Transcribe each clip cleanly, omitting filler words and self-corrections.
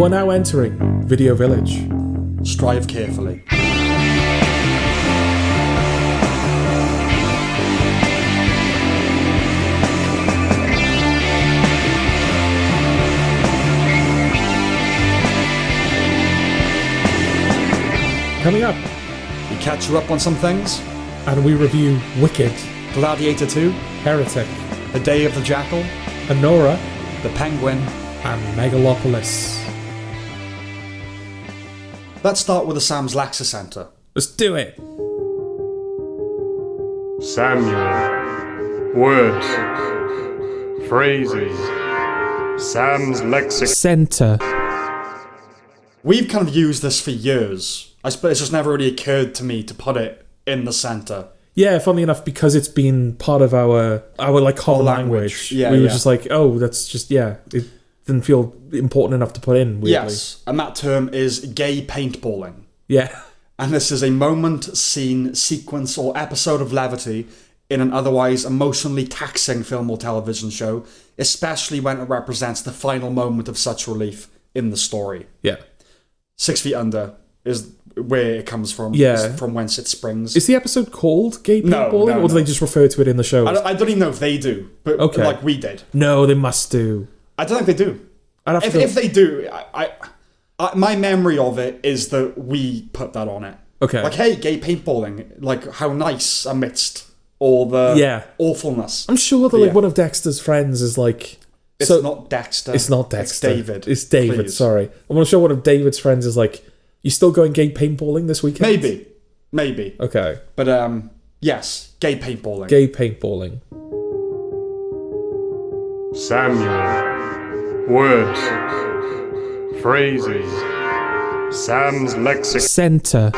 You are now entering Video Village. Strive carefully. Coming up, We catch you up on some things. and we review Wicked, Gladiator II, Heretic, The Day of the Jackal, Anora, The Penguin. and Megalopolis. Let's start with the Sam's Lexicentre. Let's do it. Samuel. Words. Phrases. Sam's lexicon. Center. We've kind of used this for years. I suppose it's just never really occurred to me to put it in the centre. Yeah, funnily enough, because it's been part of our like common language. Yeah, we were yeah. just like, oh, that's just it didn't feel important enough to put in. Weirdly. Yes, and that term is gay paintballing. Yeah. And this is a moment, scene, sequence, or episode of levity in an otherwise emotionally taxing film or television show, especially when it represents the final moment of such relief in the story. Yeah. 6 Feet Under is where it comes from. Yeah. Is from whence it springs. Is the episode called Gay Paintballing, or do they just refer to it in the show? I don't even know if they do, but Okay. like we did. No, they must do. I don't think they do. I'd have If, to go- if they do, my memory of it is that we put that on it. Okay. Like, hey, gay paintballing. Like, how nice amidst all the awfulness. I'm sure that like one of Dexter's friends is like. It's so, not Dexter. It's not Dexter. It's David. It's David. Please. Sorry, I'm sure one of David's friends is like, "You still going gay paintballing this weekend?" Maybe. Okay. But yes, gay paintballing. Gay paintballing. Samuel. Words. Phrases. Sam's lexicon. Center.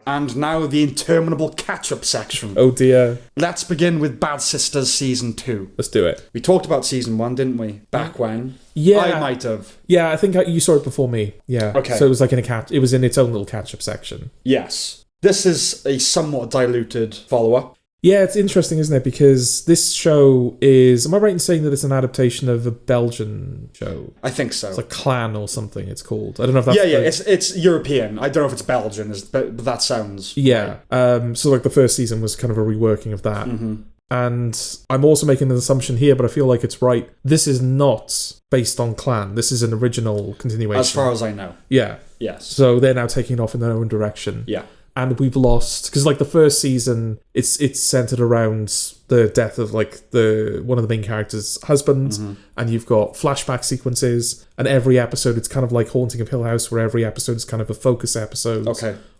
And now the interminable catch-up section. Oh dear. Let's begin with Bad Sisters Season 2. Let's do it. We talked about Season 1, didn't we? Back when? Yeah. I might have. Yeah, I think you saw it before me. Yeah. Okay. So it was like it was in its own little catch-up section. Yes. This is a somewhat diluted follow-up. Yeah, it's interesting, isn't it? Because this show is... Am I right in saying that it's an adaptation of a Belgian show? I think so. It's like Clan or something it's called. I don't know if that's... Yeah, it's European. I don't know if it's Belgian, but that sounds... Yeah. So like the first season was kind of a reworking of that. Mm-hmm. And I'm also making an assumption here, but I feel like it's right. This is not based on Clan. This is an original continuation. As far as I know. Yeah. Yes. So they're now taking off in their own direction. Yeah. And we've lost... Because like the first season, it's centered around the death of like one of the main characters' husband. Mm-hmm. And you've got flashback sequences. And every episode, it's kind of like Haunting of Hill House, where every episode is kind of a focus episode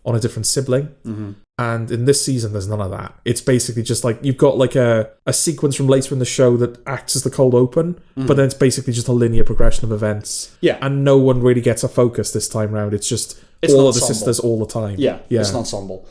on a different sibling. Mm-hmm. And in this season, there's none of that. It's basically just like you've got like a sequence from later in the show that acts as the cold open, but then it's basically just a linear progression of events. Yeah. And no one really gets a focus this time round. It's just all of the sisters all the time. Yeah, it's an ensemble.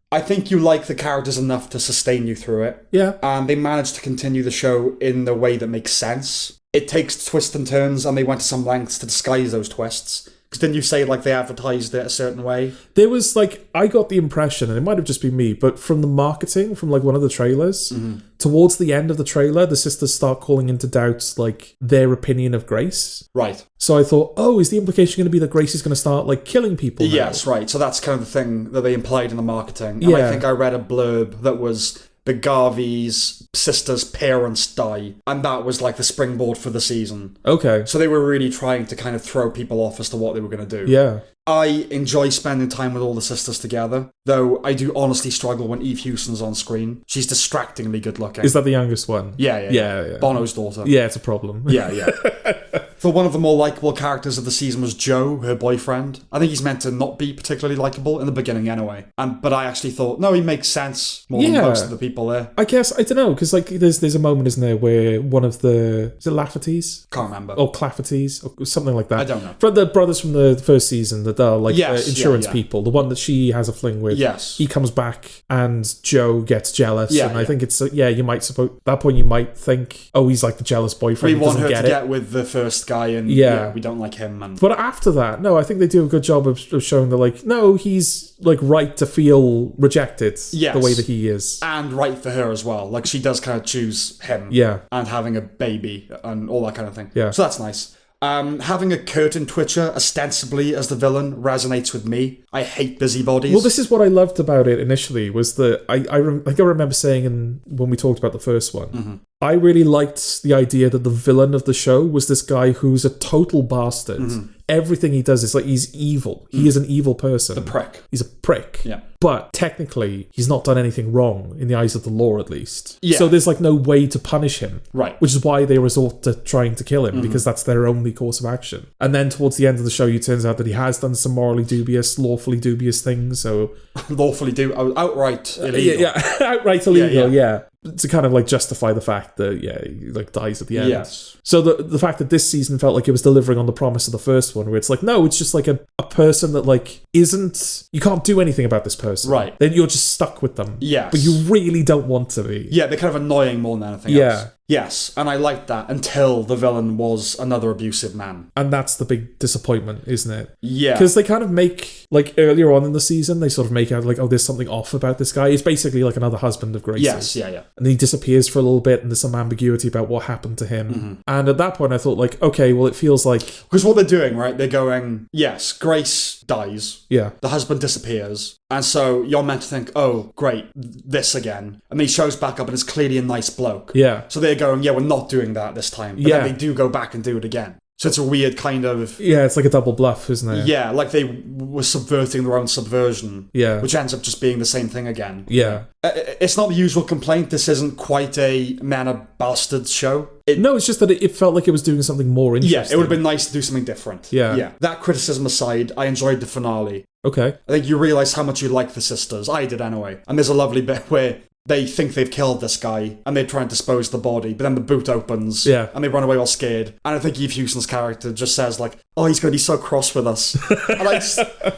I think you like the characters enough to sustain you through it. Yeah. And they managed to continue the show in the way that makes sense. It takes twists and turns, and they went to some lengths to disguise those twists. Because didn't you say like they advertised it a certain way? There was like, I got the impression, and it might have just been me, but from the marketing, from like one of the trailers, towards the end of the trailer, the sisters start calling into doubt like their opinion of Grace. Right. So I thought, oh, is the implication going to be that Grace is going to start like killing people now? Yes, right. So that's kind of the thing that they implied in the marketing. And Yeah. I think I read a blurb that was Garvey's sister's parents die, and that was like the springboard for the season. Okay. So they were really trying to kind of throw people off as to what they were going to do. Yeah. I enjoy spending time with all the sisters together, though I do honestly struggle when Eve Houston's on screen. She's distractingly good looking. Is that the youngest one? Yeah. Bono's daughter. Yeah, it's a problem. Yeah. For one of the more likeable characters of the season was Joe, her boyfriend. I think he's meant to not be particularly likable in the beginning anyway. But I actually thought, no, he makes sense more than most of the people there. I guess, I don't know, because like there's a moment, isn't there, where one of the... Is it Lafferty's? Can't remember. Or Clafferty's? Or something like that. I don't know. From the brothers from the first season that are like insurance yeah. people. The one that she has a fling with. Yes. He comes back and Joe gets jealous. Yeah, and I think it's... you might suppose... At that point, you might think, oh, he's like the jealous boyfriend. We He want doesn't her get to it. get with the first guy, and we don't like him. And But after that, no, I think they do a good job of showing that, like, no, he's like right to feel rejected the way that he is. And right for her as well. Like, she does kind of choose him. Yeah. And having a baby and all that kind of thing. Yeah. So that's nice. Having a curtain twitcher ostensibly as the villain resonates with me. I hate busybodies. Well, this is what I loved about it initially, was that I remember saying when we talked about the first one, I really liked the idea that the villain of the show was this guy who's a total bastard. Everything he does is like he's evil. He is an evil person. The prick. He's a prick. Yeah. But technically, he's not done anything wrong in the eyes of the law, at least. Yeah. So there's like no way to punish him. Right. Which is why they resort to trying to kill him, because that's their only course of action. And then towards the end of the show, it turns out that he has done some morally dubious, lawfully dubious things. So outright illegal. Yeah, outright illegal. Yeah. To kind of like justify the fact that he like dies at the end. Yes. So the fact that this season felt like it was delivering on the promise of the first one, where it's like, no, it's just like a person that like isn't, you can't do anything about this person. Right. Then you're just stuck with them. Yes. But you really don't want to be. Yeah, they're kind of annoying more than anything else. Yes, and I liked that until the villain was another abusive man. And that's the big disappointment, isn't it? Yeah. Because they kind of make, like earlier on in the season, they sort of make out like, oh, there's something off about this guy. He's basically like another husband of Grace's. Yes, yeah. And then he disappears for a little bit and there's some ambiguity about what happened to him. And at that point I thought like, okay, well it feels like... Because what they're doing, right, they're going, yes, Grace dies. Yeah. The husband disappears. And so you're meant to think, oh, great, this again. And then he shows back up and it's clearly a nice bloke. Yeah. So they're going, yeah, we're not doing that this time. But then they do go back and do it again. So it's a weird kind of... Yeah, it's like a double bluff, isn't it? Yeah, like they were subverting their own subversion. Yeah. Which ends up just being the same thing again. Yeah. It's not the usual complaint. This isn't quite a man of bastards show. No, it's just that it felt like it was doing something more interesting. Yeah, it would have been nice to do something different. Yeah. That criticism aside, I enjoyed the finale. Okay. I think you realise how much you like the sisters. I did anyway. And there's a lovely bit where they think they've killed this guy and they try and dispose of the body, but then the boot opens and they run away all scared. And I think Eve Hewson's character just says like, oh, he's going to be so cross with us. And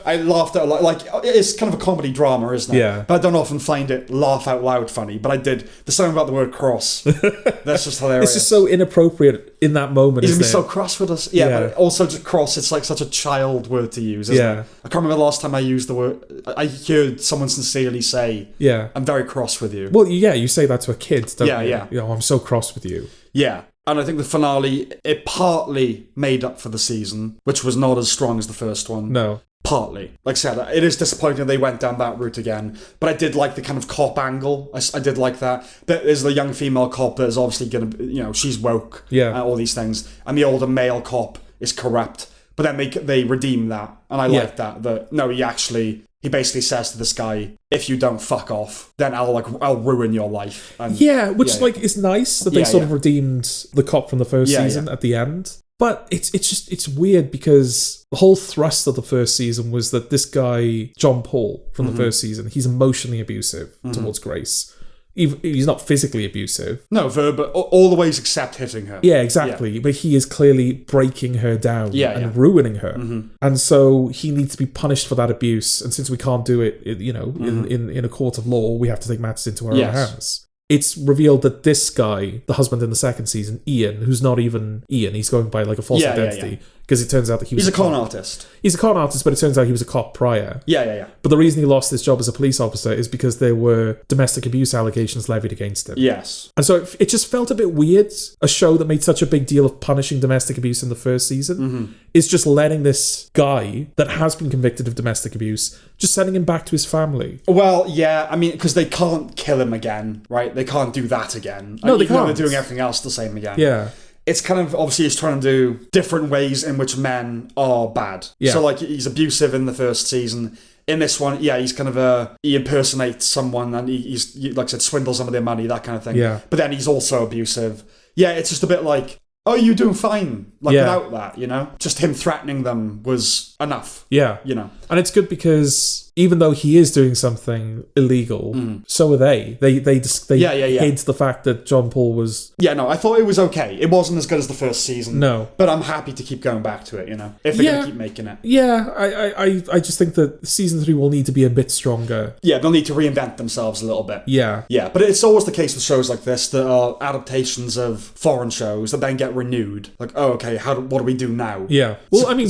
I laughed at it. Like, it's kind of a comedy drama, isn't it? Yeah. But I don't often find it laugh out loud funny, but I did. There's something about the word cross. That's just hilarious. It's just so inappropropriate in that moment, He's going to isn't be so cross with us. Yeah, but also just cross, it's like such a child word to use, isn't it? I can't remember the last time I used the word. I heard someone sincerely say, I'm very cross with you. Well, yeah, you say that to a kid, don't you? Yeah. You know, I'm so cross with you. Yeah. And I think the finale, it partly made up for the season, which was not as strong as the first one. No. Partly. Like I said, it is disappointing they went down that route again. But I did like the kind of cop angle. I did like that. There's the young female cop that is obviously going to, she's woke. Yeah. All these things. And the older male cop is corrupt. But then they redeem that. And I like that. That, no, he basically says to this guy, if you don't fuck off, then I'll ruin your life. And, which is nice that they sort of redeemed the cop from the first season at the end. But it's weird because the whole thrust of the first season was that this guy, John Paul, from the first season, he's emotionally abusive towards Grace. He's not physically abusive. No, verbal, all the ways except hitting her. Yeah, exactly. Yeah. But he is clearly breaking her down and ruining her. And so he needs to be punished for that abuse. And since we can't do it, in a court of law, we have to take matters into our own hands. It's revealed that this guy, the husband in the second season, Ian, who's not even Ian, he's going by like a false identity. Because it turns out that he's a con artist. He's a con artist, but it turns out he was a cop prior. Yeah. But the reason he lost his job as a police officer is because there were domestic abuse allegations levied against him. Yes. And so it just felt a bit weird. A show that made such a big deal of punishing domestic abuse in the first season is just letting this guy that has been convicted of domestic abuse, just sending him back to his family. Well, yeah, I mean, because they can't kill him again, right? They can't do that again. No, they can't. They're doing everything else the same again. Yeah. It's kind of, obviously, he's trying to do different ways in which men are bad. Yeah. So, like, he's abusive in the first season. In this one, he's kind of he impersonates someone and he's, like I said, swindles some of their money, that kind of thing. Yeah. But then he's also abusive. Yeah, it's just a bit like, oh, you're doing fine. Without that, Just him threatening them was enough. Yeah. And it's good because even though he is doing something illegal, so are they. They hid the fact that John Paul was... Yeah, no, I thought it was okay. It wasn't as good as the first season. No. But I'm happy to keep going back to it, if they're going to keep making it. Yeah, I just think that season 3 will need to be a bit stronger. Yeah, they'll need to reinvent themselves a little bit. Yeah. Yeah, but it's always the case with shows like this that are adaptations of foreign shows that then get renewed. Like, oh, okay, what do we do now? Yeah. Well, I mean,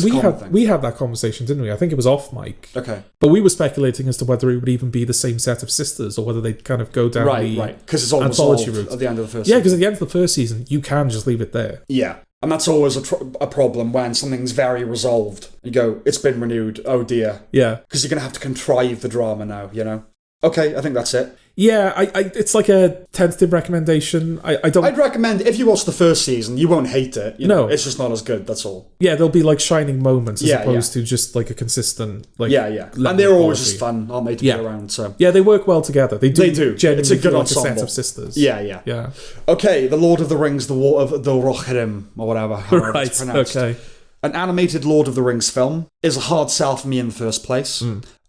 we had that conversation, didn't we? I think it was off off mic. Okay. But we were speculating as to whether it would even be the same set of sisters or whether they'd kind of go down the because it's all anthology resolved route at the end of the first Yeah, season. because at the end of the first season, you can just leave it there. Yeah. And that's always a problem when something's very resolved. You go, it's been renewed, oh dear. Yeah. Because you're going to have to contrive the drama now, you know? Okay, I think that's it. Yeah, it's like a tentative recommendation. I'd recommend, if you watch the first season, you won't hate it. You know? No. It's just not as good, that's all. Yeah, there'll be like shining moments as opposed to just like a consistent like And they're always just fun, aren't they, to be around, so... Yeah, they work well together. They do. Genuinely it's a good feel ensemble. like a set of sisters. Yeah. Okay, The Lord of the Rings, The War of the Rohirrim, or whatever, however it's pronounced. Okay. An animated Lord of the Rings film is a hard sell for me in the first place.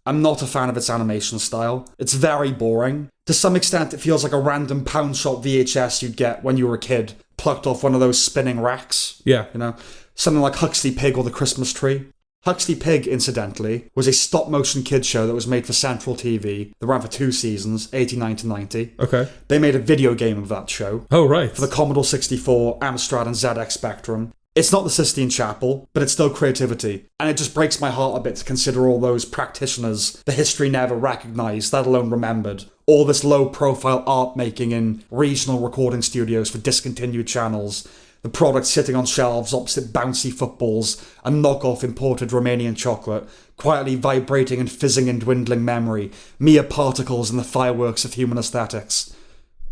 I'm not a fan of its animation style. It's very boring. To some extent, it feels like a random pound shop VHS you'd get when you were a kid, plucked off one of those spinning racks. Yeah. You know, something like Huxley Pig or The Christmas Tree. Huxley Pig, incidentally, was a stop-motion kids show that was made for Central TV. That ran for 2 seasons, 89 to 90. Okay. They made a video game of that show. Oh, right. For the Commodore 64, Amstrad and ZX Spectrum. It's not the Sistine Chapel, but it's still creativity. And it just breaks my heart a bit to consider all those practitioners the history never recognised, let alone remembered. All this low-profile art making in regional recording studios for discontinued channels. The product sitting on shelves opposite bouncy footballs and knockoff imported Romanian chocolate, quietly vibrating and fizzing in dwindling memory, mere particles in the fireworks of human aesthetics.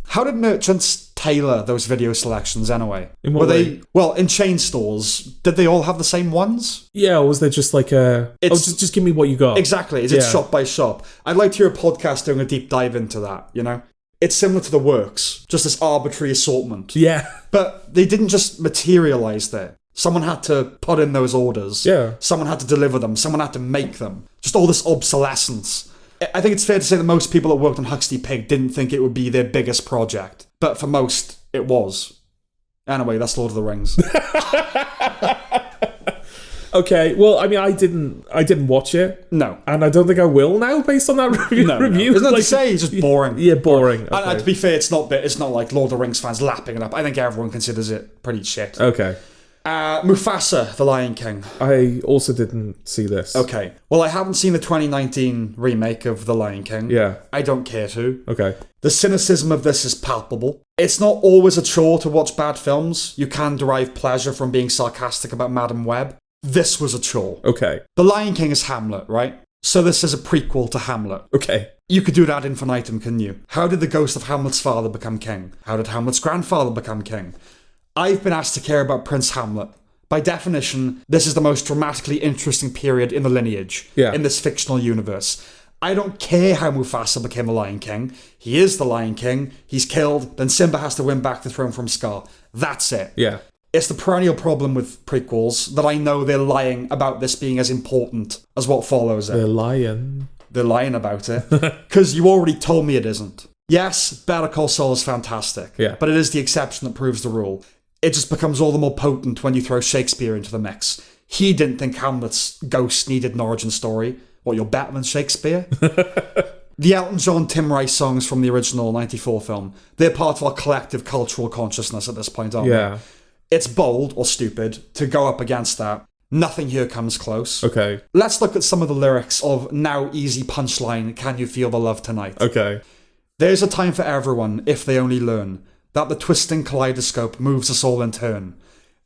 How did merchants tailor those video selections anyway? Were they in chain stores? Did they all have the same ones? Yeah, or was there just like just give me what you got? Exactly. Is it shop by shop? I'd like to hear a podcast doing a deep dive into that, you know? It's similar to The Works, just this arbitrary assortment. Yeah. But they didn't just materialise there. Someone had to put in those orders. Yeah. Someone had to deliver them. Someone had to make them. Just all this obsolescence. I think it's fair to say that most people that worked on Huxley Pig didn't think it would be their biggest project. But for most, it was. Anyway, that's Lord of the Rings. Okay, well, I mean, I didn't watch it. No. And I don't think I will now, based on that review. No. There's nothing to say, it's just boring. Yeah, boring. Okay. And to be fair, it's not like Lord of the Rings fans lapping it up. I think everyone considers it pretty shit. Okay. Mufasa, The Lion King. I also didn't see this. Okay. Well, I haven't seen the 2019 remake of The Lion King. Yeah. I don't care to. Okay. The cynicism of this is palpable. It's not always a chore to watch bad films. You can derive pleasure from being sarcastic about Madam Web. This was a chore. Okay. The Lion King is Hamlet, right? So this is a prequel to Hamlet. Okay. You could do that infinitum, couldn't you? How did the ghost of Hamlet's father become king? How did Hamlet's grandfather become king? I've been asked to care about Prince Hamlet. By definition, this is the most dramatically interesting period in the lineage, in this fictional universe. I don't care how Mufasa became the Lion King. He is the Lion King. He's killed. Then Simba has to win back the throne from Scar. That's it. Yeah. It's the perennial problem with prequels that I know they're lying about this being as important as what follows it. They're lying. They're lying about it. Because you already told me it isn't. Yes, Better Call Saul is fantastic. Yeah. But it is the exception that proves the rule. It just becomes all the more potent when you throw Shakespeare into the mix. He didn't think Hamlet's ghost needed an origin story. What, you're better than Shakespeare? The Elton John, Tim Rice songs from the original 94 film, they're part of our collective cultural consciousness at this point, aren't they? It's bold, or stupid, to go up against that. Nothing here comes close. Okay. Let's look at some of the lyrics of Now Easy Punchline, Can You Feel the Love Tonight? Okay. There's a time for everyone, if they only learn that the twisting kaleidoscope moves us all in turn.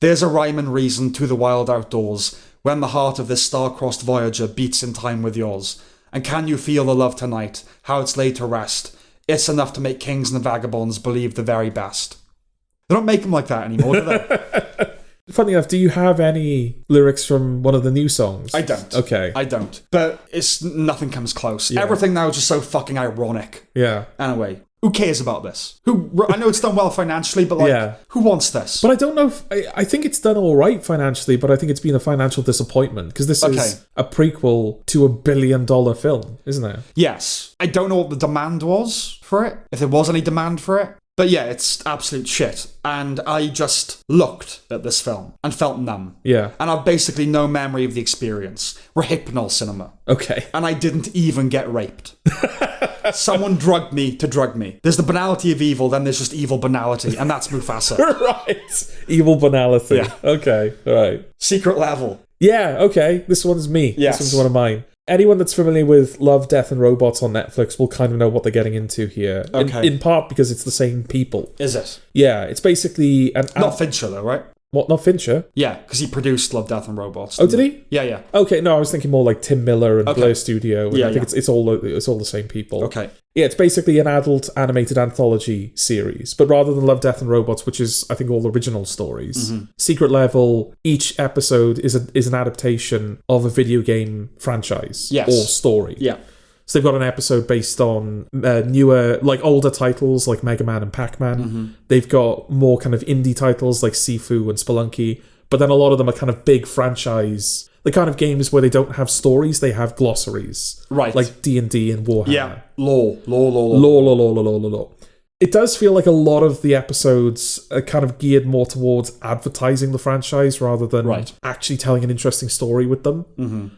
There's a rhyme and reason to the wild outdoors when the heart of this star-crossed voyager beats in time with yours. And can you feel the love tonight, how it's laid to rest? It's enough to make kings and vagabonds believe the very best. They don't make them like that anymore, do they? Funny enough, do you have any lyrics from one of the new songs? I don't. Okay. I don't. But nothing comes close. Yeah. Everything now is just so fucking ironic. Yeah. Anyway, who cares about this? I know it's done well financially, but who wants this? But I don't know if... I think it's done all right financially, but I think it's been a financial disappointment, because this is a prequel to a $1 billion film, isn't it? Yes. I don't know what the demand was for it, if there was any demand for it. But yeah, it's absolute shit. And I just looked at this film and felt numb. Yeah. And I've basically no memory of the experience. Rehypnol cinema. Okay. And I didn't even get raped. Someone drugged me to drug me. There's the banality of evil, then there's just evil banality, and that's Mufasa. Right. Evil banality. Yeah. Okay. All right. Secret level. Yeah, okay. This one's me. Yes. This one's one of mine. anyone that's familiar with Love, Death and Robots on Netflix will kind of know what they're getting into here. Okay. In part because it's the same people. Is it? Yeah, it's basically... Not Fincher, though, right? What, not Fincher? Yeah, because he produced Love, Death and Robots. Oh, did he? Yeah. Okay, no, I was thinking more like Tim Miller and Blair Studio. And I think it's all the same people. Okay. Yeah, it's basically an adult animated anthology series, but rather than Love, Death and Robots, which is, I think, all original stories, Secret Level, each episode is an adaptation of a video game franchise or story. Yeah. So they've got an episode based on newer, like older titles like Mega Man and Pac-Man. They've got more kind of indie titles like Sifu and Spelunky, but then a lot of them are kind of big franchise, the kind of games where they don't have stories, they have glossaries. Right. Like D&D and Warhammer. Yeah. Lore. It does feel like a lot of the episodes are kind of geared more towards advertising the franchise rather than actually telling an interesting story with them.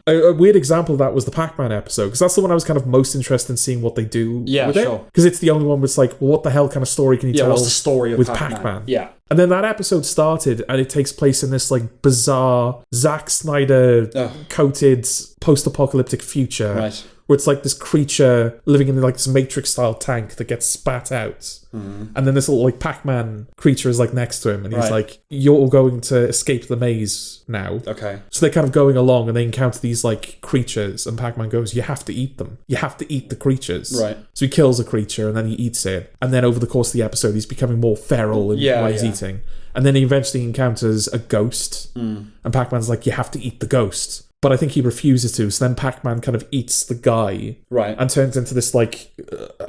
A weird example of that was the Pac-Man episode, because that's the one I was kind of most interested in seeing what they do with it. Because it's the only one where it's like, well, what the hell kind of story can you tell what's the story of with Pac-Man? Yeah. And then that episode started, and it takes place in this like bizarre Zack Snyder coated post-apocalyptic future. Right. Where it's like this creature living in like this Matrix-style tank that gets spat out. And then this little like Pac-Man creature is like next to him, and he's like, you're going to escape the maze now. Okay. So they're kind of going along, and they encounter these like creatures, and Pac-Man goes, you have to eat them. You have to eat the creatures. Right. So he kills a creature, and then he eats it. And then over the course of the episode, he's becoming more feral in what he's eating. And then he eventually encounters a ghost, and Pac-Man's like, you have to eat the ghost. But I think he refuses to, so then Pac-Man kind of eats the guy. Right. And turns into this, like,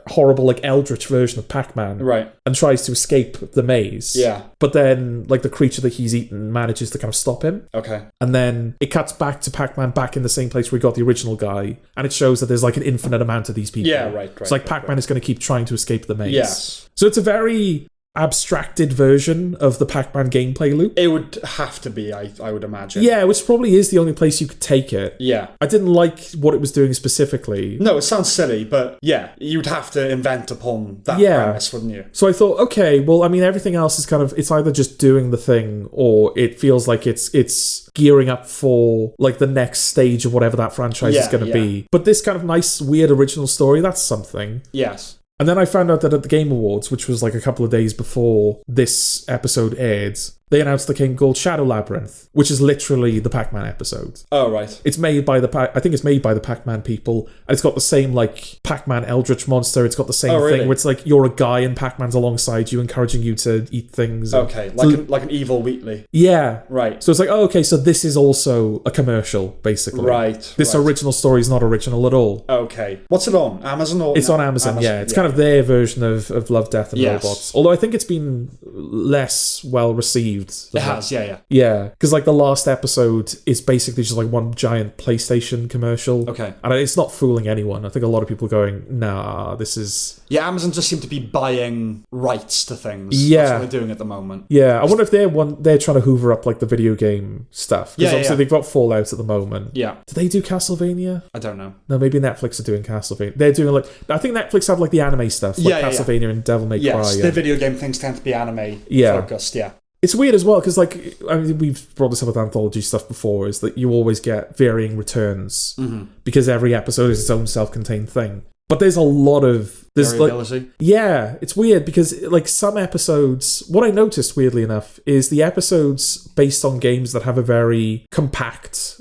horrible, like, eldritch version of Pac-Man. Right. And tries to escape the maze. Yeah. But then, like, the creature that he's eaten manages to kind of stop him. Okay. And then it cuts back to Pac-Man back in the same place where he got the original guy. And it shows that there's, like, an infinite amount of these people. Yeah, right. It's like Pac-Man is going to keep trying to escape the maze. Yes. So it's a very abstracted version of the Pac-Man gameplay loop. It would have to be, I would imagine. Yeah, which probably is the only place you could take it. Yeah. I didn't like what it was doing specifically. No, it sounds silly, but yeah, you'd have to invent upon that premise, wouldn't you? So I thought, okay, well, I mean, everything else is kind of, it's either just doing the thing, or it feels like it's gearing up for like the next stage of whatever that franchise is going to be. But this kind of nice, weird original story, that's something. Yes. And then I found out that at the Game Awards, which was like a couple of days before this episode aired, they announced the game called Shadow Labyrinth, which is literally the Pac-Man episode. Oh, right. It's made by I think it's made by the Pac-Man people. And it's got the same, like, Pac-Man Eldritch monster. It's got the same thing where it's like you're a guy and Pac-Man's alongside you, encouraging you to eat things. Okay, like an evil Wheatley. Yeah. Right. So it's like, oh, okay, so this is also a commercial, basically. Right. This original story is not original at all. Okay. What's it on? Amazon or... It's on Amazon, yeah. It's kind of their version of Love, Death and Robots. Although I think it's been less well received. It has, yeah. Yeah, because like the last episode is basically just like one giant PlayStation commercial. Okay. And it's not fooling anyone. I think a lot of people are going, nah, this is... Yeah, Amazon just seem to be buying rights to things. Yeah. That's what they're doing at the moment. Yeah, I wonder if they're trying to hoover up like the video game stuff. Because obviously they've got Fallout at the moment. Yeah. Do they do Castlevania? I don't know. No, maybe Netflix are doing Castlevania. They're doing like... I think Netflix have like the anime stuff, like Castlevania and Devil May Cry. Yes, the video game things tend to be anime focused, It's weird as well, because like, I mean, we've brought this up with anthology stuff before, is that you always get varying returns because every episode is its own self-contained thing. But there's a lot of... variability. Like, yeah, it's weird because like some episodes... What I noticed, weirdly enough, is the episodes based on games that have a very compact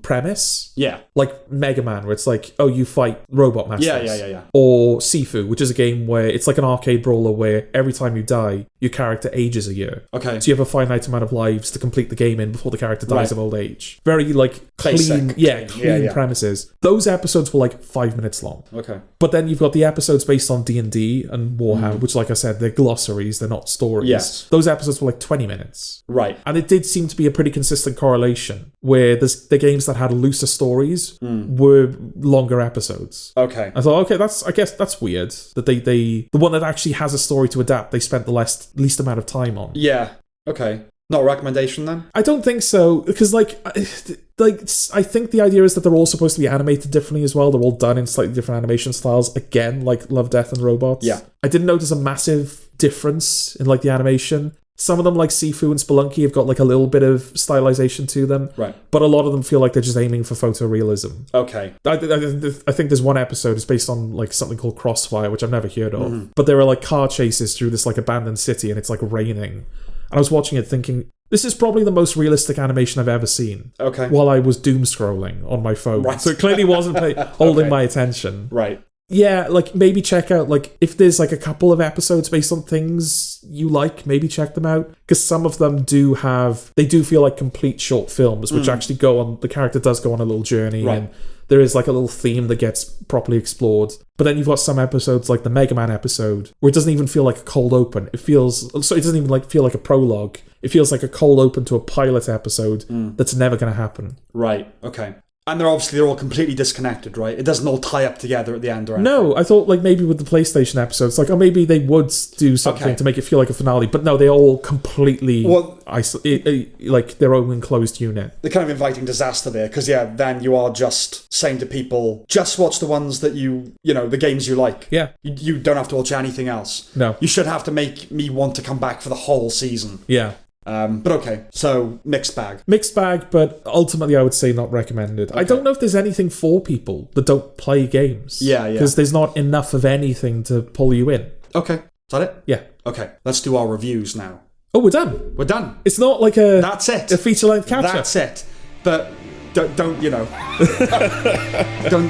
premise. Yeah. Like Mega Man, where it's like, oh, you fight robot masters. Yeah. Or Sifu, which is a game where it's like an arcade brawler where every time you die, your character ages a year. Okay. So you have a finite amount of lives to complete the game in before the character dies of old age. Very like clean, clean premises. Those episodes were like 5 minutes long. Okay. But then you've got the episodes based on D&D and Warhammer, which, like I said, they're glossaries, they're not stories. Yes. Those episodes were like 20 minutes. Right. And it did seem to be a pretty consistent correlation, where the games that had looser stories were longer episodes. Okay. I thought, okay, I guess that's weird, that they the one that actually has a story to adapt, they spent the least amount of time on. Yeah. Okay. Not a recommendation then? I don't think so, because like I think the idea is that they're all supposed to be animated differently as well. They're all done in slightly different animation styles. Again, like Love, Death and Robots. Yeah. I didn't notice a massive difference in like the animation. Some of them, like Sifu and Spelunky, have got like a little bit of stylization to them. Right. But a lot of them feel like they're just aiming for photorealism. Okay. I think there's one episode, it's based on like something called Crossfire, which I've never heard of. But there are like car chases through this like abandoned city and it's like raining. And I was watching it thinking, this is probably the most realistic animation I've ever seen. Okay. While I was doom scrolling on my phone. Right. So it clearly wasn't holding my attention. Right. Yeah, like maybe check out, like if there's like a couple of episodes based on things you like, maybe check them out. Because some of them do feel like complete short films, which actually the character does go on a little journey and there is like a little theme that gets properly explored. But then you've got some episodes like the Mega Man episode where it doesn't even feel like a cold open. It doesn't even like feel like a prologue. It feels like a cold open to a pilot episode that's never going to happen. Right, okay. And they're all completely disconnected, right? It doesn't all tie up together at the end or anything. No, I thought like maybe with the PlayStation episodes, like maybe they would do something to make it feel like a finale, but no, they all completely like their own enclosed unit. They're kind of inviting disaster there, because then you are just saying to people, just watch the ones that the games you like. Yeah. You don't have to watch anything else. No. You should have to make me want to come back for the whole season. Yeah. But okay, so mixed bag. Mixed bag, but ultimately I would say not recommended. Okay. I don't know if there's anything for people that don't play games. Yeah. Because there's not enough of anything to pull you in. Okay, is that it? Yeah. Okay, let's do our reviews now. Oh, we're done? We're done. It's not like a... That's it. A feature-length catch-up. That's it. But don't don't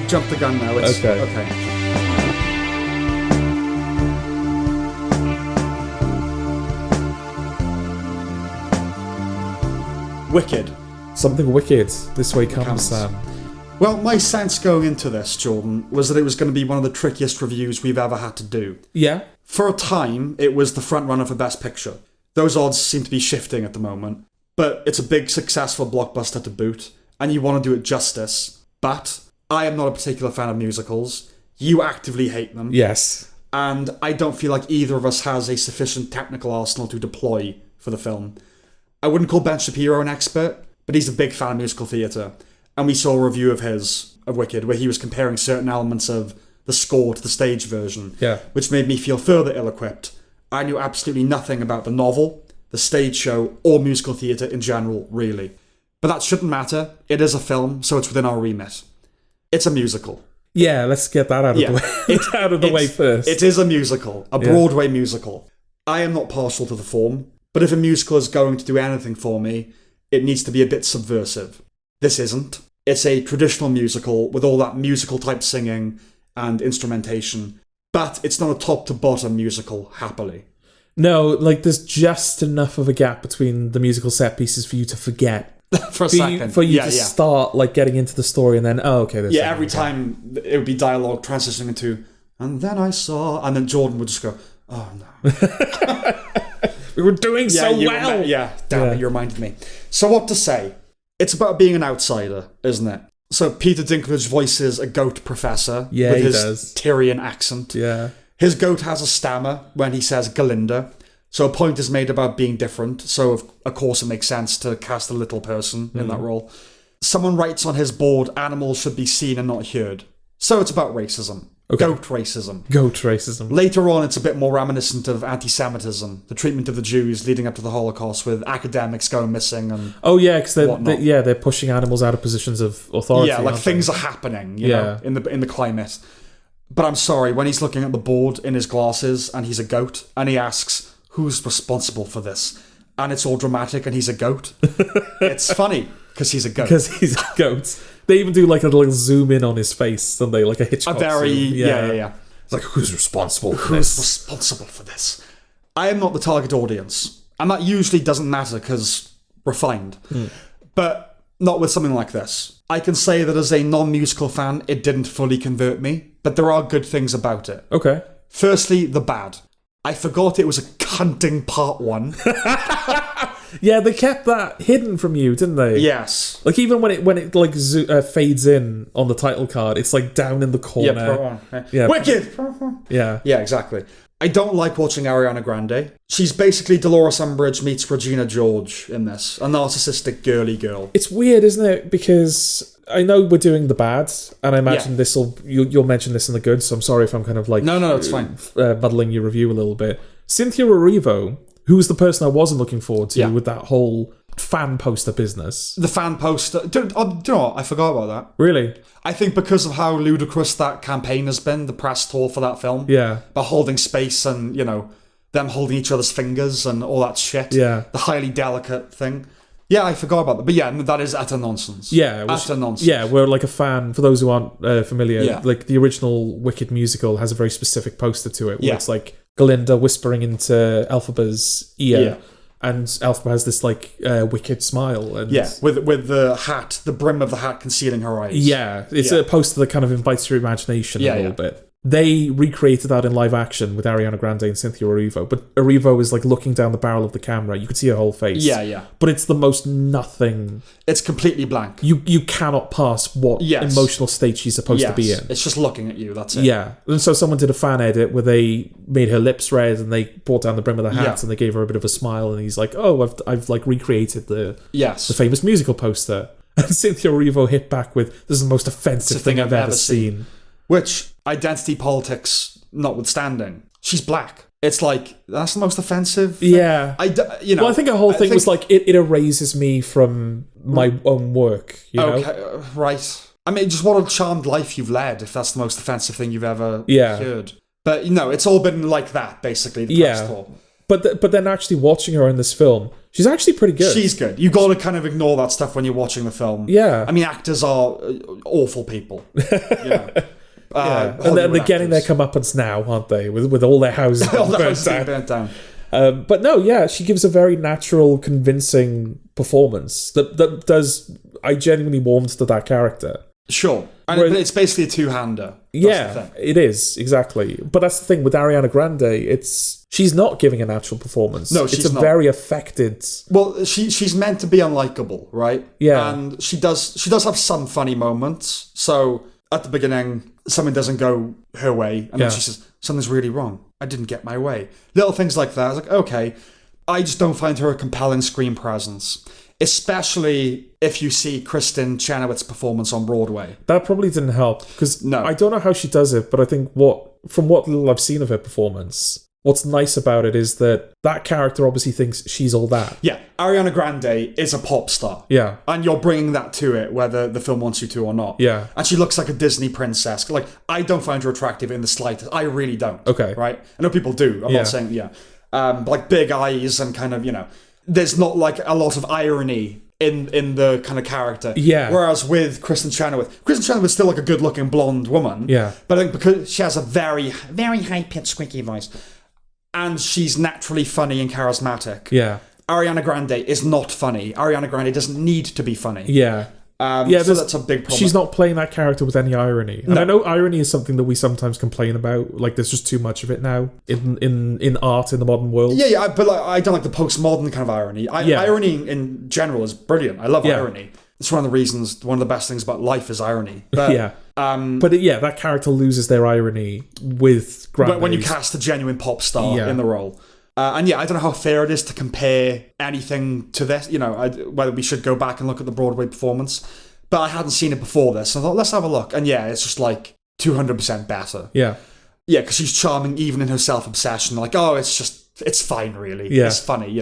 jump the gun now. Okay. Wicked. Something wicked this way comes, Sam. Well, my sense going into this, Jordan, was that it was going to be one of the trickiest reviews we've ever had to do. Yeah. For a time, it was the front runner for Best Picture. Those odds seem to be shifting at the moment. But it's a big, successful blockbuster to boot, and you want to do it justice. But I am not a particular fan of musicals. You actively hate them. Yes. And I don't feel like either of us has a sufficient technical arsenal to deploy for the film. I wouldn't call Ben Shapiro an expert, but he's a big fan of musical theatre. And we saw a review of Wicked, where he was comparing certain elements of the score to the stage version, which made me feel further ill-equipped. I knew absolutely nothing about the novel, the stage show, or musical theatre in general, really. But that shouldn't matter. It is a film, so it's within our remit. It's a musical. Yeah, let's get that out of the way. First. It is a musical, a Broadway musical. I am not partial to the form, but if a musical is going to do anything for me, it needs to be a bit subversive. This isn't. It's a traditional musical with all that musical-type singing and instrumentation, but it's not a top-to-bottom musical, happily. No, like there's just enough of a gap between the musical set pieces for you to forget. For a second. For you to start like getting into the story and then, there's every time it would be dialogue transitioning into, and then I saw, and then Jordan would just go, oh no. We were doing so well. Damn it, you reminded me. So what to say? It's about being an outsider, isn't it? So Peter Dinklage voices a goat professor with his Tyrian accent. Yeah. His goat has a stammer when he says Galinda. So a point is made about being different. So of course it makes sense to cast a little person in that role. Someone writes on his board, animals should be seen and not heard. So it's about racism. Okay. Goat racism. Goat racism. Later on, it's a bit more reminiscent of anti-Semitism, the treatment of the Jews leading up to the Holocaust, with academics going missing and because they're pushing animals out of positions of authority. Yeah, like things are happening, you know, in the climate. But I'm sorry, when he's looking at the board in his glasses and he's a goat, and he asks, "Who's responsible for this?" and it's all dramatic, and he's a goat. It's funny because he's a goat. Because he's a goat. They even do like a little zoom in on his face, don't they? Like a Hitchcock zoom. Yeah. It's like, who's responsible for this? Who's responsible for this? I am not the target audience. And that usually doesn't matter because we're refined. But not with something like this. I can say that as a non-musical fan, it didn't fully convert me, but there are good things about it. Okay. Firstly, the bad. I forgot it was a cunting part 1. Yeah, they kept that hidden from you, didn't they? Yes. Like even when it like fades in on the title card, it's like down in the corner. Yeah. Wicked. Yeah. Yeah, exactly. I don't like watching Ariana Grande. She's basically Dolores Umbridge meets Regina George in this, a narcissistic girly girl. It's weird, isn't it? Because I know we're doing the bad, and I imagine you'll mention this in the good. So I'm sorry if I'm kind of like no, it's fine. Muddling your review a little bit. Cynthia Erivo who was the person I wasn't looking forward to with that whole fan poster business. The fan poster. Do you know what? I forgot about that. Really? I think because of how ludicrous that campaign has been, the press tour for that film. Yeah. By holding space and, them holding each other's fingers and all that shit. Yeah. The highly delicate thing. Yeah, I forgot about that. But yeah, that is utter nonsense. Yeah. Utter nonsense. Yeah, we're like a fan, for those who aren't familiar, like the original Wicked musical has a very specific poster to it where it's like Glinda whispering into Elphaba's ear. Yeah. And Elphaba has this like wicked smile. And with the hat, the brim of the hat concealing her eyes. Yeah, it's a poster that kind of invites your imagination a little bit. They recreated that in live action with Ariana Grande and Cynthia Erivo, but Erivo is like looking down the barrel of the camera. You could see her whole face. Yeah. But it's the most nothing. It's completely blank. You cannot pass what emotional state she's supposed to be in. It's just looking at you, that's it. Yeah. And so someone did a fan edit where they made her lips red and they brought down the brim of the hat and they gave her a bit of a smile, and he's like, oh, I've like recreated the famous musical poster. And Cynthia Erivo hit back with, this is the most offensive thing I've ever seen. Which, identity politics notwithstanding, she's black. It's like, that's the most offensive thing. Yeah. I think her whole thing was like, it erases me from my own work, know? Right. I mean, just what a charmed life you've led, if that's the most offensive thing you've ever heard. But, it's all been like that, basically, the press tour. But then actually watching her in this film, she's actually pretty good. She's good. You've got to kind of ignore that stuff when you're watching the film. Yeah. I mean, actors are awful people. And they're getting their comeuppance now, aren't they? With all their houses burnt down. But no, she gives a very natural, convincing performance that does. I genuinely warmed to that character. Sure. And it's basically a two-hander. It is, exactly. But that's the thing with Ariana Grande, she's not giving a natural performance. No, she's not. Very affected. Well, she's meant to be unlikable, right? Yeah. And she does have some funny moments. So at the beginning, something doesn't go her way, and then she says, something's really wrong. I didn't get my way. Little things like that. I was like, okay. I just don't find her a compelling screen presence. Especially if you see Kristen Chenoweth's performance on Broadway. That probably didn't help, because I don't know how she does it, but I think from what little I've seen of her performance, what's nice about it is that character obviously thinks she's all that. Yeah, Ariana Grande is a pop star. Yeah. And you're bringing that to it, whether the film wants you to or not. Yeah. And she looks like a Disney princess. Like, I don't find her attractive in the slightest. I really don't. Okay. Right? I know people do. I'm not saying, like big eyes and kind of, there's not like a lot of irony in the kind of character. Yeah. Whereas with Kristen Chenoweth's still like a good looking blonde woman. Yeah. But I think because she has a very, very high pitched squeaky voice, and she's naturally funny and charismatic. Yeah. Ariana Grande is not funny. Ariana Grande doesn't need to be funny. Yeah. So that's a big problem. She's not playing that character with any irony. And I know irony is something that we sometimes complain about. Like, there's just too much of it now in art in the modern world. Yeah, but I don't like the postmodern kind of irony. Irony in general is brilliant. I love irony. It's one of the best things about life is irony. But, that character loses their irony with Grande. But when you cast a genuine pop star in the role. I don't know how fair it is to compare anything to this, whether we should go back and look at the Broadway performance. But I hadn't seen it before this, so I thought, let's have a look. And it's just like 200% better. Yeah. Yeah, because she's charming even in her self-obsession. Like, oh, it's fine, really. Yeah. It's funny,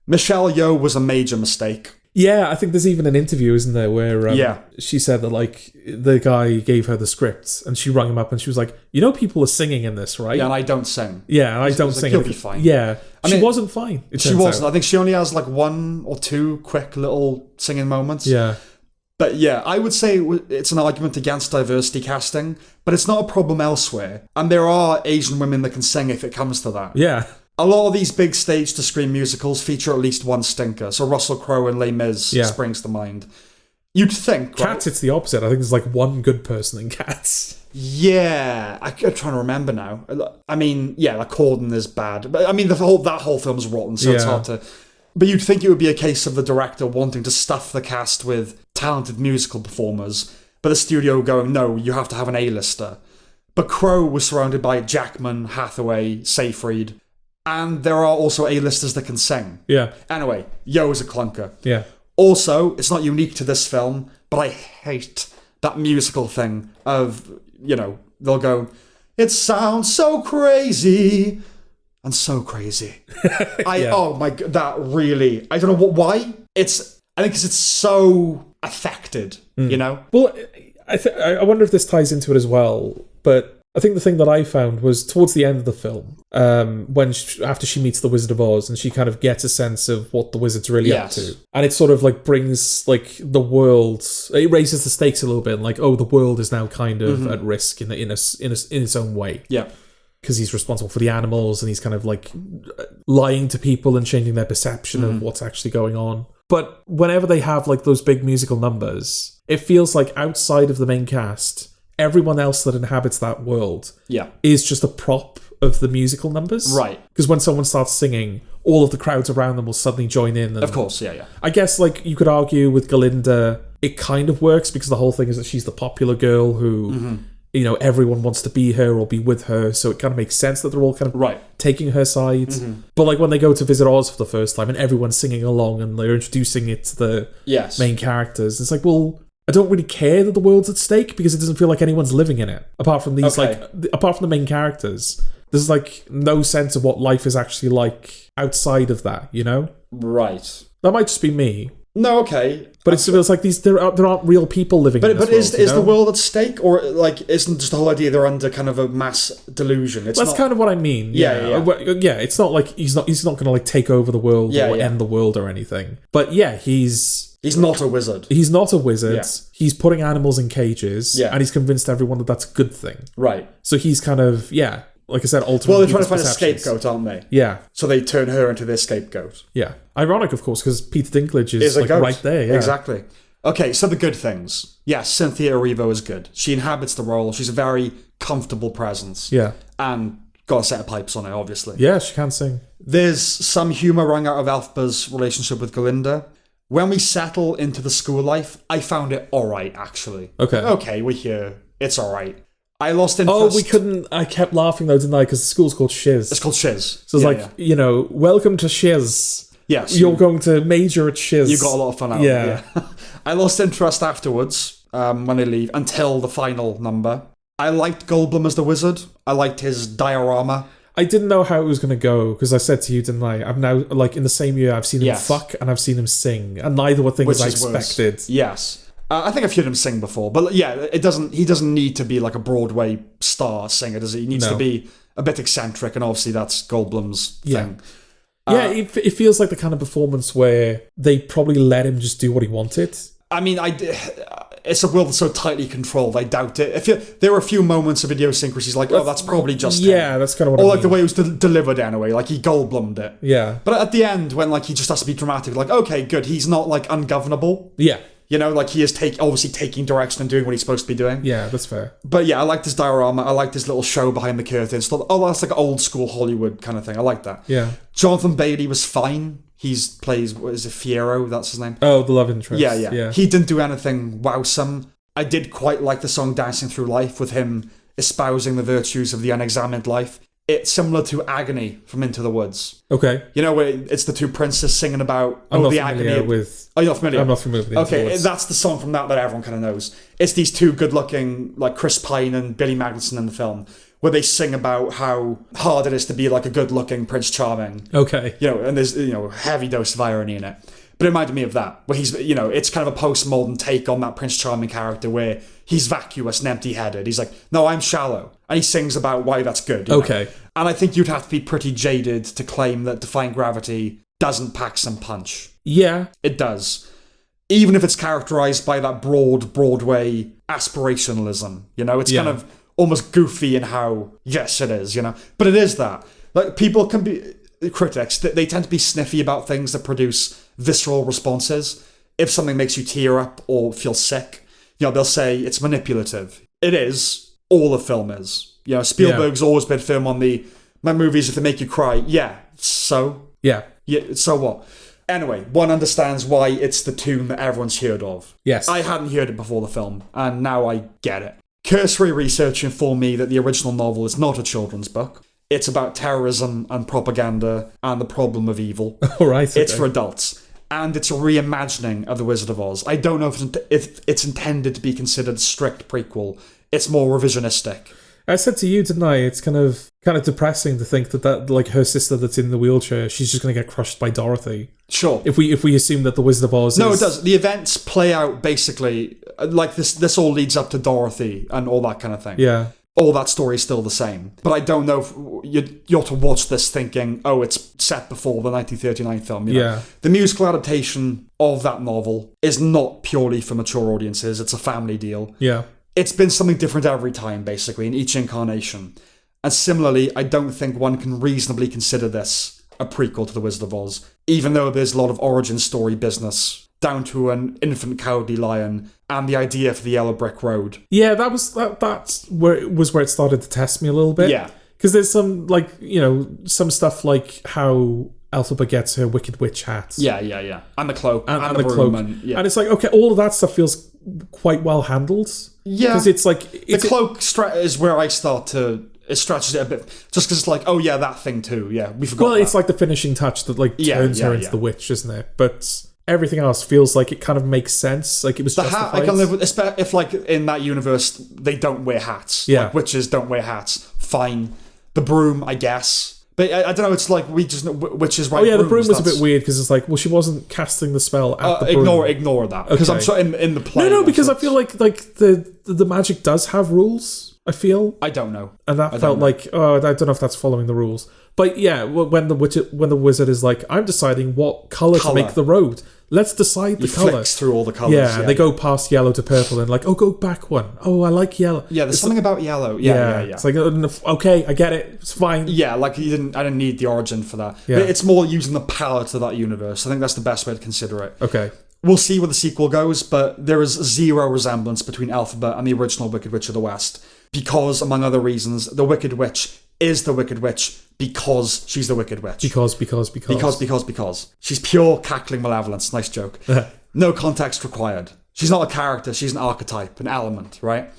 Michelle Yeoh was a major mistake. Yeah, I think there's even an interview, isn't there, where she said that, like, the guy gave her the script and she rung him up and she was like, people are singing in this, right? Yeah, and I don't sing. Yeah, and I don't sing. You'll be fine. Yeah. She wasn't fine. She wasn't. I think she only has, like, 1 or 2 quick little singing moments. Yeah. But I would say it's an argument against diversity casting, but it's not a problem elsewhere. And there are Asian women that can sing if it comes to that. Yeah. A lot of these big stage-to-screen musicals feature at least one stinker. So Russell Crowe and Les Mis springs to mind. You'd think, right? Cats, it's the opposite. I think there's like one good person in Cats. Yeah, I'm trying to remember now. I mean, like Corden is bad, but I mean that whole film's rotten, so it's hard to. But you'd think it would be a case of the director wanting to stuff the cast with talented musical performers, but the studio going, no, you have to have an A-lister. But Crowe was surrounded by Jackman, Hathaway, Seyfried. And there are also A-listers that can sing. Yeah. Anyway, Yeoh is a clunker. Yeah. Also, it's not unique to this film, but I hate that musical thing of, they'll go, it sounds so crazy. and so crazy. Oh my god, that really, I don't know why. I think because it's so affected, you know? Well, I wonder if this ties into it as well, but I think the thing that I found was towards the end of the film, after she meets the Wizard of Oz and she kind of gets a sense of what the wizard's really up to, and it sort of like brings like the world, it raises the stakes a little bit, like, oh, the world is now kind of at risk in its own way. Yeah. Because he's responsible for the animals and he's kind of like lying to people and changing their perception of what's actually going on. But whenever they have like those big musical numbers, it feels like outside of the main cast, everyone else that inhabits that world is just a prop of the musical numbers. Right. Because when someone starts singing, all of the crowds around them will suddenly join in. And of course, yeah. I guess like you could argue with Galinda, it kind of works because the whole thing is that she's the popular girl who... you know, everyone wants to be her or be with her, so it kind of makes sense that they're all kind of taking her side. But like when they go to visit Oz for the first time and everyone's singing along and they're introducing it to the main characters, it's like, well, I don't really care that the world's at stake because it doesn't feel like anyone's living in it. Apart from these, apart from the main characters, there's like no sense of what life is actually like outside of that, you know? Right. That might just be me. No, okay. But it feels like there aren't real people living in this world. But is the world at stake? Or, like, isn't just the whole idea they're under kind of a mass delusion? That's kind of what I mean. Yeah. It's not like he's not going to, like, take over the world or end the world or anything. But, yeah, he's not a wizard. He's not a wizard. Yeah. He's putting animals in cages. Yeah. And he's convinced everyone that that's a good thing. Right. So he's kind of, like I said, ultimately... Well, they're trying to find a scapegoat, aren't they? Yeah. So they turn her into their scapegoat. Yeah. Ironic, of course, because Peter Dinklage is like right there. Yeah. Exactly. Okay, so the good things. Yes, Cynthia Erivo is good. She inhabits the role. She's a very comfortable presence. Yeah. And got a set of pipes on her, obviously. Yeah, she can sing. There's some humour wrung out of Elphba's relationship with Galinda. When we settle into the school life, I found it alright, actually. Okay, we're here. It's alright. I lost interest. Oh, we couldn't... I kept laughing, though, didn't I? Because the school's called Shiz. It's called Shiz. So it's you know, welcome to Shiz. Yes. You're going to major at Shiz. You got a lot of fun out of it. Yeah. I lost interest afterwards, when they leave, until the final number. I liked Goldblum as the wizard. I liked his diorama. I didn't know how it was going to go, because I said to you, didn't I? I've now, like, in the same year, I've seen him fuck and I've seen him sing, and neither were things I expected. Worse. Yes. I think I've heard him sing before, but yeah, he doesn't need to be like a Broadway star singer, does he? He needs to be a bit eccentric, and obviously that's Goldblum's thing. Yeah, it feels like the kind of performance where they probably let him just do what he wanted. I mean, it's a world that's so tightly controlled, I doubt it. There were a few moments of idiosyncrasies, like, that's probably just him. That's kind of what I mean. Or like the way it was delivered anyway, like he Goldblumed it. Yeah. But at the end, when like he just has to be dramatic, like, okay, good, he's not like ungovernable. Yeah. You know, like he is obviously taking direction and doing what he's supposed to be doing. Yeah, that's fair. But yeah, I liked his diorama. I liked his little show behind the curtains. That's like old school Hollywood kind of thing. I like that. Yeah. Jonathan Bailey was fine. He plays, what is it, Fiero? That's his name. Oh, the love interest. Yeah. He didn't do anything wowsome. I did quite like the song Dancing Through Life with him espousing the virtues of the unexamined life. It's similar to Agony from Into the Woods. Okay. You know, where it's the two princes singing about the agony with... Oh, you're not familiar? I'm not familiar with Into the Woods. That's the song from that everyone kind of knows. It's these two good-looking, like Chris Pine and Billy Magnuson in the film, where they sing about how hard it is to be like a good-looking Prince Charming. Okay. You know, and there's, heavy dose of irony in it. But it reminded me of that, where he's, it's kind of a postmodern take on that Prince Charming character where he's vacuous and empty-headed. He's like, no, I'm shallow. And he sings about why that's good. Okay. And I think you'd have to be pretty jaded to claim that Defying Gravity doesn't pack some punch. Yeah. It does. Even if it's characterized by that broad Broadway aspirationalism. It's kind of almost goofy in how, yes, it is, But it is that. Like, people can be... Critics, they tend to be sniffy about things that produce visceral responses. If something makes you tear up or feel sick, they'll say it's manipulative. It is. All the film is. Spielberg's always been firm on my movies, if they make you cry, so? Yeah, so what? Anyway, one understands why it's the tune that everyone's heard of. Yes. I hadn't heard it before the film, and now I get it. Cursory research informed me that the original novel is not a children's book. It's about terrorism and propaganda and the problem of evil. All right. Okay. It's for adults. And it's a reimagining of The Wizard of Oz. I don't know if it's intended to be considered a strict prequel. It's more revisionistic. I said to you, didn't I? It's kind of depressing to think that like her sister that's in the wheelchair, she's just going to get crushed by Dorothy. Sure. If we assume that the Wizard of Oz. No, it does. The events play out basically like this. This all leads up to Dorothy and all that kind of thing. Yeah. All that story is still the same. But I don't know if you're to watch this thinking, oh, it's set before the 1939 film. You know? Yeah. The musical adaptation of that novel is not purely for mature audiences. It's a family deal. Yeah. It's been something different every time, basically, in each incarnation. And similarly, I don't think one can reasonably consider this a prequel to The Wizard of Oz, even though there's a lot of origin story business, down to an infant cowardly lion and the idea for the yellow brick road. Yeah, that's where it started to test me a little bit. Yeah. Because there's some, like, some stuff like how Elphaba gets her Wicked Witch hat. Yeah. And the cloak. And the cloak. And it's like, okay, all of that stuff feels quite well handled. Yeah. Because it's like... The cloak is where I start to... It stretches it a bit. Just because it's like, oh yeah, that thing too. Yeah, we forgot Well, that. it's like the finishing touch that like turns her into the witch, isn't it? But... everything else feels like it kind of makes sense. Like it was justified. The hat, I can live with, if like in that universe they don't wear hats. Yeah. Like witches don't wear hats. Fine. The broom, I guess. But I don't know, it's like we just know witches ride brooms. The broom was a bit weird because it's like, well, she wasn't casting the spell at the broom. Ignore that. Because I'm sure in the play... No, because I feel like the magic does have rules, I feel. I don't know. And that felt like, I don't know if that's following the rules. But yeah, when the wizard is like, I'm deciding what colour to make the road. Let's decide the colour. Flicks through all the colours. Yeah, they go past yellow to purple and like, oh, go back one. Oh, I like yellow. Yeah, there's something about yellow. Yeah. It's like, okay, I get it. It's fine. Yeah, like I didn't need the origin for that. Yeah. But it's more using the palette of that universe. I think that's the best way to consider it. Okay. We'll see where the sequel goes, but there is zero resemblance between Elphaba and the original Wicked Witch of the West. Because, among other reasons, the Wicked Witch is the Wicked Witch because she's the Wicked Witch. Because. She's pure cackling malevolence. Nice joke. No context required. She's not a character, she's an archetype, an element, right?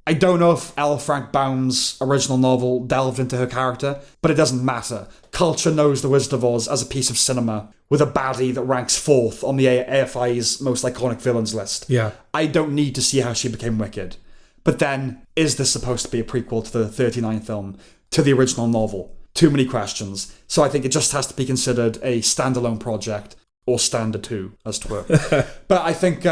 I don't know if L. Frank Baum's original novel delved into her character, but it doesn't matter. Culture knows The Wizard of Oz as a piece of cinema with a baddie that ranks 4th on the AFI's most iconic villains list. Yeah. I don't need to see how she became wicked. But then, is this supposed to be a prequel to the 39 film, to the original novel? Too many questions. So I think it just has to be considered a standalone project, or Standard 2, as it were. But I think,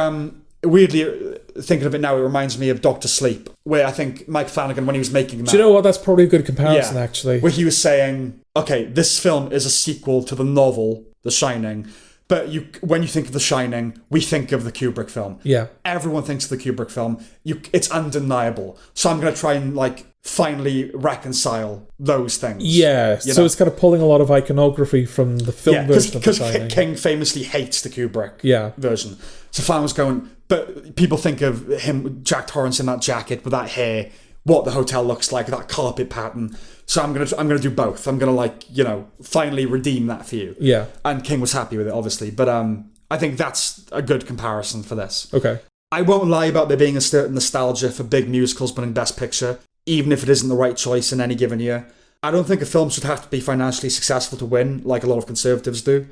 weirdly, thinking of it now, it reminds me of Dr. Sleep, where I think Mike Flanagan, when he was making that... Do you know what? That's probably a good comparison, actually. Where he was saying, okay, this film is a sequel to the novel, The Shining, but when you think of The Shining, we think of the Kubrick film. Yeah. Everyone thinks of the Kubrick film. It's undeniable. So I'm going to try and, finally reconcile those things. Yeah, so it's kind of pulling a lot of iconography from the film version of The Shining. Because King famously hates the Kubrick version. So Flanagan was going, but people think of him, Jack Torrance, in that jacket with that hair, what the hotel looks like, that carpet pattern. So I'm gonna do both. I'm gonna finally redeem that for you. Yeah. And King was happy with it, obviously. But I think that's a good comparison for this. Okay. I won't lie about there being a certain nostalgia for big musicals winning Best Picture, even if it isn't the right choice in any given year. I don't think a film should have to be financially successful to win, like a lot of conservatives do.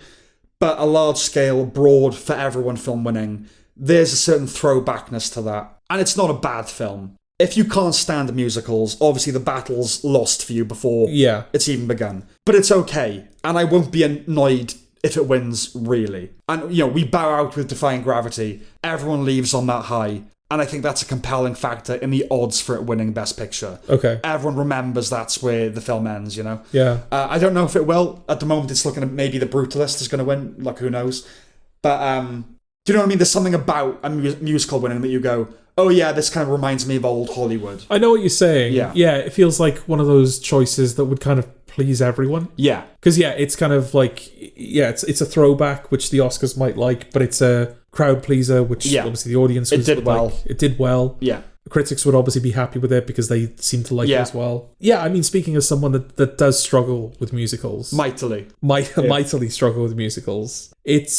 But a large-scale, broad, for everyone film winning, there's a certain throwbackness to that. And it's not a bad film. If you can't stand musicals, obviously the battle's lost for you before it's even begun. But it's okay, and I won't be annoyed if it wins, really. And, we bow out with Defying Gravity. Everyone leaves on that high. And I think that's a compelling factor in the odds for it winning Best Picture. Okay. Everyone remembers that's where the film ends, Yeah. I don't know if it will. At the moment, it's looking at maybe The Brutalist is going to win. Who knows? But, do you know what I mean? There's something about a musical winning that you go, oh yeah, this kind of reminds me of old Hollywood. I know what you're saying. Yeah. Yeah, it feels like one of those choices that would kind of please everyone. Yeah. Because, it's kind of like, it's a throwback, which the Oscars might like, but it's a crowd pleaser, which obviously the audience It did well. It did well. Yeah. The critics would obviously be happy with it because they seem to like it as well. Yeah, I mean, speaking as someone that does struggle with musicals. Mightily struggle with musicals. It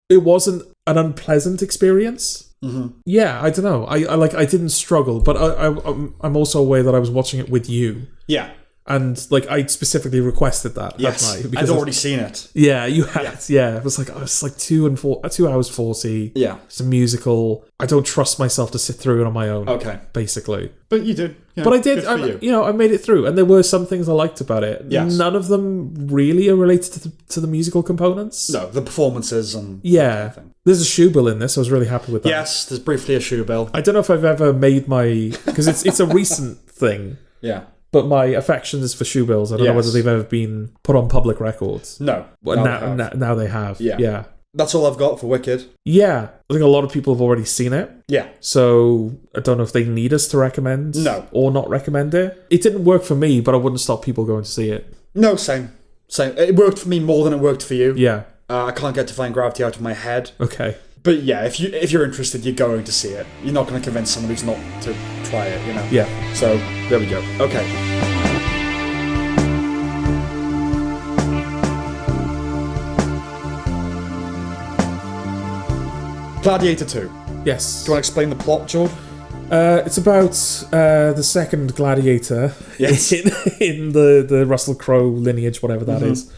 wasn't an unpleasant experience. Mm-hmm. Yeah, I don't know. I didn't struggle, but I'm also aware that I was watching it with you. Yeah. And I specifically requested that. Yes, that night I'd already seen it. Yeah, you had. Yeah, it was like 2 hours 40. Yeah, it's a musical. I don't trust myself to sit through it on my own. Okay, basically. But you did. Yeah, but I did, I made it through, and there were some things I liked about it. Yes. None of them really are related to the musical components. No, the performances and yeah. that kind of thing. There's a shoe bill in this. I was really happy with that. Yes, there's briefly a shoe bill. I don't know if I've ever made because it's a recent thing. Yeah. But my affection is for shoe bills. I don't know whether they've ever been put on public records. No. Well, now they have. Yeah. That's all I've got for Wicked. Yeah. I think a lot of people have already seen it. Yeah. So I don't know if they need us to recommend or not recommend it. It didn't work for me, but I wouldn't stop people going to see it. No, same. It worked for me more than it worked for you. Yeah. I can't get Defying Gravity out of my head. Okay. But yeah, if you're interested, you're going to see it. You're not going to convince someone who's not to try it, you know? Yeah. So, there we go. Okay. Gladiator II. Yes. Do you want to explain the plot, George? It's about the second gladiator in the Russell Crowe lineage, whatever that is.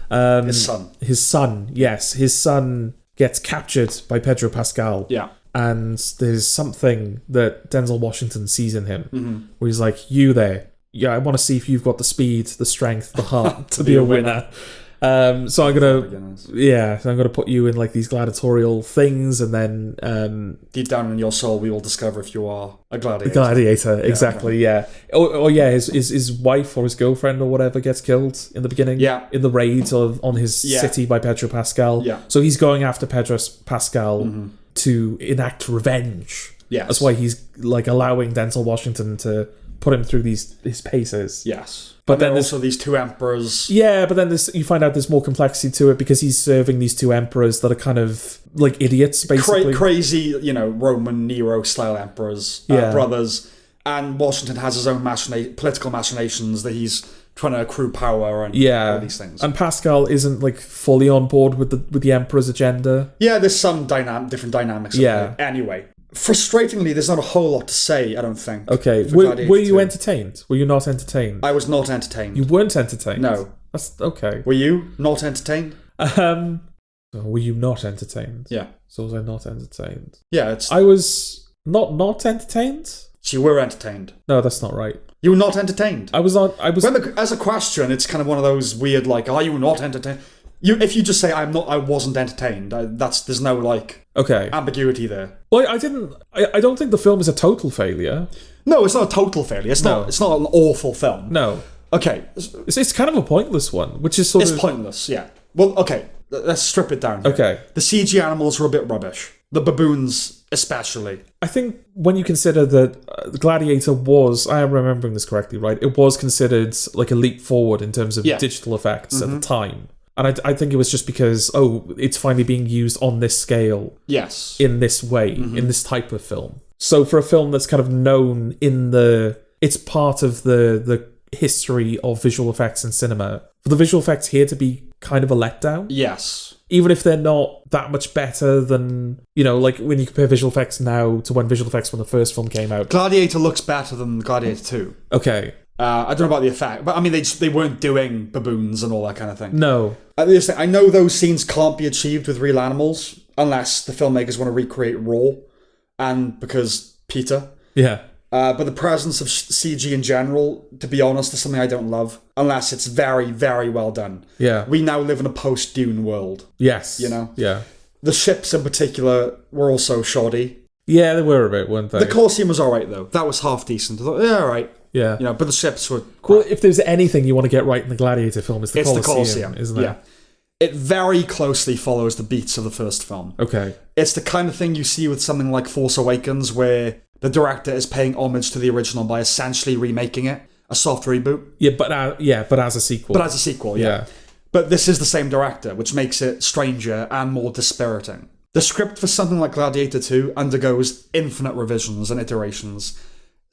His son. His son, yes. His son gets captured by Pedro Pascal. Yeah. And there's something that Denzel Washington sees in him where he's like, you there. Yeah, I want to see if you've got the speed, the strength, the heart to be a winner. So I'm gonna put you in like these gladiatorial things, and then deep down in your soul, we will discover if you are a gladiator. Gladiator, exactly. Yeah. His wife or his girlfriend or whatever gets killed in the beginning. Yeah. In the raid on his city by Pedro Pascal. Yeah. So he's going after Pedro Pascal to enact revenge. Yes. That's why he's like allowing Denzel Washington to put him through his paces. Yes. But and then there's also these two emperors. Yeah, but then you find out there's more complexity to it because he's serving these two emperors that are kind of like idiots, basically. Crazy, Roman Nero-style emperors, brothers. And Washington has his own political machinations that he's trying to accrue power and all these things. And Pascal isn't like fully on board with the emperor's agenda. Yeah, there's some different dynamics. Yeah. Anyway. Frustratingly, there's not a whole lot to say, I don't think. Okay. Were you entertained? Were you not entertained? I was not entertained. You weren't entertained? No. That's okay. Were you not entertained? Were you not entertained? Yeah. So was I not entertained? Yeah, I was not entertained? So you were entertained. No, that's not right. You were not entertained. I was. As a question, it's kind of one of those weird, like, are you not entertained? If you just say I wasn't entertained, there's no ambiguity there. Well, I don't think the film is a total failure. No, it's not a total failure. It's not an awful film. No. Okay. It's kind of a pointless one, which is It's pointless, yeah. Well, okay. Let's strip it down here. Okay. The CG animals were a bit rubbish. The baboons, especially. I think when you consider that Gladiator was, I am remembering this correctly, right? It was considered like a leap forward in terms of digital effects at the time. And I think it was just because, it's finally being used on this scale. Yes. In this way, in this type of film. So for a film that's kind of known it's part of the history of visual effects in cinema, for the visual effects here to be kind of a letdown. Yes. Even if they're not that much better than, like when you compare visual effects now to when the first film came out. Gladiator looks better than Gladiator 2. Okay. I don't know about the effect, but I mean, they weren't doing baboons and all that kind of thing. No. I know those scenes can't be achieved with real animals unless the filmmakers want to recreate Raw, and because Peter. Yeah. But the presence of CG in general, to be honest, is something I don't love, unless it's very, very well done. Yeah. We now live in a post-Dune world. Yes. Yeah. The ships in particular were also shoddy. Yeah, they were a bit, weren't they? The Colosseum was alright, though. That was half decent. I thought, alright. Yeah. But the ships were... Well, if there's anything you want to get right in the Gladiator film, it's the Colosseum, isn't it? Yeah. It very closely follows the beats of the first film. Okay. It's the kind of thing you see with something like Force Awakens, where the director is paying homage to the original by essentially remaking it. A soft reboot. Yeah, but as a sequel. But as a sequel, yeah. But this is the same director, which makes it stranger and more dispiriting. The script for something like Gladiator 2 undergoes infinite revisions and iterations.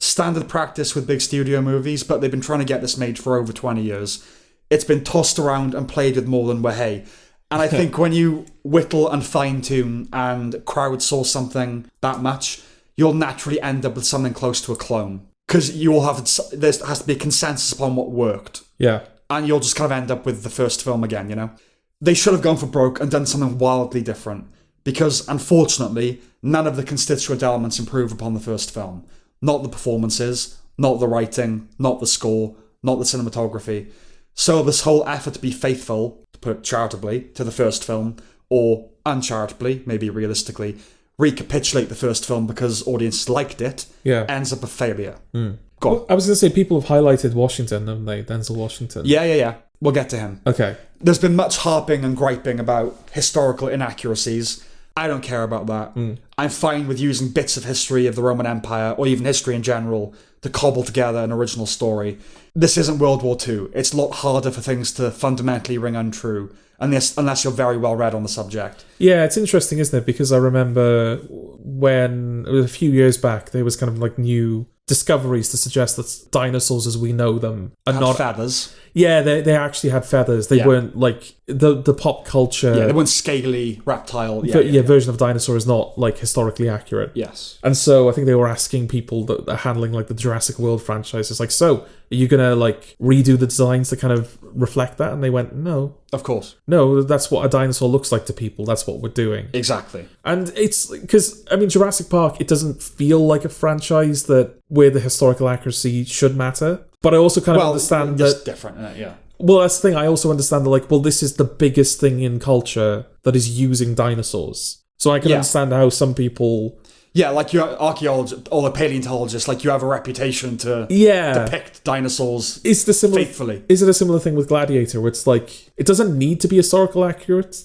Standard practice with big studio movies, but they've been trying to get this made for over 20 years. It's been tossed around and played with more than wahey. And I think when you whittle and fine-tune and crowdsource something that much, you'll naturally end up with something close to a clone. Because there has to be a consensus upon what worked. Yeah. And you'll just kind of end up with the first film again, They should have gone for broke and done something wildly different. Because, unfortunately, none of the constituent elements improve upon the first film. Not the performances, not the writing, not the score, not the cinematography. So this whole effort to be faithful, to put charitably, to the first film, or uncharitably, maybe realistically, recapitulate the first film because audiences liked it, ends up a failure. Well, I was going to say, people have highlighted Washington, haven't they? Denzel Washington. Yeah. We'll get to him. Okay. There's been much harping and griping about historical inaccuracies. I don't care about that. I'm fine with using bits of history of the Roman Empire, or even history in general, to cobble together an original story. This isn't World War II. It's a lot harder for things to fundamentally ring untrue, unless you're very well read on the subject. Yeah, it's interesting, isn't it? Because I remember when, it was a few years back, there was kind of like new discoveries to suggest that dinosaurs as we know them are Had not feathers. Yeah, they actually had feathers. They weren't like the pop culture. Yeah, they weren't scaly reptile. Version of dinosaur is not like historically accurate. Yes. And so I think they were asking people that are handling like the Jurassic World franchise, it's like, so are you gonna like redo the designs to kind of reflect that? And they went, no. Of course. No, that's what a dinosaur looks like to people. That's what we're doing. Exactly. And it's because, I mean, Jurassic Park, it doesn't feel like a franchise where the historical accuracy should matter. But I also kind of understand that it's different, isn't it? Yeah. Well, that's the thing. I also understand that, like, well, this is the biggest thing in culture that is using dinosaurs. So I can understand how some people... Yeah, like you're archaeologists or the paleontologists, like you have a reputation to depict dinosaurs faithfully. Is it a similar thing with Gladiator, where it's like, it doesn't need to be historically accurate?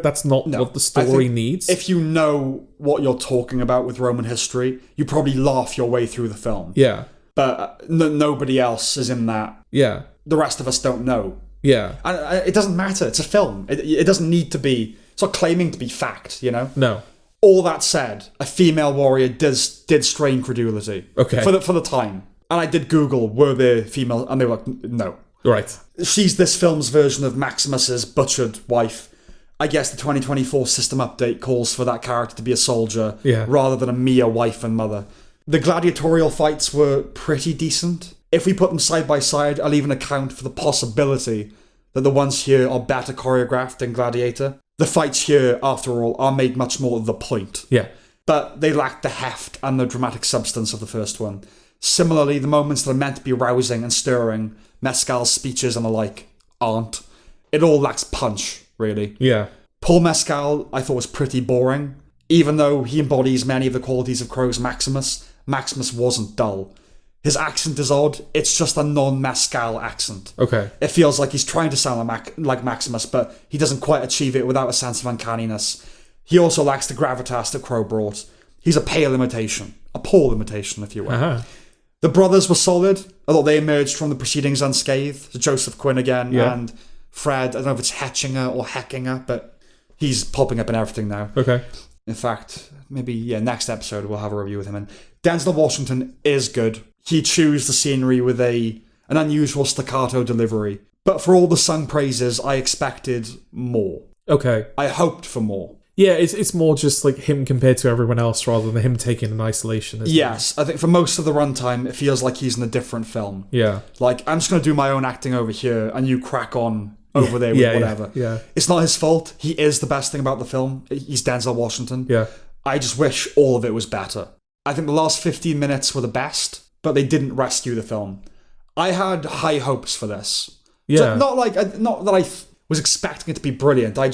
That's not what the story needs. If you know what you're talking about with Roman history, you probably laugh your way through the film. Yeah. But nobody else is in that. Yeah. The rest of us don't know. Yeah. And it doesn't matter. It's a film. It doesn't need to be... It's not claiming to be fact, you know? No. All that said, a female warrior did strain credulity. Okay. For the time. And I did Google, were there female... And they were like, no. Right. She's this film's version of Maximus's butchered wife. I guess the 2024 system update calls for that character to be a soldier rather than a mere wife and mother. The gladiatorial fights were pretty decent. If we put them side by side, I'll even account for the possibility that the ones here are better choreographed than Gladiator. The fights here, after all, are made much more the point. Yeah. But they lack the heft and the dramatic substance of the first one. Similarly, the moments that are meant to be rousing and stirring, Mescal's speeches and the like, aren't. It all lacks punch, really. Yeah. Paul Mescal, I thought, was pretty boring. Even though he embodies many of the qualities of Crowe's Maximus wasn't dull. His accent is odd. It's just a non-Mescal accent. Okay. It feels like he's trying to sound like Maximus, but he doesn't quite achieve it without a sense of uncanniness. He also lacks the gravitas that Crowe brought. He's a pale imitation. A poor imitation, if you will. Uh-huh. The brothers were solid. I thought they emerged from the proceedings unscathed. Joseph Quinn again, and Fred, I don't know if it's Hetchinger or Heckinger, but he's popping up in everything now. Okay. In fact, maybe, next episode we'll have a review with him. And Denzel Washington is good. He chews the scenery with an unusual staccato delivery. But for all the sung praises, I expected more. Okay. I hoped for more. Yeah, it's more just like him compared to everyone else rather than him taking an isolation. Yes, I think for most of the runtime, it feels like he's in a different film. Yeah. Like, I'm just going to do my own acting over here and you crack on over there with whatever. Yeah. It's not his fault. He is the best thing about the film. He's Denzel Washington. Yeah. I just wish all of it was better. I think the last 15 minutes were the best, but they didn't rescue the film. I had high hopes for this. Yeah. So not that I was expecting it to be brilliant. I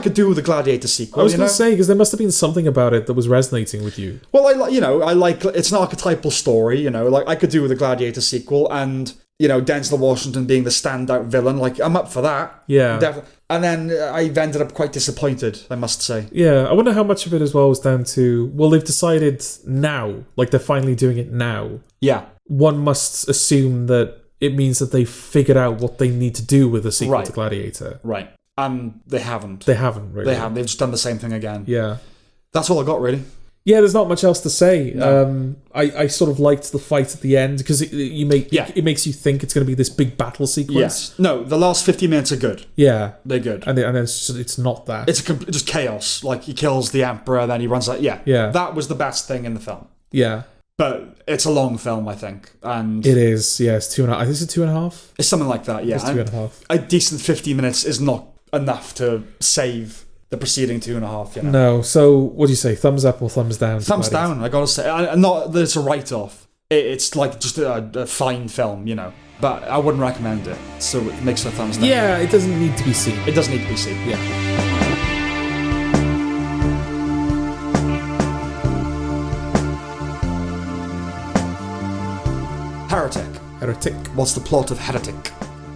could do the Gladiator sequel. I was going to say, because there must have been something about it that was resonating with you. Well, I like it's an archetypal story, like I could do with the Gladiator sequel, and Denzel Washington being the standout villain, like I'm up for that. Yeah. And then I've ended up quite disappointed, I must say. Yeah, I wonder how much of it as well was down to, well, they've decided now, like they're finally doing it now. Yeah. One must assume that it means that they've figured out what they need to do with the sequel to Gladiator. Right. And they haven't. They haven't, really. They haven't. They've just done the same thing again. Yeah. That's all I got, really. Yeah, there's not much else to say. No. I sort of liked the fight at the end because it makes you think it's going to be this big battle sequence. Yes. No, the last 50 minutes are good. Yeah. They're good. And it's not that. It's just chaos. Like, he kills the Emperor, then he runs like... Yeah. Yeah. That was the best thing in the film. Yeah. But it's a long film, I think. And it is, yeah. It's 2.5. I think it's 2.5. It's something like that, yeah. It's 2.5. A decent 50 minutes is not enough to save the preceding 2.5, No, so what do you say? Thumbs up or thumbs down? Thumbs down, I gotta say. Not that it's a write-off, It's like just a fine film, But I wouldn't recommend it. So it makes a thumbs down. Yeah, it doesn't need to be seen. It doesn't need to be seen. Yeah. Heretic. What's the plot of Heretic?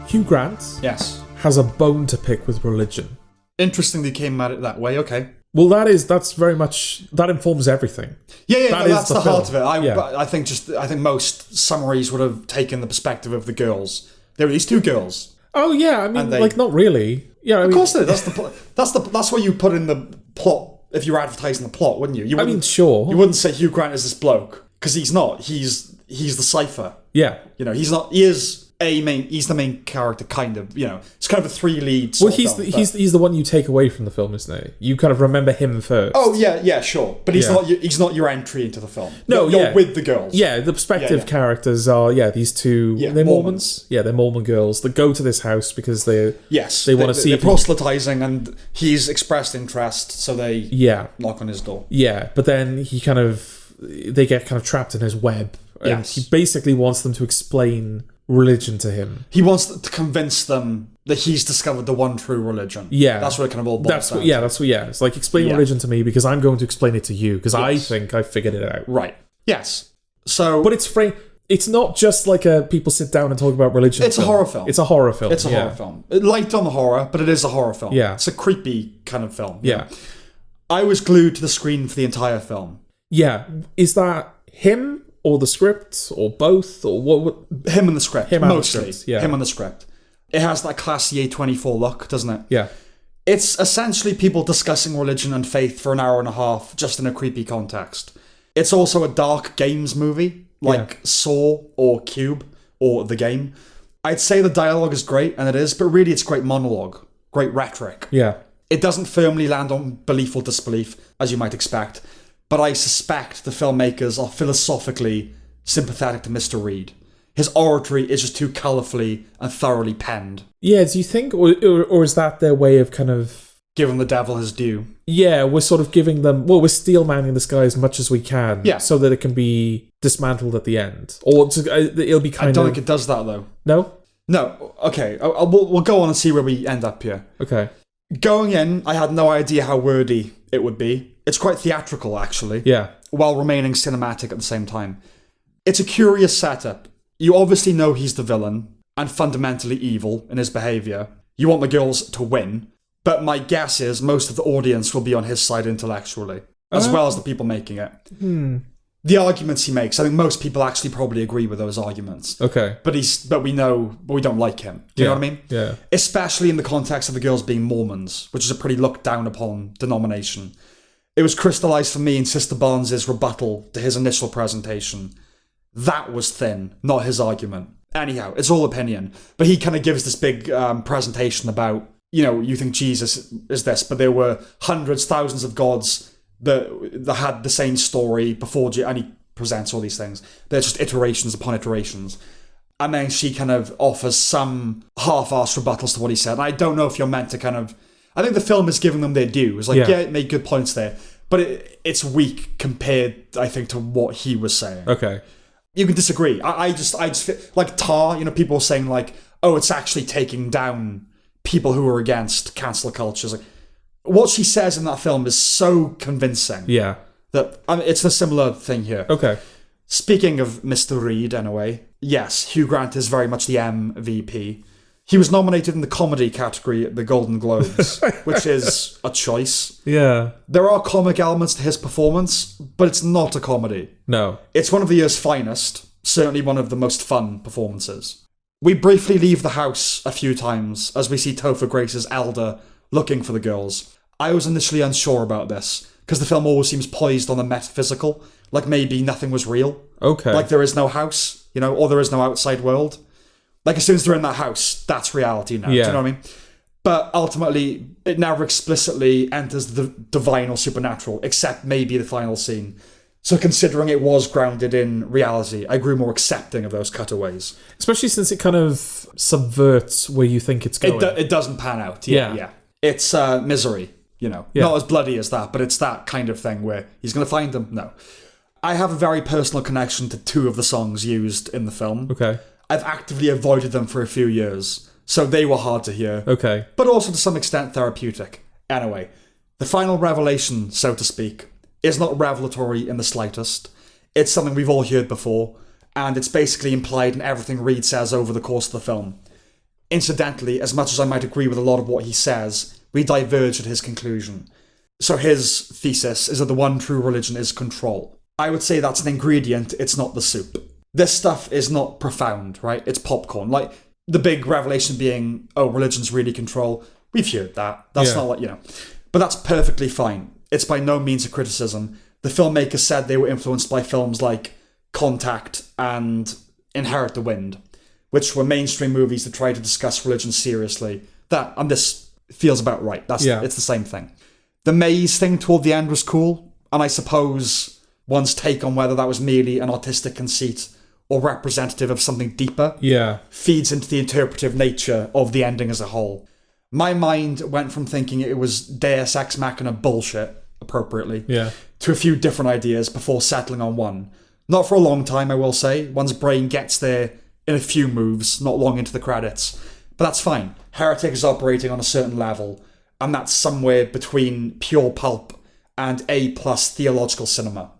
Hugh Grant Yes. has a bone to pick with religion. Interesting they came at it that way, okay. Well, that's very much, that informs everything. Yeah, that's the heart of it. I think most summaries would have taken the perspective of the girls. There were these two girls. Oh yeah, I mean, not really. Yeah, of course they. That's what you put in the plot if you were advertising the plot, wouldn't you? Sure. You wouldn't say Hugh Grant is this bloke because he's not. He's the cipher. Yeah. He's not. He is he's the main character, kind of. It's kind of a 3 lead. Well, he's the one you take away from the film, isn't he? You kind of remember him first. Oh yeah, sure. But he's not your entry into the film. No, you're with the girls. Yeah, the prospective characters are these two. Yeah, they're Mormons. Yeah, they're Mormon girls that go to this house because they want to see. They're proselytizing, and he's expressed interest, so they knock on his door. Yeah, but then they get kind of trapped in his web, and he basically wants them to explain religion to him. He wants to convince them that he's discovered the one true religion. Yeah. That's what it kind of all boils down to. It's like, explain religion to me because I'm going to explain it to you because I think I figured it out. Right. Yes. So... But it's not just like people sit down and talk about religion. It's a horror film. It's a horror film. It's a horror film. Light on the horror, but it is a horror film. Yeah. It's a creepy kind of film. Yeah. I was glued to the screen for the entire film. Yeah. Is that him or the script or both or what? Him and the script. Mostly. The script, yeah. Him and the script. It has that classy A24 look, doesn't it? Yeah. It's essentially people discussing religion and faith for an hour and a half just in a creepy context. It's also a dark games movie, like Saw or Cube or The Game. I'd say the dialogue is great, and it is, but really it's great monologue, great rhetoric. Yeah. It doesn't firmly land on belief or disbelief, as you might expect, but I suspect the filmmakers are philosophically sympathetic to Mr. Reed. His oratory is just too colourfully and thoroughly penned. Yeah, do you think? Or is that their way of kind of... giving the devil his due? Yeah, we're sort of giving them... Well, we're steel-manning this guy as much as we can. Yeah. So that it can be dismantled at the end. Or it'll be kind of... I don't think it does that, though. No? No. Okay, we'll go on and see where we end up here. Okay. Going in, I had no idea how wordy it would be. It's quite theatrical, actually. Yeah. While remaining cinematic at the same time. It's a curious setup. You obviously know he's the villain and fundamentally evil in his behaviour. You want the girls to win, but my guess is most of the audience will be on his side intellectually, as well as the people making it. The arguments he makes, I think most people actually probably agree with those arguments. Okay. But we don't like him. Do you know what I mean? Yeah. Especially in the context of the girls being Mormons, which is a pretty looked down upon denomination. It was crystallised for me in Sister Barnes' rebuttal to his initial presentation. That was thin, not his argument. Anyhow, it's all opinion. But he kind of gives this big presentation about, you think Jesus is this, but there were hundreds, thousands of gods that had the same story before, and he presents all these things. They're just iterations upon iterations. And then she kind of offers some half-assed rebuttals to what he said. And I don't know if you're meant to kind of... I think the film is giving them their due. It's like, it made good points there. But it's weak compared, I think, to what he was saying. Okay. You can disagree. I just feel, like Tar, people are saying like, oh, it's actually taking down people who are against cancel culture. Like, what she says in that film is so convincing. Yeah. That it's a similar thing here. Okay. Speaking of Mr. Reed, anyway, yes, Hugh Grant is very much the MVP. He was nominated in the comedy category at the Golden Globes, which is a choice. Yeah. There are comic elements to his performance, but it's not a comedy. No. It's one of the year's finest, certainly one of the most fun performances. We briefly leave the house a few times as we see Topher Grace's elder looking for the girls. I was initially unsure about this, because the film always seems poised on the metaphysical, like maybe nothing was real. Okay. Like there is no house, or there is no outside world. Like, as soon as they're in that house, that's reality now. Yeah. Do you know what I mean? But ultimately, it never explicitly enters the divine or supernatural, except maybe the final scene. So considering it was grounded in reality, I grew more accepting of those cutaways. Especially since it kind of subverts where you think it's going. It doesn't pan out. Yeah. It's misery, Not as bloody as that, but it's that kind of thing where he's going to find them. No. I have a very personal connection to 2 of the songs used in the film. Okay. I've actively avoided them for a few years, so they were hard to hear. Okay. But also to some extent therapeutic. Anyway, the final revelation, so to speak, is not revelatory in the slightest. It's something we've all heard before, and it's basically implied in everything Reed says over the course of the film. Incidentally, as much as I might agree with a lot of what he says, we diverge at his conclusion. So his thesis is that the one true religion is control. I would say that's an ingredient, it's not the soup. This stuff is not profound, right? It's popcorn. Like, the big revelation being, oh, religion's really control. We've heard that. That's not like, But that's perfectly fine. It's by no means a criticism. The filmmakers said they were influenced by films like Contact and Inherit the Wind, which were mainstream movies that tried to discuss religion seriously. And this feels about right. It's the same thing. The maze thing toward the end was cool, and I suppose one's take on whether that was merely an artistic conceit or representative of something deeper feeds into the interpretive nature of the ending as a whole. My mind went from thinking it was Deus Ex Machina bullshit, appropriately, to a few different ideas before settling on one. Not for a long time, I will say. One's brain gets there in a few moves, not long into the credits. But that's fine. Heretic is operating on a certain level, and that's somewhere between pure pulp and A+ theological cinema.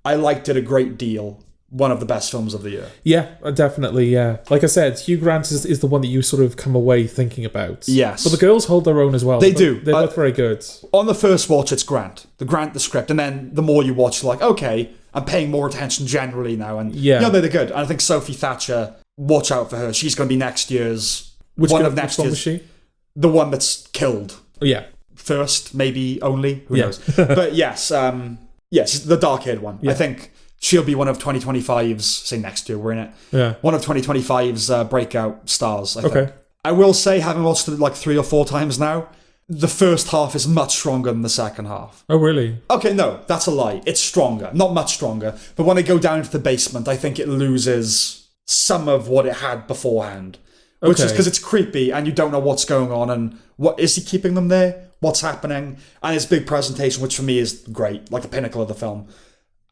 I liked it a great deal. One of the best films of the year. Yeah, definitely, yeah. Like I said, Hugh Grant is the one that you sort of come away thinking about. Yes. But the girls hold their own as well. They do. They're both very good. On the first watch, it's Grant. The script. And then the more you watch, you're like, okay, I'm paying more attention generally now. And they're good. And I think Sophie Thatcher, watch out for her. She's going to be next year's... Which one was she? The one that's killed. Yeah. First, maybe only. Who knows? But yes, the dark-haired one. Yeah. I think... She'll be one of 2025's, say next year, we're in it. Yeah. One of 2025's breakout stars, I think. I will say, having watched it like 3 or 4 times now, the first half is much stronger than the second half. Oh, really? Okay, no, that's a lie. It's stronger. Not much stronger. But when they go down to the basement, I think it loses some of what it had beforehand. Which is because it's creepy and you don't know what's going on and what is he keeping them there? What's happening? And his big presentation, which for me is great, like the pinnacle of the film.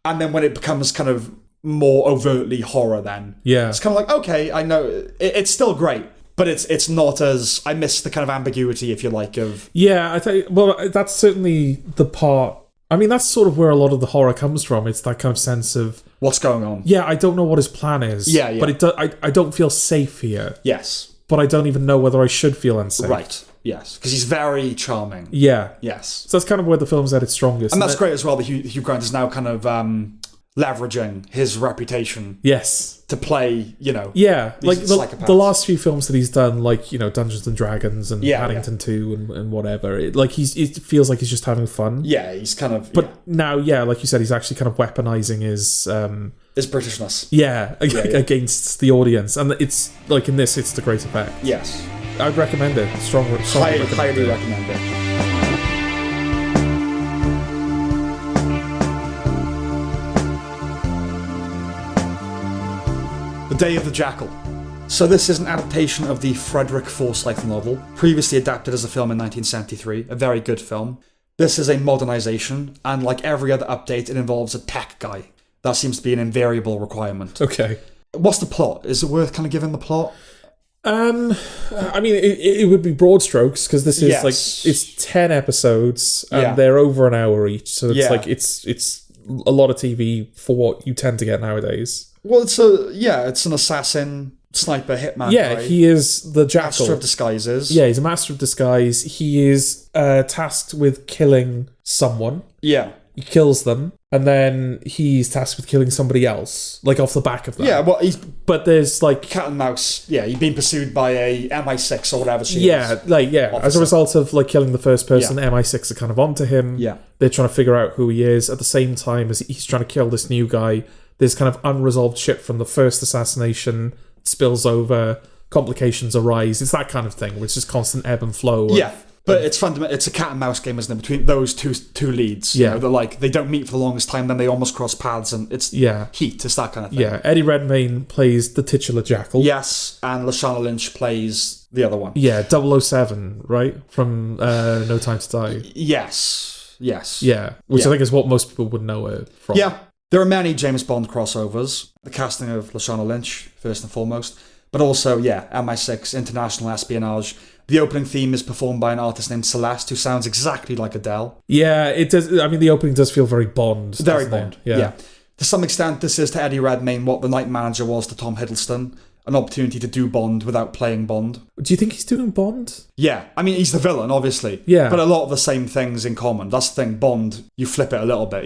And then when it becomes kind of more overtly horror then. Yeah. It's kind of like, okay, I know, it's still great, but it's not as... I miss the kind of ambiguity, if you like, of... Yeah, I think... Well, that's certainly the part... I mean, that's sort of where a lot of the horror comes from. It's that kind of sense of... What's going on? Yeah, I don't know what his plan is. Yeah. But I don't feel safe here. Yes. But I don't even know whether I should feel unsafe. Right. Yes, because he's very charming. Yeah. Yes. So that's kind of where the film's at its strongest. And that's great as well that Hugh Grant is now kind of leveraging his reputation. Yes. To play, Yeah, like the last few films that he's done, like, Dungeons and Dragons and Paddington 2 and whatever, it feels like he's just having fun. Yeah, he's kind of... But now, like you said, he's actually kind of weaponizing his Britishness. Yeah, against the audience. And it's, like in this, it's to great effect. Yes. I'd recommend it. Strongly highly recommend it. The Day of the Jackal. So this is an adaptation of the Frederick Forsyth novel, previously adapted as a film in 1973, a very good film. This is a modernization, and like every other update, it involves a tech guy. That seems to be an invariable requirement. Okay. What's the plot? Is it worth kind of giving the plot? I mean, it would be broad strokes because this is it's 10 episodes and they're over an hour each, so it's it's a lot of TV for what you tend to get nowadays. Well, it's an assassin, sniper, hitman. Yeah, guy. He is the Jackal. Master of disguises. Yeah, he's a master of disguise. He is tasked with killing someone. Yeah. He kills them, and then he's tasked with killing somebody else, like off the back of that. Yeah, well, but there's like cat and mouse. Yeah, he's being pursued by a MI6 or whatever she is. Yeah. As a result of like killing the first person, MI6 are kind of onto him. Yeah, they're trying to figure out who he is. At the same time as he's trying to kill this new guy, there's kind of unresolved shit from the first assassination spills over. Complications arise. It's that kind of thing, which is constant ebb and flow. But it's fundamental. It's a cat and mouse game, isn't it? Between those two leads, they're like they don't meet for the longest time, then they almost cross paths, and it's heat. It's that kind of thing. Yeah, Eddie Redmayne plays the titular Jackal. Yes, and Lashana Lynch plays the other one. Yeah, 007, right from No Time to Die. Yes. Yeah, which I think is what most people would know her from. Yeah, There are many James Bond crossovers. The casting of Lashana Lynch, first and foremost. But also, MI6, international espionage. The opening theme is performed by an artist named Celeste, who sounds exactly like Adele. Yeah, it does. I mean, the opening does feel very Bond. Very Bond, yeah. To some extent, this is to Eddie Redmayne what the Night Manager was to Tom Hiddleston. An opportunity to do Bond without playing Bond. Do you think he's doing Bond? Yeah. I mean, he's the villain, obviously. Yeah. But a lot of the same things in common. That's the thing. Bond, you flip it a little bit,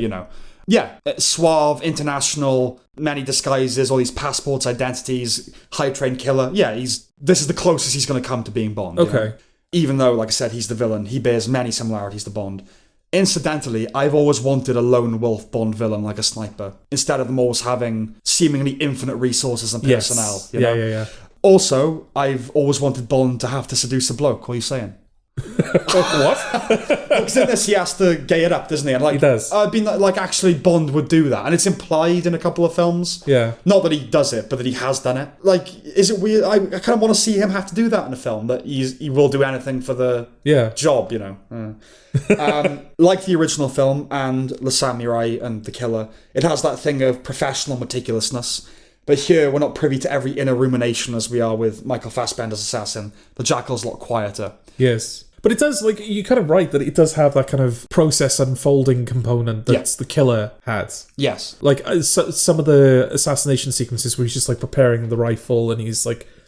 Yeah. Suave, international, many disguises, all these passports, identities, high-trained killer. Yeah, this is the closest he's going to come to being Bond. Okay. Even though, like I said, he's the villain, he bears many similarities to Bond. Incidentally, I've always wanted a lone wolf Bond villain like a sniper, instead of them always having seemingly infinite resources and personnel. Yeah. Also, I've always wanted Bond to have to seduce a bloke. What are you saying? What? Because in this, he has to gay it up, doesn't he? And he does. I've been actually, Bond would do that, and it's implied in a couple of films. Yeah. Not that he does it, but that he has done it. Is it weird? I kind of want to see him have to do that in a film. That he will do anything for the job, Like the original film and Le Samurai and The Killer, it has that thing of professional meticulousness. But here, we're not privy to every inner rumination as we are with Michael Fassbender's Assassin. The Jackal's a lot quieter. Yes. But it does, you're kind of right that it does have that kind of process unfolding component that The Killer had. Yes. Some of the assassination sequences where he's just preparing the rifle and he's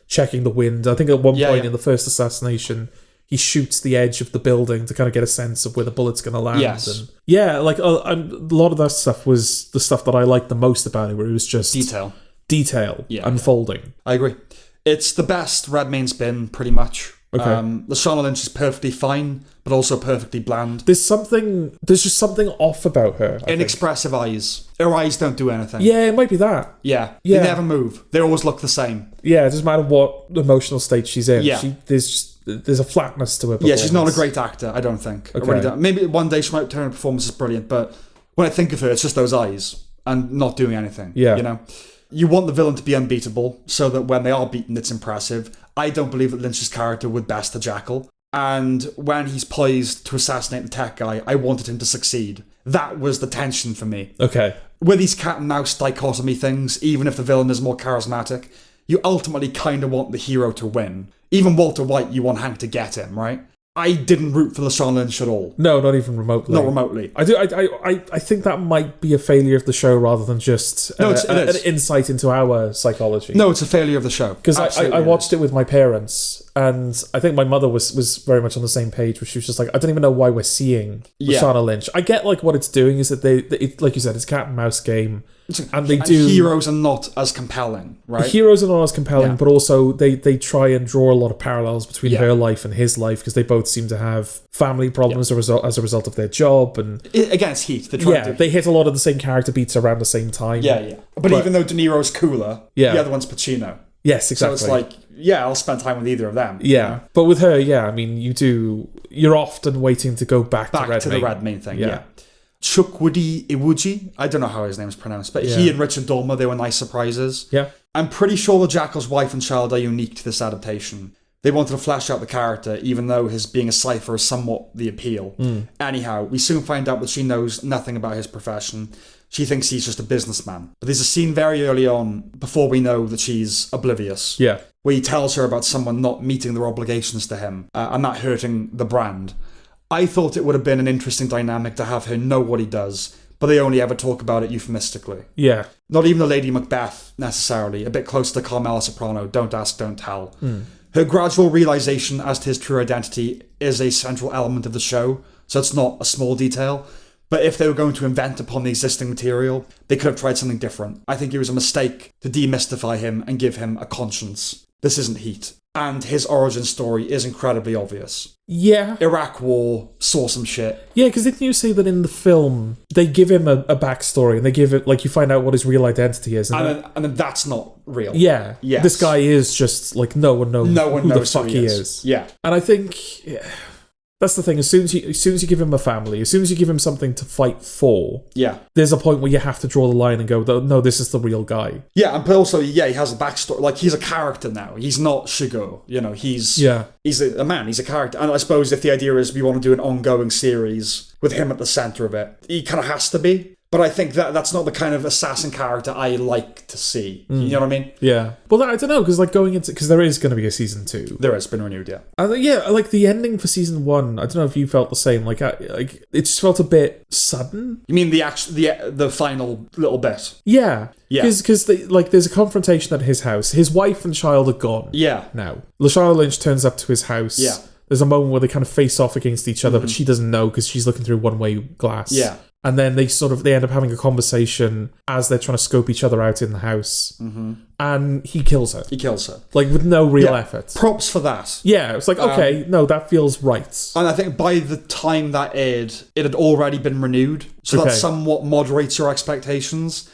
checking the wind. I think at one point in the first assassination, he shoots the edge of the building to kind of get a sense of where the bullet's going to land. Yes. And a lot of that stuff was the stuff that I liked the most about it, where it was just detail unfolding. I agree. It's the best Redmayne's been, pretty much. Okay. Lashana Lynch is perfectly fine, but also perfectly bland. There's just something off about her. Inexpressive eyes. Her eyes don't do anything. Yeah, it might be that. Yeah. They never move. They always look the same. Yeah, it doesn't matter what emotional state she's in. Yeah. There's a flatness to her. Yeah, she's not a great actor, I don't think. Okay. I really don't. Maybe one day she might turn her performance is brilliant, but when I think of her, it's just those eyes and not doing anything. Yeah. You want the villain to be unbeatable so that when they are beaten, it's impressive. I don't believe that Lynch's character would best the Jackal. And when he's poised to assassinate the tech guy, I wanted him to succeed. That was the tension for me. Okay. With these cat and mouse dichotomy things, even if the villain is more charismatic, you ultimately kind of want the hero to win. Even Walter White, you want Hank to get him, right? I didn't root for Lashana Lynch at all. No, not even remotely. Not remotely. I do. I think that might be a failure of the show rather than just an insight into our psychology. No, it's a failure of the show. Because I watched it with my parents, and I think my mother was very much on the same page, where she was just like, I don't even know why we're seeing Lashana Lynch. I get what it's doing is that they like you said, it's a cat and mouse game. And heroes are not as compelling, right? Heroes are not as compelling, but also they try and draw a lot of parallels between her life and his life, because they both seem to have family problems as a result of their job. And against Heat, they hit a lot of the same character beats around the same time. But even though De Niro's cooler, the other one's Pacino. Yes, exactly. So it's I'll spend time with either of them. Yeah, but with her, I mean, you're often waiting to go back to the Redmayne thing. Yeah. Chukwudi Iwuji, I don't know how his name is pronounced, but he and Richard Dormer, they were nice surprises. Yeah. I'm pretty sure the Jackal's wife and child are unique to this adaptation. They wanted to flesh out the character, even though his being a cipher is somewhat the appeal. Anyhow, we soon find out that she knows nothing about his profession. She thinks he's just a businessman. But there's a scene very early on, before we know that she's oblivious, where he tells her about someone not meeting their obligations to him, and that hurting the brand. I thought it would have been an interesting dynamic to have her know what he does, but they only ever talk about it euphemistically. Yeah. Not even the Lady Macbeth, necessarily. A bit close to Carmela Soprano, don't ask, don't tell. Her gradual realization as to his true identity is a central element of the show, so it's not a small detail. But if they were going to invent upon the existing material, they could have tried something different. I think it was a mistake to demystify him and give him a conscience. This isn't Heat. And his origin story is incredibly obvious. Yeah. Iraq War, saw some shit. Yeah, because didn't you say that in the film, they give him a backstory, and they give it, you find out what his real identity is. And then that's not real. Yeah. Yes. This guy is just, no one knows who the fuck he is. Yeah. And I think... That's the thing. As soon as you give him a family, as soon as you give him something to fight for, there's a point where you have to draw the line and go, no, this is the real guy. Yeah, and but also, he has a backstory. He's a character now. He's not Shigo. He's a man. He's a character. And I suppose if the idea is we want to do an ongoing series with him at the center of it, he kind of has to be. But I think that's not the kind of assassin character I like to see. You know what I mean? Yeah. Well, I don't know, because like because there is going to be a season 2. There has been renewed, yeah. Yeah, like the ending for season 1. I don't know if you felt the same. Like it just felt a bit sudden. You mean the final little bit? Yeah. Yeah. Because there's a confrontation at his house. His wife and child are gone. Yeah. Now, Lashana Lynch turns up to his house. Yeah. There's a moment where they kind of face off against each other, but she doesn't know because she's looking through one-way glass. Yeah. And then they end up having a conversation as they're trying to scope each other out in the house. Mm-hmm. And he kills her. Like, with no real effort. Props for that. Yeah, it's like, okay, no, that feels right. And I think by the time that aired, it had already been renewed. So that somewhat moderates your expectations.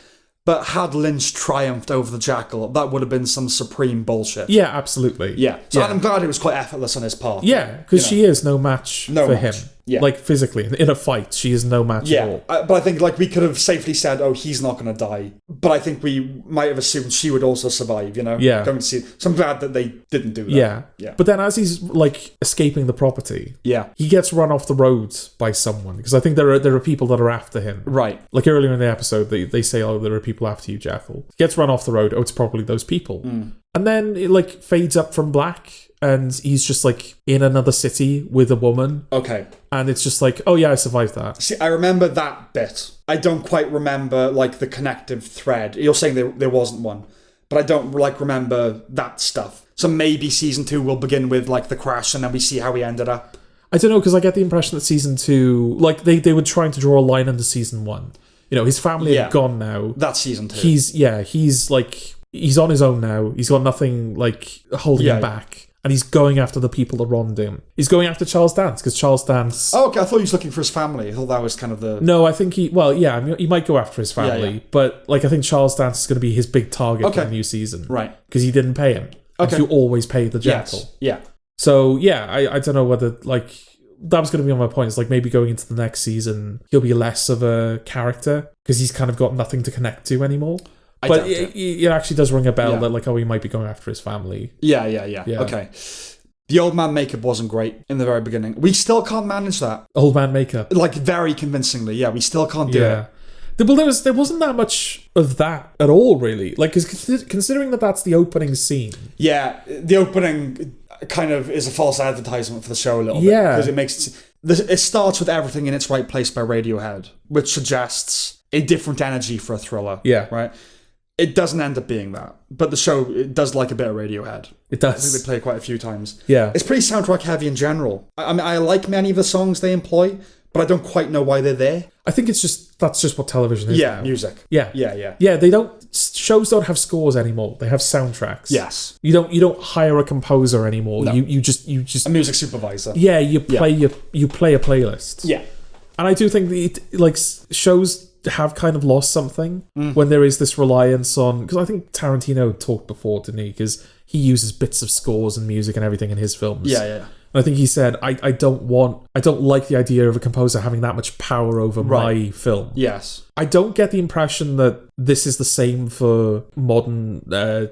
But had Lynch triumphed over the Jackal, that would have been some supreme bullshit. Yeah, absolutely. Yeah. So I'm glad it was quite effortless on his part. Yeah, because she is no match for him. Yeah. Like, physically. In a fight, she is no match at all. But I think, like, we could have safely said, oh, he's not going to die. But I think we might have assumed she would also survive, you know? Yeah. Going to see. So I'm glad that they didn't do that. Yeah. But then as he's, like, escaping the property, yeah, he gets run off the road by someone. Because I think there are people that are after him. Right. Like, earlier in the episode, they say, oh, there are people after you, Jackal. He gets run off the road. Oh, it's probably those people. And then it, like, fades up from black. And he's just, like, in another city with a woman. Okay. And it's just like, oh, yeah, I survived that. See, I remember that bit. I don't quite remember, like, the connective thread. You're saying there wasn't one. But I don't, like, remember that stuff. So maybe season 2 will begin with, like, the crash and then we see how he ended up. I don't know, because I get the impression that season 2... Like, they were trying to draw a line under season 1. You know, his family are gone now. That's season 2. He's, like... He's on his own now. He's got nothing, like, holding him back. And he's going after the people around him. He's going after Charles Dance, because Charles Dance... Oh, okay. I thought he was looking for his family. I thought that was kind of the... No, I think he... Well, yeah, I mean, he might go after his family, but, like, I think Charles Dance is going to be his big target for the new season. Right. Because he didn't pay him. Okay. You always pay the Jackal. Yes. Yeah. So, yeah, I don't know whether, like... That was going to be on my point. It's like, maybe going into the next season, he'll be less of a character, because he's kind of got nothing to connect to anymore. But it actually does ring a bell that, like, oh, he might be going after his family. Yeah. Okay. The old man makeup wasn't great in the very beginning. We still can't manage that. Old man makeup. Like, very convincingly. Yeah, we still can't do it. Well, there wasn't that much of that at all, really. Like, considering that that's the opening scene. Yeah, the opening kind of is a false advertisement for the show a little bit. Yeah. Because it starts with Everything in Its Right Place by Radiohead, which suggests a different energy for a thriller. Yeah. Right? It doesn't end up being that. But the show, it does like a bit of Radiohead. It does. I think they play it quite a few times. Yeah. It's pretty soundtrack heavy in general. I mean, I like many of the songs they employ, but I don't quite know why they're there. I think that's just what television is now. Music. Yeah, shows don't have scores anymore. They have soundtracks. Yes. You don't hire a composer anymore. No. You just a music supervisor. Yeah, you play a playlist. Yeah. And I do think that shows have kind of lost something when there is this reliance on, because I think Tarantino talked before, didn't he? Because he uses bits of scores and music and everything in his films. Yeah. And I think he said, I don't like the idea of a composer having that much power over my film. Yes. I don't get the impression that this is the same for modern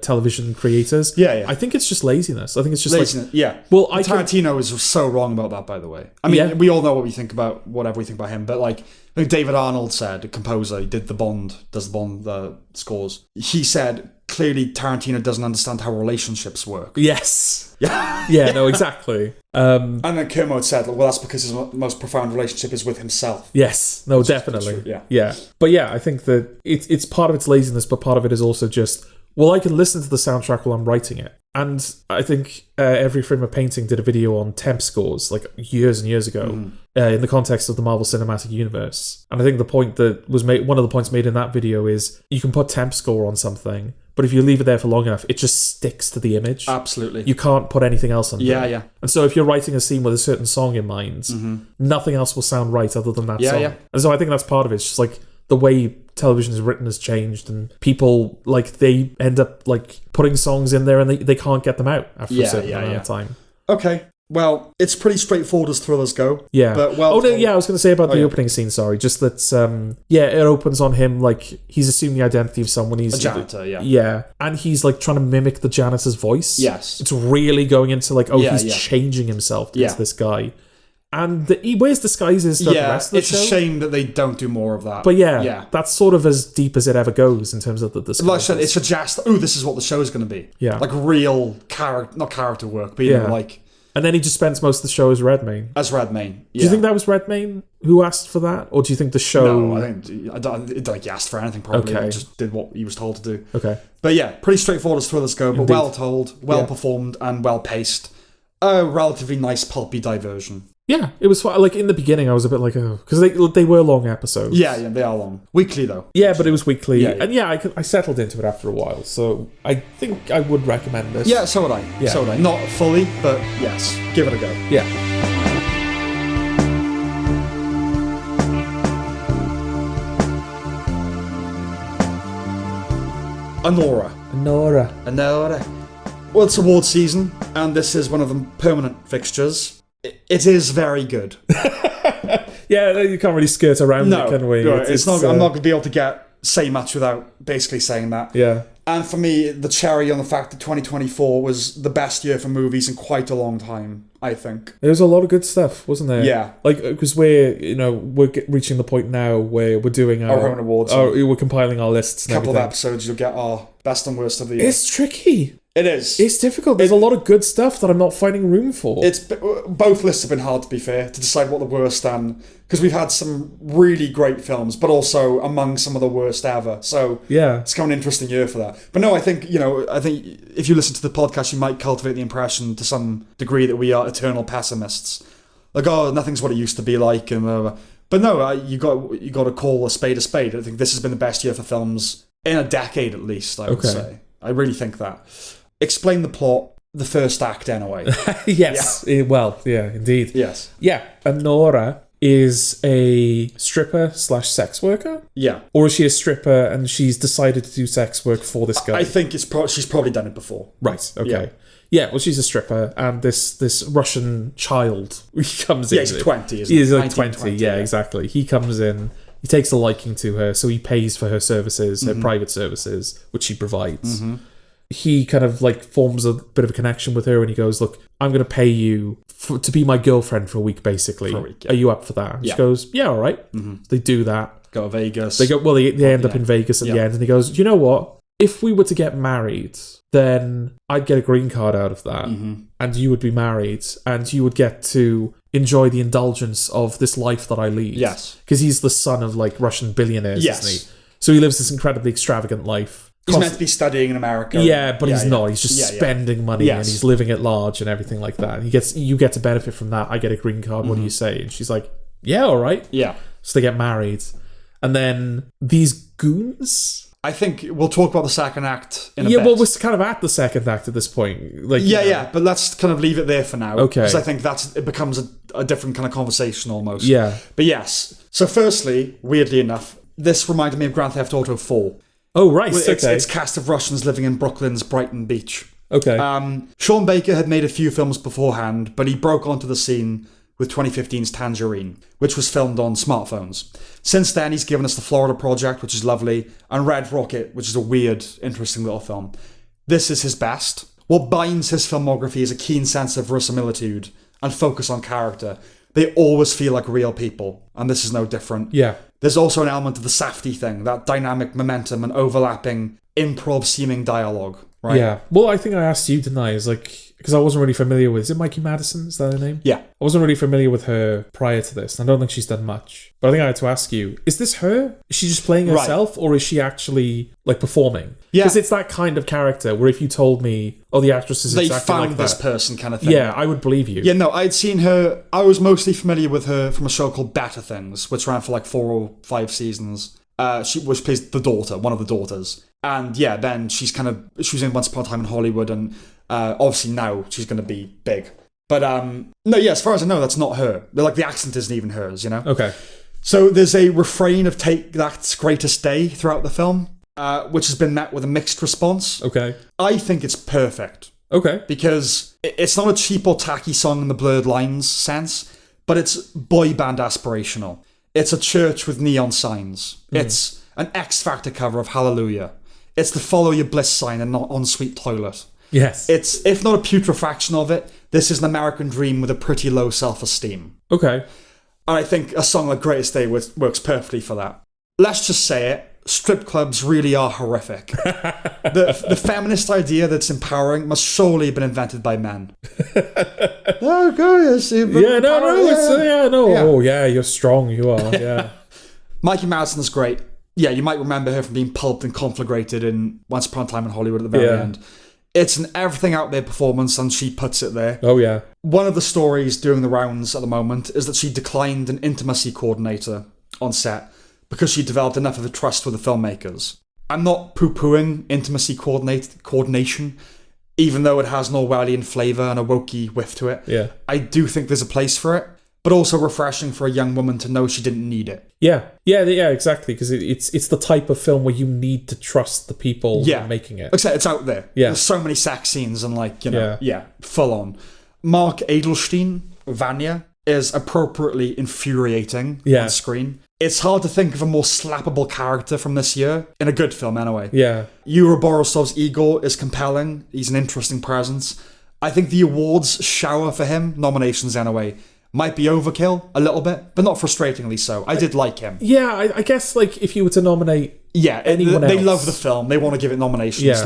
television creators. Yeah. I think it's just laziness. I think it's just laziness. Well, Tarantino is so wrong about that, by the way. I mean, we all know what we think about whatever we think about him, but like, I think David Arnold said, a composer, he did does the Bond scores. He said, clearly Tarantino doesn't understand how relationships work. Yes. Yeah. Yeah, no, exactly. And then Kermode said, well, that's because his most profound relationship is with himself. Yes. No, definitely. Yeah. But yeah, I think that it's part of its laziness, but part of it is also just, well, I can listen to the soundtrack while I'm writing it. And I think Every Frame of Painting did a video on temp scores, like years and years ago, in the context of the Marvel Cinematic Universe. And I think the point that was made, one of the points made in that video is you can put temp score on something, but if you leave it there for long enough, it just sticks to the image. Absolutely. You can't put anything else on there. Yeah. And so if you're writing a scene with a certain song in mind, nothing else will sound right other than that song. Yeah. And so I think that's part of it. It's just like the way television is written has changed, and people, like, they end up like putting songs in there and they can't get them out after a certain amount of time. Okay. Well, it's pretty straightforward as thrillers go. Yeah. But I was going to say about the opening scene, sorry. Just that, it opens on him, like, he's assuming the identity of someone. He's a janitor, Yeah. And he's, like, trying to mimic the janitor's voice. Yes. It's really going into, like, he's changing himself into this guy. And he wears disguises throughout the rest of the show. It's a shame that they don't do more of that. But that's sort of as deep as it ever goes in terms of the disguises. Like I said, it suggests, this is what the show is going to be. Yeah. Like real not character work, but you know, like... And then he just spends most of the show as Redmayne. Yeah. Do you think that was Redmayne who asked for that? Or do you think the show... No, I don't think he asked for anything, probably. Okay. He just did what he was told to do. Okay. But yeah, pretty straightforward as thrillers go, but well told, well performed, and well paced. A relatively nice pulpy diversion. Yeah, it was fun. Like in the beginning, I was a bit like, because they were long episodes. Yeah, they are long. Weekly though. Yeah, but it was weekly, Yeah. And I settled into it after a while, so I think I would recommend this. Yeah, so would I. Yeah. So would I. Not fully, but yes, give it a go. Yeah. Anora. Well, it's award season, and this is one of the permanent fixtures. It is very good. Yeah, you can't really skirt around it, can we? No, it's not. I'm not going to be able to say much without basically saying that. Yeah. And for me, the cherry on the fact that 2024 was the best year for movies in quite a long time, I think. There was a lot of good stuff, wasn't there? Yeah. Like, because we're reaching the point now where we're doing our own awards. We're compiling our lists. A couple of episodes, you'll get our best and worst of the year. It's tricky. It is. It's difficult. There's a lot of good stuff that I'm not finding room for. It's both lists have been hard, to be fair, to decide what the worst and because we've had some really great films, but also among some of the worst ever. So yeah, it's kind of an interesting year for that. But no, I think if you listen to the podcast, you might cultivate the impression to some degree that we are eternal pessimists. Like, nothing's what it used to be like, and but no, you got to call a spade a spade. I think this has been the best year for films in a decade at least. I would say. I really think that. Explain the plot, the first act anyway. Yes. Yeah. Well, yeah, indeed. Yes. Yeah. Anora is a stripper / sex worker. Yeah. Or is she a stripper and she's decided to do sex work for this guy? I think she's probably done it before. Right. Okay. Yeah. Well, she's a stripper, and this Russian child comes in. Yeah, he's 20, isn't he? He's like 20. Yeah, exactly. He comes in. He takes a liking to her, so he pays for her services, her private services, which she provides. Mm-hmm. He kind of like forms a bit of a connection with her, and he goes, "Look, I'm going to pay you to be my girlfriend for a week, basically. For a week, yeah. Are you up for that?" And she goes, "Yeah, all right." Mm-hmm. They do that. Go to Vegas. They end up in Vegas at the end, and he goes, "You know what? If we were to get married, then I'd get a green card out of that, and you would be married, and you would get to enjoy the indulgence of this life that I lead." Yes. Because he's the son of like Russian billionaires, isn't he? So he lives this incredibly extravagant life. He's meant to be studying in America. Yeah, but he's not. He's just spending money and he's living at large and everything like that. You get to benefit from that. I get a green card. What do you say? And she's like, "Yeah, all right." Yeah. So they get married. And then these goons... I think we'll talk about the second act in a bit. Yeah, well, we're kind of at the second act at this point. Like, but let's kind of leave it there for now. Okay. Because I think it becomes a different kind of conversation almost. Yeah. But yes. So firstly, weirdly enough, this reminded me of Grand Theft Auto 4. Oh, right. It's cast of Russians living in Brooklyn's Brighton Beach. Okay. Sean Baker had made a few films beforehand, but he broke onto the scene with 2015's Tangerine, which was filmed on smartphones. Since then, he's given us The Florida Project, which is lovely, and Red Rocket, which is a weird, interesting little film. This is his best. What binds his filmography is a keen sense of verisimilitude and focus on character. They always feel like real people, and this is no different. Yeah. There's also an element of the Safdie thing, that dynamic momentum and overlapping improv-seeming dialogue, right? Yeah. Well, I think I asked you, didn't I? It's like... Because I wasn't really familiar with... Is it Mikey Madison? Is that her name? Yeah. I wasn't really familiar with her prior to this. And I don't think she's done much. But I think I had to ask you, is this her? Is she just playing herself? Right. Or is she actually, like, performing? Yeah. Because it's that kind of character where if you told me, the actress is exactly like that. They found this person kind of thing. Yeah, I would believe you. Yeah, no, I'd seen her... I was mostly familiar with her from a show called Better Things, which ran for like 4 or 5 seasons. She plays the daughter, one of the daughters. And yeah, then she was in Once Upon a Time in Hollywood, and obviously now she's going to be big. But no, yeah, as far as I know, that's not her. Like, the accent isn't even hers, you know? Okay. So there's a refrain of Take That's Greatest Day throughout the film, which has been met with a mixed response. Okay. I think it's perfect. Okay. Because it's not a cheap or tacky song in the blurred lines sense, but it's boy band aspirational. It's a church with neon signs. It's an X Factor cover of Hallelujah. It's the follow your bliss sign and not ensuite toilet. Yes. It's, if not a putrefaction of it, this is an American dream with a pretty low self-esteem. Okay. And I think a song like Greatest Day works perfectly for that. Let's just say it. Strip clubs really are horrific. The feminist idea that's empowering must surely have been invented by men. Oh, good. Oh, yeah, you're strong. You are. Yeah. Mikey Madsen's great. Yeah, you might remember her from being pulped and conflagrated in Once Upon a Time in Hollywood at the very end. It's an everything out there performance, and she puts it there. Oh, yeah. One of the stories doing the rounds at the moment is that she declined an intimacy coordinator on set because she developed enough of a trust with the filmmakers. I'm not poo-pooing intimacy coordination, even though it has an Orwellian flavour and a wokey whiff to it. Yeah. I do think there's a place for it, but also refreshing for a young woman to know she didn't need it. Yeah, exactly, because it's the type of film where you need to trust the people making it. Except it's out there. Yeah. There's so many sex scenes and full on. Mark Edelstein, Vanya, is appropriately infuriating on screen. It's hard to think of a more slappable character from this year, in a good film anyway. Yeah. Yuri Borisov's Igor is compelling. He's an interesting presence. I think the awards shower for him, nominations anyway, might be overkill a little bit, but not frustratingly so. I did like him. Yeah, I guess like if you were to nominate anyone else. They love the film. They want to give it nominations.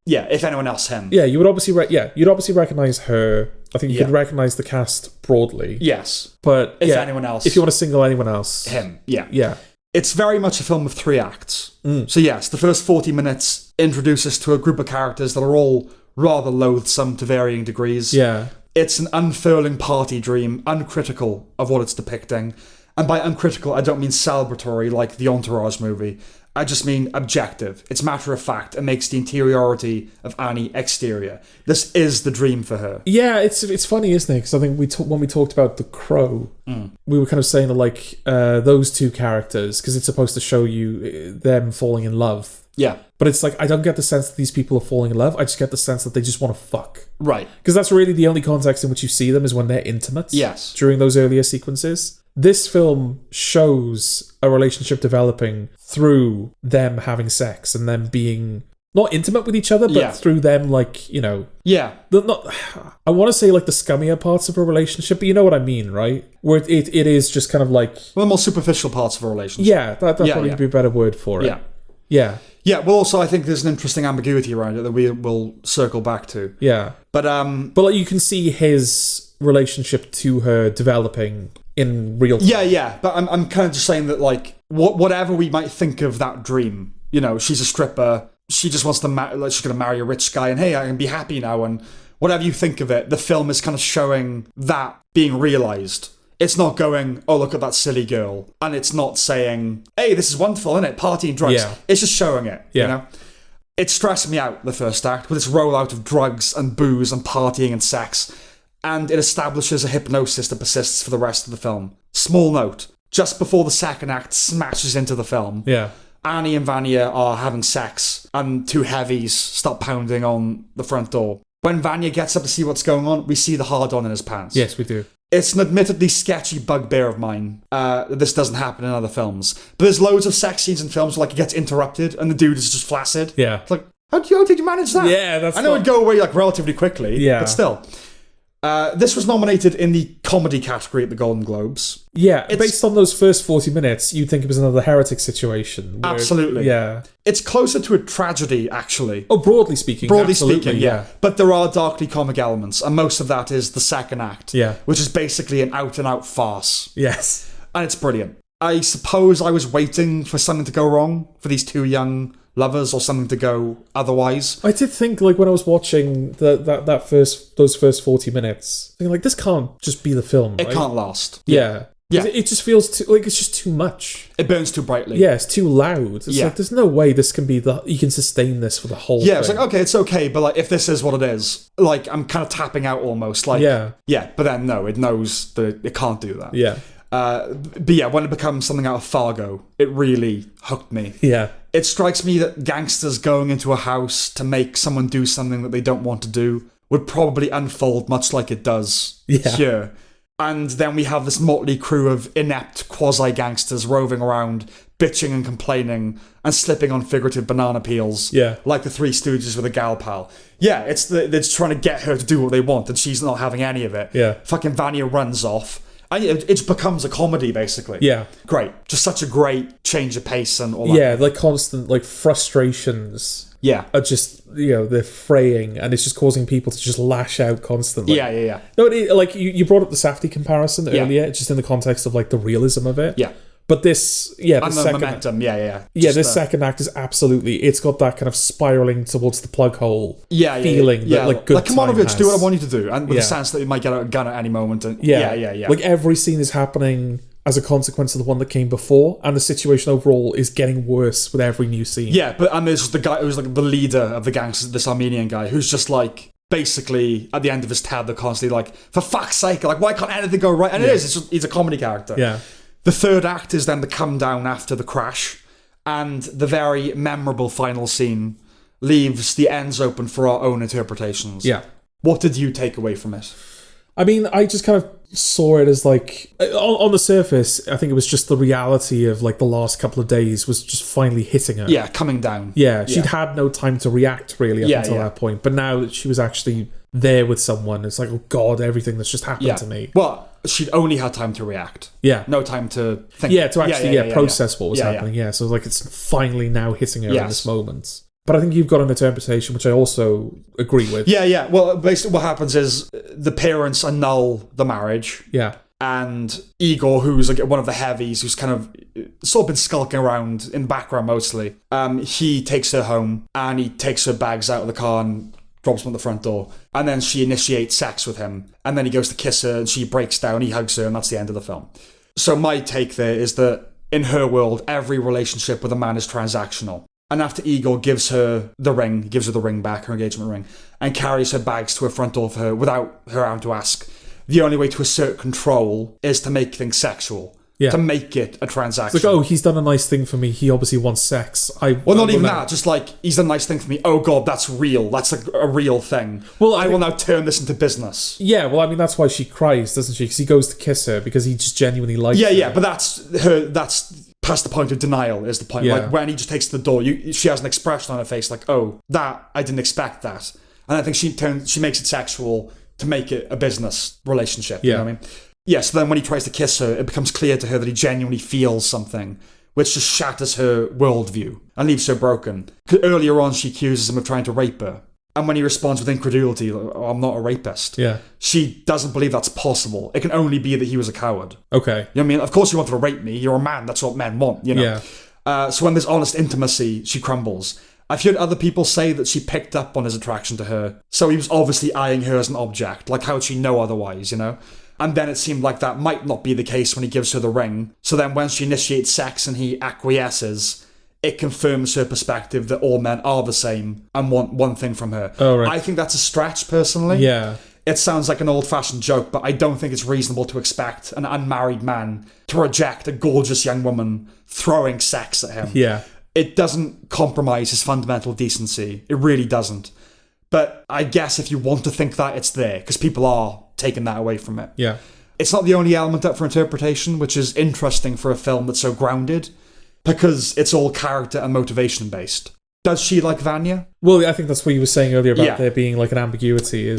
If anyone else, him. Yeah, you would obviously you'd obviously recognise her. I think you could recognise the cast broadly. Yes. But if anyone else. If you want to single anyone else. Him. Yeah. Yeah. It's very much a film of 3 acts. So yes, the first 40 minutes introduce us to a group of characters that are all rather loathsome to varying degrees. Yeah. It's an unfurling party dream, uncritical of what it's depicting. And by uncritical, I don't mean celebratory like the Entourage movie. I just mean objective. It's matter of fact and makes the interiority of Annie exterior. This is the dream for her. Yeah, it's funny, isn't it? Because I think when we talked about The Crow, we were kind of saying like those two characters, because it's supposed to show you them falling in love. Yeah. But it's like, I don't get the sense that these people are falling in love. I just get the sense that they just want to fuck. Right. Because that's really the only context in which you see them is when they're intimate. Yes. During those earlier sequences. This film shows a relationship developing through them having sex and them being not intimate with each other, but through them, like, you know... Yeah. I want to say, like, the scummier parts of a relationship, but you know what I mean, right? Where it is just kind of like... Well, the more superficial parts of a relationship. Yeah, that'd probably be a better word for it. Yeah. Yeah. Yeah, well, also, I think there's an interesting ambiguity around it that we will circle back to. Yeah. But like, you can see his relationship to her developing in real time. Yeah, but I'm kind of just saying that, like, whatever we might think of that dream, you know, she's a stripper, she just wants to she's going to marry a rich guy, and hey, I can be happy now, and whatever you think of it, the film is kind of showing that being realised. It's not going, oh, look at that silly girl. And it's not saying, hey, this is wonderful, isn't it? Party and drugs. Yeah. It's just showing it, you know? It stressed me out, the first act, with its rollout of drugs and booze and partying and sex. And it establishes a hypnosis that persists for the rest of the film. Small note, just before the second act smashes into the film, Annie and Vanya are having sex, and 2 heavies start pounding on the front door. When Vanya gets up to see what's going on, we see the hard-on in his pants. Yes, we do. It's an admittedly sketchy bugbear of mine that this doesn't happen in other films. But there's loads of sex scenes in films where, like, it gets interrupted and the dude is just flaccid. Yeah. It's like, how did you manage that? Yeah, I know it'd go away, like, relatively quickly, but still. This was nominated in the comedy category at the Golden Globes. Yeah, based on those first 40 minutes, you'd think it was another Heretic situation. Absolutely. Yeah. It's closer to a tragedy, actually. Oh, broadly speaking. Yeah. But there are darkly comic elements, and most of that is the second act. Yeah. Which is basically an out-and-out farce. Yes. And it's brilliant. I suppose I was waiting for something to go wrong for these 2 young lovers, or something to go otherwise. I did think, like, when I was watching those first 40 minutes, thinking, like, this can't just be the film, right? It can't last. Yeah. It just feels too, like, it's just too much. It burns too brightly. Yeah, it's too loud. It's like, there's no way this can be you can sustain this for the whole thing. It's like, okay, it's okay, but, like, if this is what it is, like, I'm kind of tapping out almost. Like, but then, no, it knows that it can't do that. Yeah. But yeah, when it becomes something out of Fargo, it really hooked me. Yeah. It strikes me that gangsters going into a house to make someone do something that they don't want to do would probably unfold much like it does here. And then we have this motley crew of inept quasi-gangsters roving around, bitching and complaining, and slipping on figurative banana peels. Yeah. Like the Three Stooges with a gal pal. Yeah, it's trying to get her to do what they want, and she's not having any of it. Yeah. Fucking Vanya runs off. And it becomes a comedy, basically. Yeah. Great. Just such a great change of pace and all that. Yeah, like constant like frustrations. Yeah. Are just, they're fraying, and it's just causing people to just lash out constantly. Yeah. No, like you brought up the Safdie comparison earlier, just in the context of like the realism of it. Yeah. But this, and the momentum, yeah. This second act is absolutely, it's got that kind of spiraling towards the plug hole feeling that like good come on, time Rich, has. do what I want you to do, and with the sense that you might get a gun at any moment. And yeah. Like every scene is happening as a consequence of the one that came before, and the situation overall is getting worse with every new scene. Yeah, and there's the guy who's like the leader of the gangsters, this Armenian guy, who's just like, basically, at the end of his tab, they're constantly like, for fuck's sake, like, why can't anything go right? And he's a comedy character. Yeah. The third act is then the come down after the crash, and the very memorable final scene leaves the ends open for our own interpretations. Yeah. What did you take away from it? I mean, I just kind of saw it as like, on the surface, I think it was just the reality of like the last couple of days was just finally hitting her. Yeah, coming down. Yeah, she'd had no time to react really up until that point. But now that she was actually there with someone, it's like, oh God, everything that's just happened to me. Well, she'd only had time to react. Yeah. No time to think. Yeah, to actually process what was happening. Yeah, so like it's finally now hitting her in this moment. But I think you've got an interpretation which I also agree with. Yeah. Well, basically what happens is the parents annul the marriage. Yeah. And Igor, who's like one of the heavies, who's kind of sort of been skulking around in the background mostly, he takes her home and he takes her bags out of the car and drops them at the front door. And then she initiates sex with him. And then he goes to kiss her and she breaks down, he hugs her, and that's the end of the film. So my take there is that in her world, every relationship with a man is transactional. And after Igor gives her the ring back, her engagement ring, and carries her bags to her front door for her without her having to ask, the only way to assert control is to make things sexual. Yeah. To make it a transaction. It's like, oh, he's done a nice thing for me. He obviously wants sex. Not even that. Just like, he's done a nice thing for me. Oh, God, that's real. That's a real thing. Well, I will now turn this into business. Yeah, well, I mean, that's why she cries, doesn't she? Because he goes to kiss her because he just genuinely likes her. Yeah, but that's past the point of denial is the point. Yeah. Like, when he just takes the door, she has an expression on her face like, oh, that, I didn't expect that. And I think she makes it sexual to make it a business relationship. You know what I mean? Yeah, so then when he tries to kiss her, it becomes clear to her that he genuinely feels something, which just shatters her worldview and leaves her broken. Earlier on, she accuses him of trying to rape her. And when he responds with incredulity, oh, I'm not a rapist. Yeah. She doesn't believe that's possible. It can only be that he was a coward. Okay. You know what I mean? Of course you wanted to rape me. You're a man. That's what men want, you know? Yeah. So when there's honest intimacy, she crumbles. I've heard other people say that she picked up on his attraction to her. So he was obviously eyeing her as an object. Like, how would she know otherwise, you know? And then it seemed like that might not be the case when he gives her the ring. So then when she initiates sex and he acquiesces, it confirms her perspective that all men are the same and want one thing from her. Oh, right. I think that's a stretch, personally. Yeah. It sounds like an old-fashioned joke, but I don't think it's reasonable to expect an unmarried man to reject a gorgeous young woman throwing sex at him. Yeah. It doesn't compromise his fundamental decency. It really doesn't. But I guess if you want to think that, it's there, because people are taking that away from it. Yeah. It's not the only element up for interpretation, which is interesting for a film that's so grounded, because it's all character and motivation based. Does she like Vanya? Well, I think that's what you were saying earlier about there being like an ambiguity.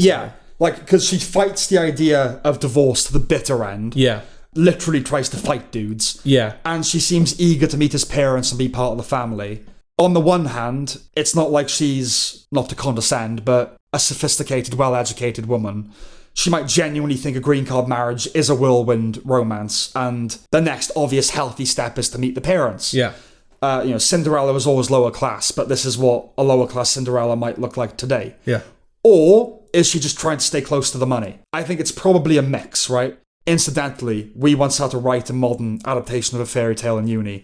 Like, because she fights the idea of divorce to the bitter end. Yeah. Literally tries to fight dudes. Yeah. And she seems eager to meet his parents and be part of the family. On the one hand, it's not like she's, not to condescend, but a sophisticated, well-educated woman. She might genuinely think a green card marriage is a whirlwind romance, and the next obvious healthy step is to meet the parents. Yeah. Cinderella was always lower class, but this is what a lower class Cinderella might look like today. Yeah. Or is she just trying to stay close to the money? I think it's probably a mix, right? Incidentally, we once had to write a modern adaptation of a fairy tale in uni,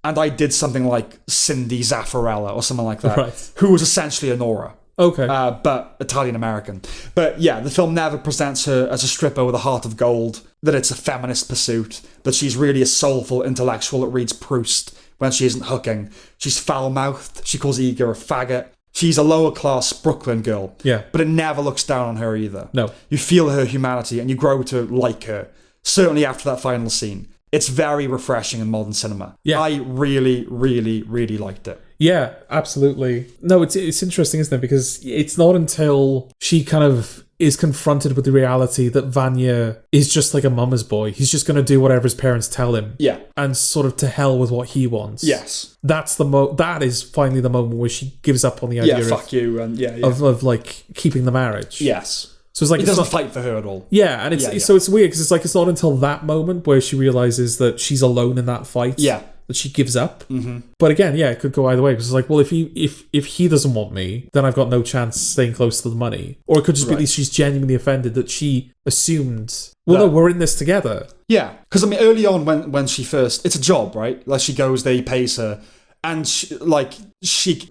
and I did something like Cindy Zaffarella or something like that, right. Who was essentially Anora. Okay. But Italian-American. But yeah, the film never presents her as a stripper with a heart of gold, that it's a feminist pursuit, that she's really a soulful intellectual that reads Proust when she isn't hooking. She's foul-mouthed, she calls Igor a faggot. She's a lower-class Brooklyn girl. Yeah. But it never looks down on her either. No. You feel her humanity and you grow to like her. Certainly after that final scene. It's very refreshing in modern cinema. Yeah. I really, really, really liked it. Yeah, absolutely. No, it's interesting, isn't it? Because it's not until she kind of is confronted with the reality that Vanya is just like a mama's boy. He's just going to do whatever his parents tell him. Yeah. And sort of to hell with what he wants. Yes. That's that is finally the moment where she gives up on the idea fuck you, and of like keeping the marriage. Yes. So it's like he doesn't fight for her at all. Yeah, and so it's weird because it's like it's not until that moment where she realizes that she's alone in that fight. Yeah. That she gives up. Mm-hmm. But again, it could go either way because it's like, well, if he doesn't want me, then I've got no chance staying close to the money. Or it could just be that she's genuinely offended that she assumed, well, no, we're in this together. Yeah, because I mean, early on when she first, it's a job, right? Like she goes there, he pays her. And she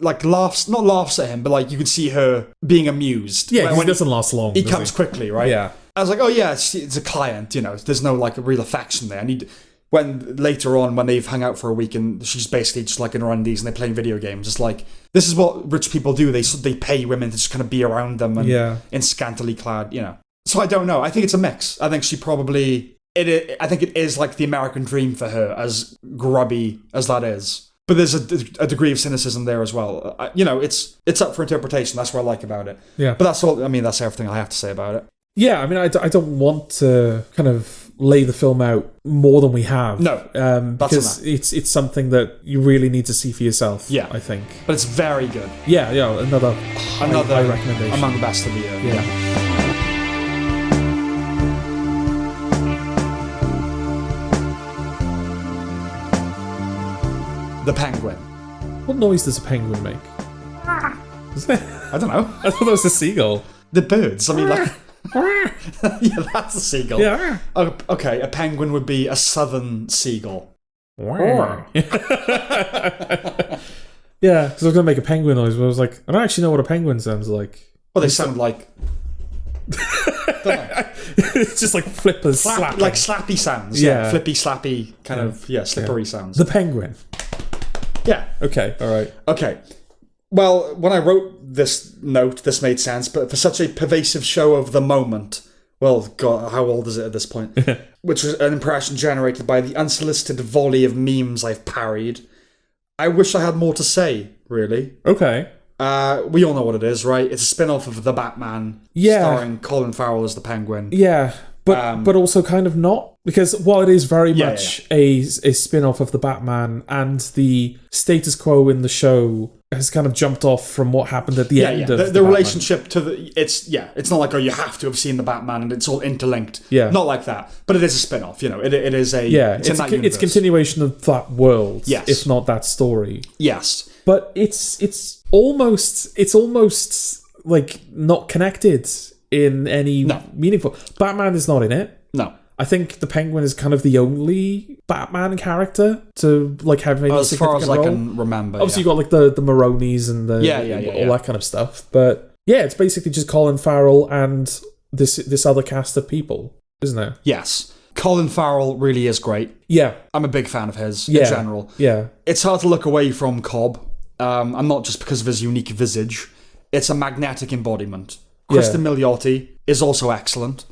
laughs, not laughs at him, but like you can see her being amused. Yeah, when he doesn't last long. He comes quickly, right? Yeah. I was like, oh yeah, it's a client, there's no like a real affection there. When later on, when they've hung out for a week and she's basically just like in her undies and they're playing video games, it's like, this is what rich people do. They pay women to just kind of be around them and in scantily clad, So I don't know. I think it's a mix. I think she probably, I think it is like the American dream for her, as grubby as that is. But there's a degree of cynicism there as well. It's up for interpretation. That's what I like about it. Yeah. But that's all. I mean, that's everything I have to say about it. Yeah, I mean, I don't want to kind of lay the film out more than we have. No, because it's something that you really need to see for yourself. Yeah, I think. But it's very good. Yeah, another high recommendation among the best of the year. Yeah. The Penguin. What noise does a penguin make? Is it? I don't know. I thought that was a seagull. The birds. I mean, like. Yeah, that's a seagull. Yeah. Okay, a penguin would be a southern seagull. Yeah, because I was going to make a penguin noise, but I was like, I don't actually know what a penguin sounds like. Well, they sound like... It's just like flippers, slapping. Like slappy sounds. Yeah. Flippy, slappy, kind of, slippery sounds. The penguin. Yeah. Okay, all right. Okay. Well, when I wrote this note, this made sense, but for such a pervasive show of the moment, well, God, how old is it at this point? Which was an impression generated by the unsolicited volley of memes I've parried, I wish I had more to say, really. Okay. We all know what it is, right? It's a spin-off of The Batman, starring Colin Farrell as the Penguin. Yeah, but also kind of not, because while it is very much a spin-off of The Batman, and the status quo in the show has kind of jumped off from what happened at the end of the relationship to it's not like, oh, you have to have seen The Batman and it's all interlinked. Yeah, not like that. But it is a spin-off. It is a it's a continuation of that world. Yes, if not that story. Yes, but it's almost like not connected in any meaningful. Batman is not in it. No. I think the Penguin is kind of the only Batman character to like have any as far as role. I can remember. Obviously, you've got like the Maronis and all that kind of stuff. But yeah, it's basically just Colin Farrell and this other cast of people, isn't it? Yes. Colin Farrell really is great. Yeah. I'm a big fan of his in general. Yeah. It's hard to look away from Cobb. I'm not just because of his unique visage. It's a magnetic embodiment. Kristen Milioti is also excellent.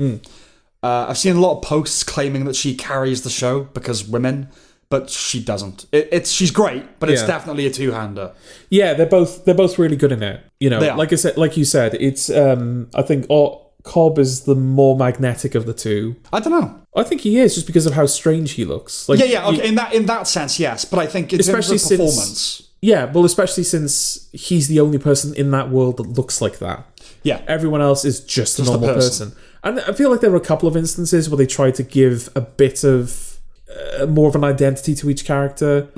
I've seen a lot of posts claiming that she carries the show because women, but she doesn't. She's great, but it's definitely a two-hander. Yeah, they're both really good in it. Like you said, it's I think Cobb is the more magnetic of the two. I don't know. I think he is just because of how strange he looks. Like, okay, in that sense, yes. But I think in terms of performance. Especially since he's the only person in that world that looks like that. Yeah. Everyone else is just a normal person. And I feel like there were a couple of instances where they tried to give a bit of more of an identity to each character.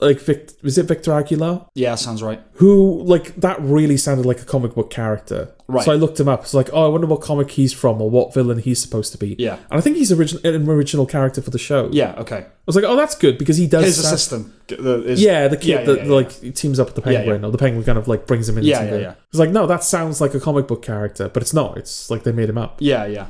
Like, was it Victor Aguilar? Yeah, sounds right. Who, like, that really sounded like a comic book character. Right. So I looked him up. It's like, I wonder what comic he's from or what villain he's supposed to be. Yeah. And I think he's an original character for the show. Yeah, okay. I was like, that's good because he does... His assistant. The kid that teams up with the Penguin, or the Penguin kind of like brings him into the... It's like, no, that sounds like a comic book character, but it's not. It's like they made him up. Yeah.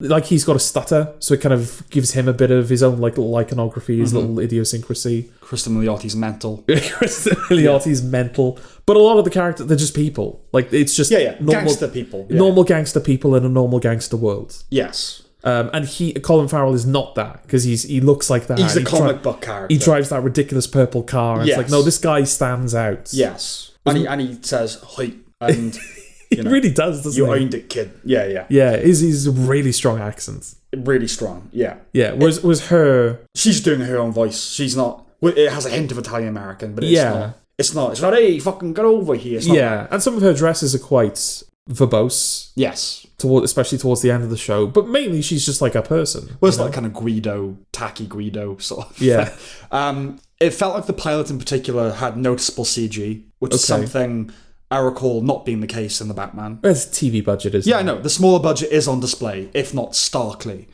Like, he's got a stutter, so it kind of gives him a bit of his own like little iconography, his little idiosyncrasy. Kristen Miliotti's mental. Kristen Miliotti's mental. But a lot of the characters, they're just people. Like, it's just normal gangster people. Normal gangster people in a normal gangster world. Yes. And Colin Farrell is not that, because he looks like that. He's a comic book character. He drives that ridiculous purple car, and it's like, no, this guy stands out. Yes. And he says, "Hoi," and He really does, doesn't you he? You owned it, kid. Yeah. Yeah, he's a really strong accent. Really strong, yeah. Yeah, was her... She's doing her own voice. She's not... It has a hint of Italian-American, but it's not. It's not, hey, fucking get over here. It's not and some of her dresses are quite verbose. Yes. Especially towards the end of the show. But mainly she's just like a person. Well, it's like kind of tacky Guido sort of. Yeah. It felt like the pilot in particular had noticeable CG, which is something I recall not being the case in the Batman. It's a TV budget, isn't it? Yeah, I know. The smaller budget is on display, if not starkly.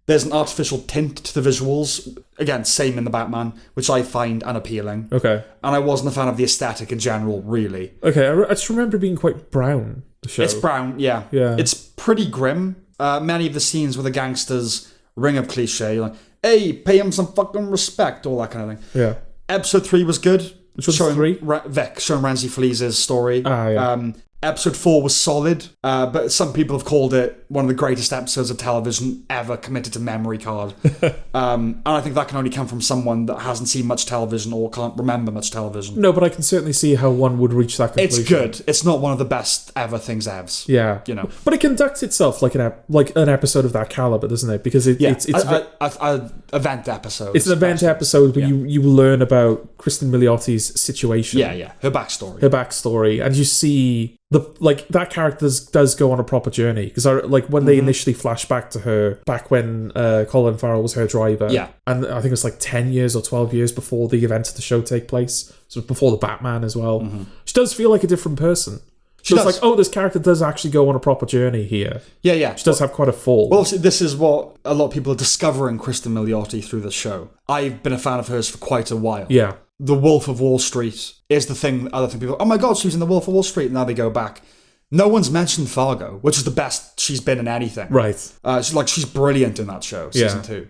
There's an artificial tint to the visuals. Again, same in the Batman, which I find unappealing. Okay. And I wasn't a fan of the aesthetic in general, really. Okay, I just remember being quite brown, the show. It's brown, yeah. It's pretty grim. Many of the scenes where the gangsters ring of cliche, like, hey, pay him some fucking respect, all that kind of thing. Yeah. Episode 3 was good. Which was showing 3? Vic, showing Ramsey Flea's story. Yeah. Episode 4 was solid, but some people have called it one of the greatest episodes of television ever committed to memory card. And I think that can only come from someone that hasn't seen much television or can't remember much television. No, but I can certainly see how one would reach that conclusion. It's good. It's not one of the best ever things evs. Yeah. You know. But it conducts itself like an episode of that caliber, doesn't it? Because it's an event episode. It's an event episode where you learn about Kristen Miliotti's situation. Yeah. Her backstory. And you see that character does go on a proper journey, because when they initially flash back to her back when Colin Farrell was her driver, and I think it was like 10 years or 12 years before the events of the show take place, so before the Batman as well. She does feel like a different person. She does. Like, oh, this character does actually go on a proper journey here. Yeah. She does have quite a fall. Well, this is what a lot of people are discovering Kristen Milioti through the show. I've been a fan of hers for quite a while. Yeah. The Wolf of Wall Street is the thing. Other thing people, oh my god, she was in The Wolf of Wall Street. And now they go back. No one's mentioned Fargo, which is the best she's been in anything. Right. She's brilliant in that show, season 2.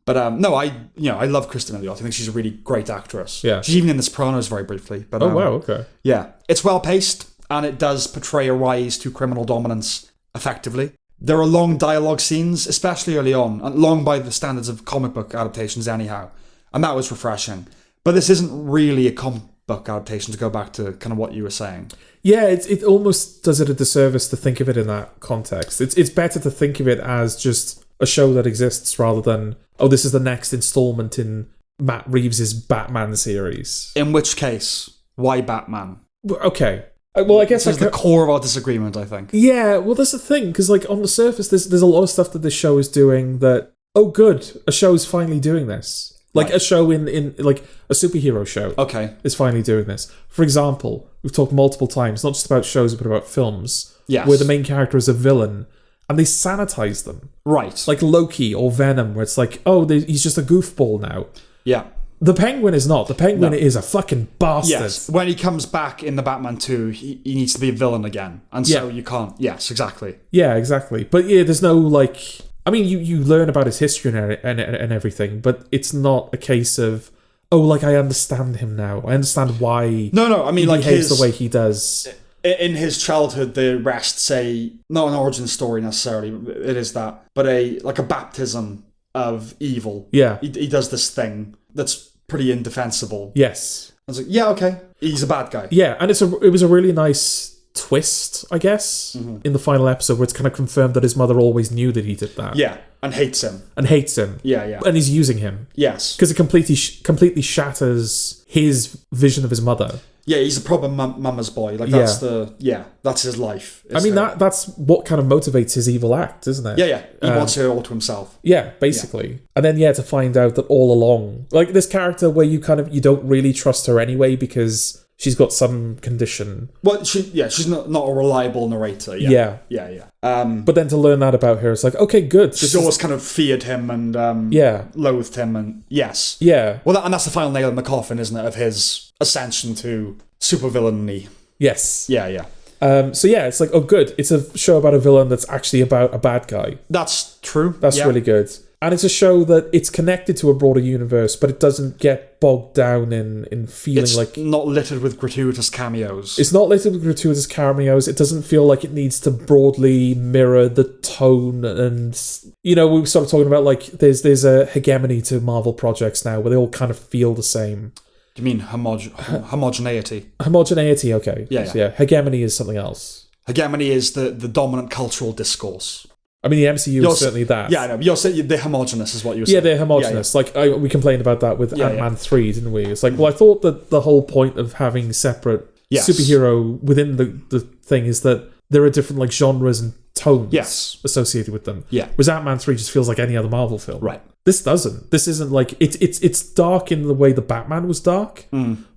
But no, I love Kristen Milioti. I think she's a really great actress. Yeah. She's even in The Sopranos very briefly. But wow, okay. Yeah, it's well paced, and it does portray a rise to criminal dominance effectively. There are long dialogue scenes, especially early on, and long by the standards of comic book adaptations anyhow. And that was refreshing. But this isn't really a comic book adaptation, to go back to kind of what you were saying. Yeah, it almost does it a disservice to think of it in that context. It's better to think of it as just a show that exists rather than, oh, this is the next installment in Matt Reeves' Batman series. In which case, why Batman? Okay. Well, I guess this is the core of our disagreement, I think. Yeah, well, that's the thing, because on the surface, there's a lot of stuff that this show is doing that, oh, good, a show is finally doing this. Like a show in like a superhero show. Okay. Is finally doing this. For example, we've talked multiple times, not just about shows, but about films. Yes. Where the main character is a villain, and they sanitize them. Right. Like Loki or Venom, where it's like, oh, he's just a goofball now. Yeah. The Penguin is not. The Penguin is a fucking bastard. Yes. When he comes back in the Batman 2, he needs to be a villain again. And so you can't... Yes, exactly. Yeah, exactly. But yeah, there's no like... I mean, you learn about his history and everything, but it's not a case of, oh, like, I understand him now. I understand why No, I mean, he like behaves the way he does. In his childhood, the rest say, not an origin story necessarily, it is that, but a baptism of evil. Yeah. He does this thing that's pretty indefensible. Yes. I was like, yeah, okay. He's a bad guy. Yeah, and it was a really nice twist, I guess, in the final episode, where it's kind of confirmed that his mother always knew that he did that. Yeah, and hates him. Yeah. And he's using him. Yes. Because it completely shatters his vision of his mother. Yeah, he's a proper mama's boy. Like, that's that's his life. I mean, that's what kind of motivates his evil act, isn't it? Yeah. He wants her all to himself. Yeah, basically. Yeah. And then, to find out that all along, like, this character where you don't really trust her anyway, because she's got some condition. Well, she's not a reliable narrator. Yeah. But then to learn that about her, it's like, okay, good. She's always kind of feared him and loathed him, and yes. Yeah. Well, and that's the final nail in the coffin, isn't it, of his ascension to supervillainy. Yes. Yeah. So it's like, oh, good. It's a show about a villain that's actually about a bad guy. That's true. That's really good. And it's a show that it's connected to a broader universe, but it doesn't get bogged down in feeling it's not littered with gratuitous cameos. It's not littered with gratuitous cameos. It doesn't feel like it needs to broadly mirror the tone. And, we were sort of talking about, like, there's a hegemony to Marvel projects now where they all kind of feel the same. Do you mean homogeneity? Homogeneity, okay. Yeah. So, hegemony is something else. hegemony is the dominant cultural discourse. I mean, the MCU is certainly that. Yeah, I know. You're saying they're homogenous, is what you're saying. Yeah, they're homogenous. Yeah. Like, we complained about that with Ant-Man 3, didn't we? It's like, well, I thought that the whole point of having separate superhero within the thing is that there are different, like, genres and tones associated with them. Yeah. Whereas Ant-Man 3 just feels like any other Marvel film. Right. This doesn't. This isn't like... It's dark in the way the Batman was dark,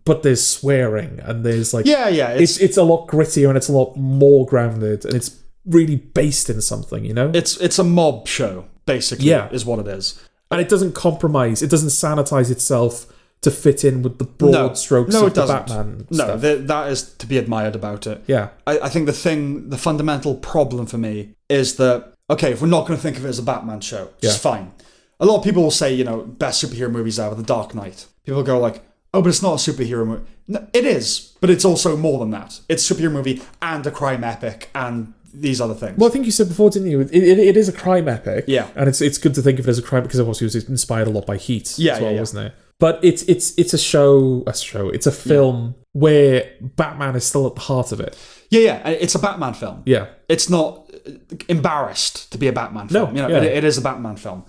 but there's swearing, and there's, like... Yeah. It's a lot grittier, and it's a lot more grounded, and it's really based in something, you know? It's a mob show, basically, is what it is. And it doesn't compromise. It doesn't sanitize itself to fit in with the broad strokes of the Batman stuff. That is to be admired about it. Yeah. I think the fundamental problem for me is that, okay, if we're not going to think of it as a Batman show, it's fine. A lot of people will say, you know, best superhero movies ever, The Dark Knight. People go like, oh, but it's not a superhero movie. No, it is, but it's also more than that. It's a superhero movie and a crime epic and these other things. Well, I think you said before, didn't you? It is a crime epic. Yeah. And it's good to think of it as a crime because obviously it was inspired a lot by Heat as well, wasn't it? But it's a show. It's a film where Batman is still at the heart of it. Yeah. It's a Batman film. Yeah. It's not embarrassed to be a Batman film. No. It is a Batman film.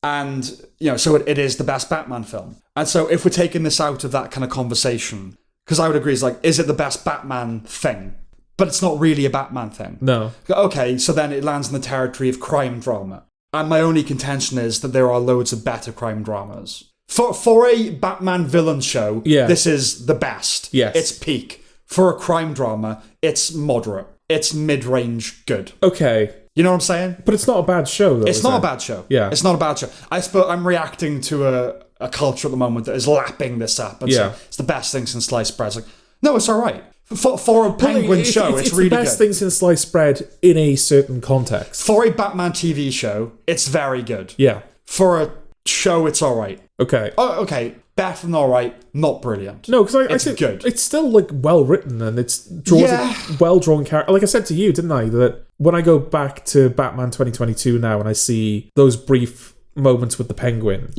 And, you know, so it is the best Batman film. And so if we're taking this out of that kind of conversation, because I would agree, it's like, is it the best Batman thing? But it's not really a Batman thing. No. Okay, so then it lands in the territory of crime drama. And my only contention is that there are loads of better crime dramas. For a Batman villain show, this is the best. Yes. It's peak. For a crime drama, it's moderate. It's mid-range good. Okay. You know what I'm saying? But it's not a bad show, though. It's not a bad show. Yeah. It's not a bad show. I suppose I'm reacting to a culture at the moment that is lapping this up. And so it's the best thing since sliced bread. It's like, no, it's all right. For a Penguin show, it's really good. It's the best thing since sliced bread in a certain context. For a Batman TV show, it's very good. Yeah. For a show, it's all right. Okay. Oh, okay. Better than all right, not brilliant. No, because I think good. It's still like well written and it draws a well drawn character. Like I said to you, didn't I, that when I go back to Batman 2022 now and I see those brief moments with the Penguin,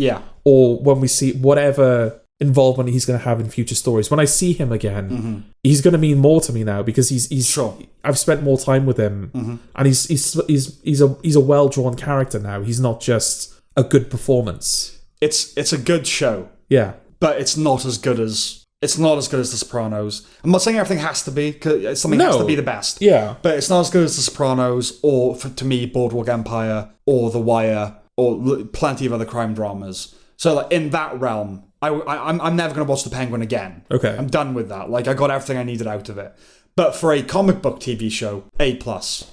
or when we see whatever involvement he's going to have in future stories, when I see him again, he's going to mean more to me now because he's sure. I've spent more time with him, and he's a well drawn character now. He's not just a good performance. It's a good show. Yeah. But it's not as good as The Sopranos. I'm not saying everything has to be, because something has to be the best. Yeah. But it's not as good as The Sopranos, or, to me, Boardwalk Empire, or The Wire, or plenty of other crime dramas. So, like, in that realm, I'm never going to watch The Penguin again. Okay. I'm done with that. Like, I got everything I needed out of it. But for a comic book TV show, A+.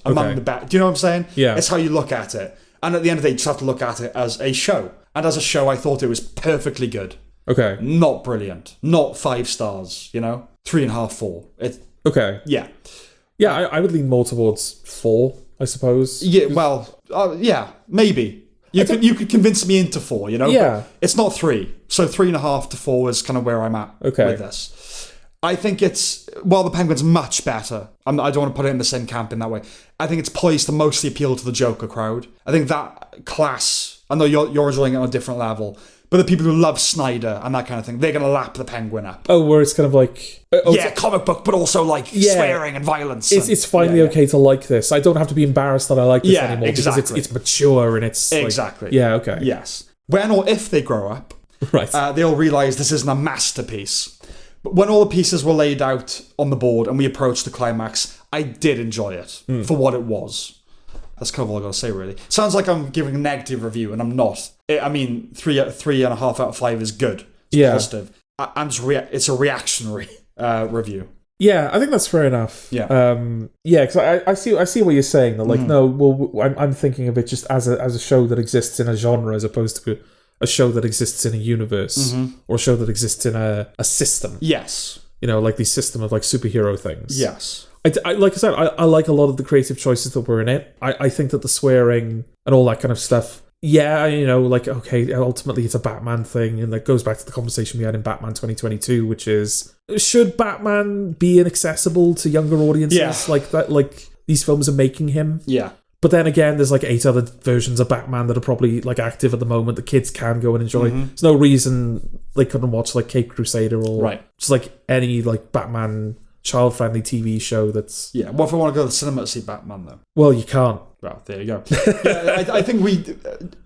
Among the best. Do you know what I'm saying? Yeah. It's how you look at it. And at the end of the day, you just have to look at it as a show. And as a show, I thought it was perfectly good. Okay. Not brilliant. Not 5 stars, 3.5, 4. Okay. Yeah. Yeah, I would lean more towards 4, I suppose. Yeah, well, maybe. You could convince me into 4, Yeah. But it's not 3. So 3.5 to 4 is kind of where I'm at with this. I think the Penguin's much better. I don't want to put it in the same camp in that way. I think it's poised to mostly appeal to the Joker crowd. I think that class, I know you're enjoying it on a different level, but the people who love Snyder and that kind of thing, they're going to lap the Penguin up. Oh, where it's kind of like... comic book, but also like swearing and violence. It's finally okay to like this. I don't have to be embarrassed that I like this anymore because it's mature and it's... Exactly. Okay. Yes. When or if they grow up, right, they'll realise this isn't a masterpiece. But when all the pieces were laid out on the board and we approached the climax, I did enjoy it for what it was. That's kind of all I got to say, really. Sounds like I'm giving a negative review, and I'm not. I mean, 3.5 out of 5 is good. It's positive. It's a reactionary review. Yeah, I think that's fair enough. Yeah. Because I see what you're saying. That I'm thinking of it just as a show that exists in a genre as opposed to a show that exists in a universe or a show that exists in a system. Yes. Like the system of like superhero things. Yes. I like I said, I like a lot of the creative choices that were in it. I think that the swearing and all that kind of stuff, ultimately it's a Batman thing, and that goes back to the conversation we had in Batman 2022, which is, should Batman be inaccessible to younger audiences like that? Like these films are making him? Yeah. But then again, there's like 8 other versions of Batman that are probably like active at the moment that kids can go and enjoy. There's no reason they couldn't watch like Cape Crusader or just like any like Batman child-friendly TV show that's... Yeah, what if I want to go to the cinema to see Batman, though? Well, you can't. Well, there you go. I think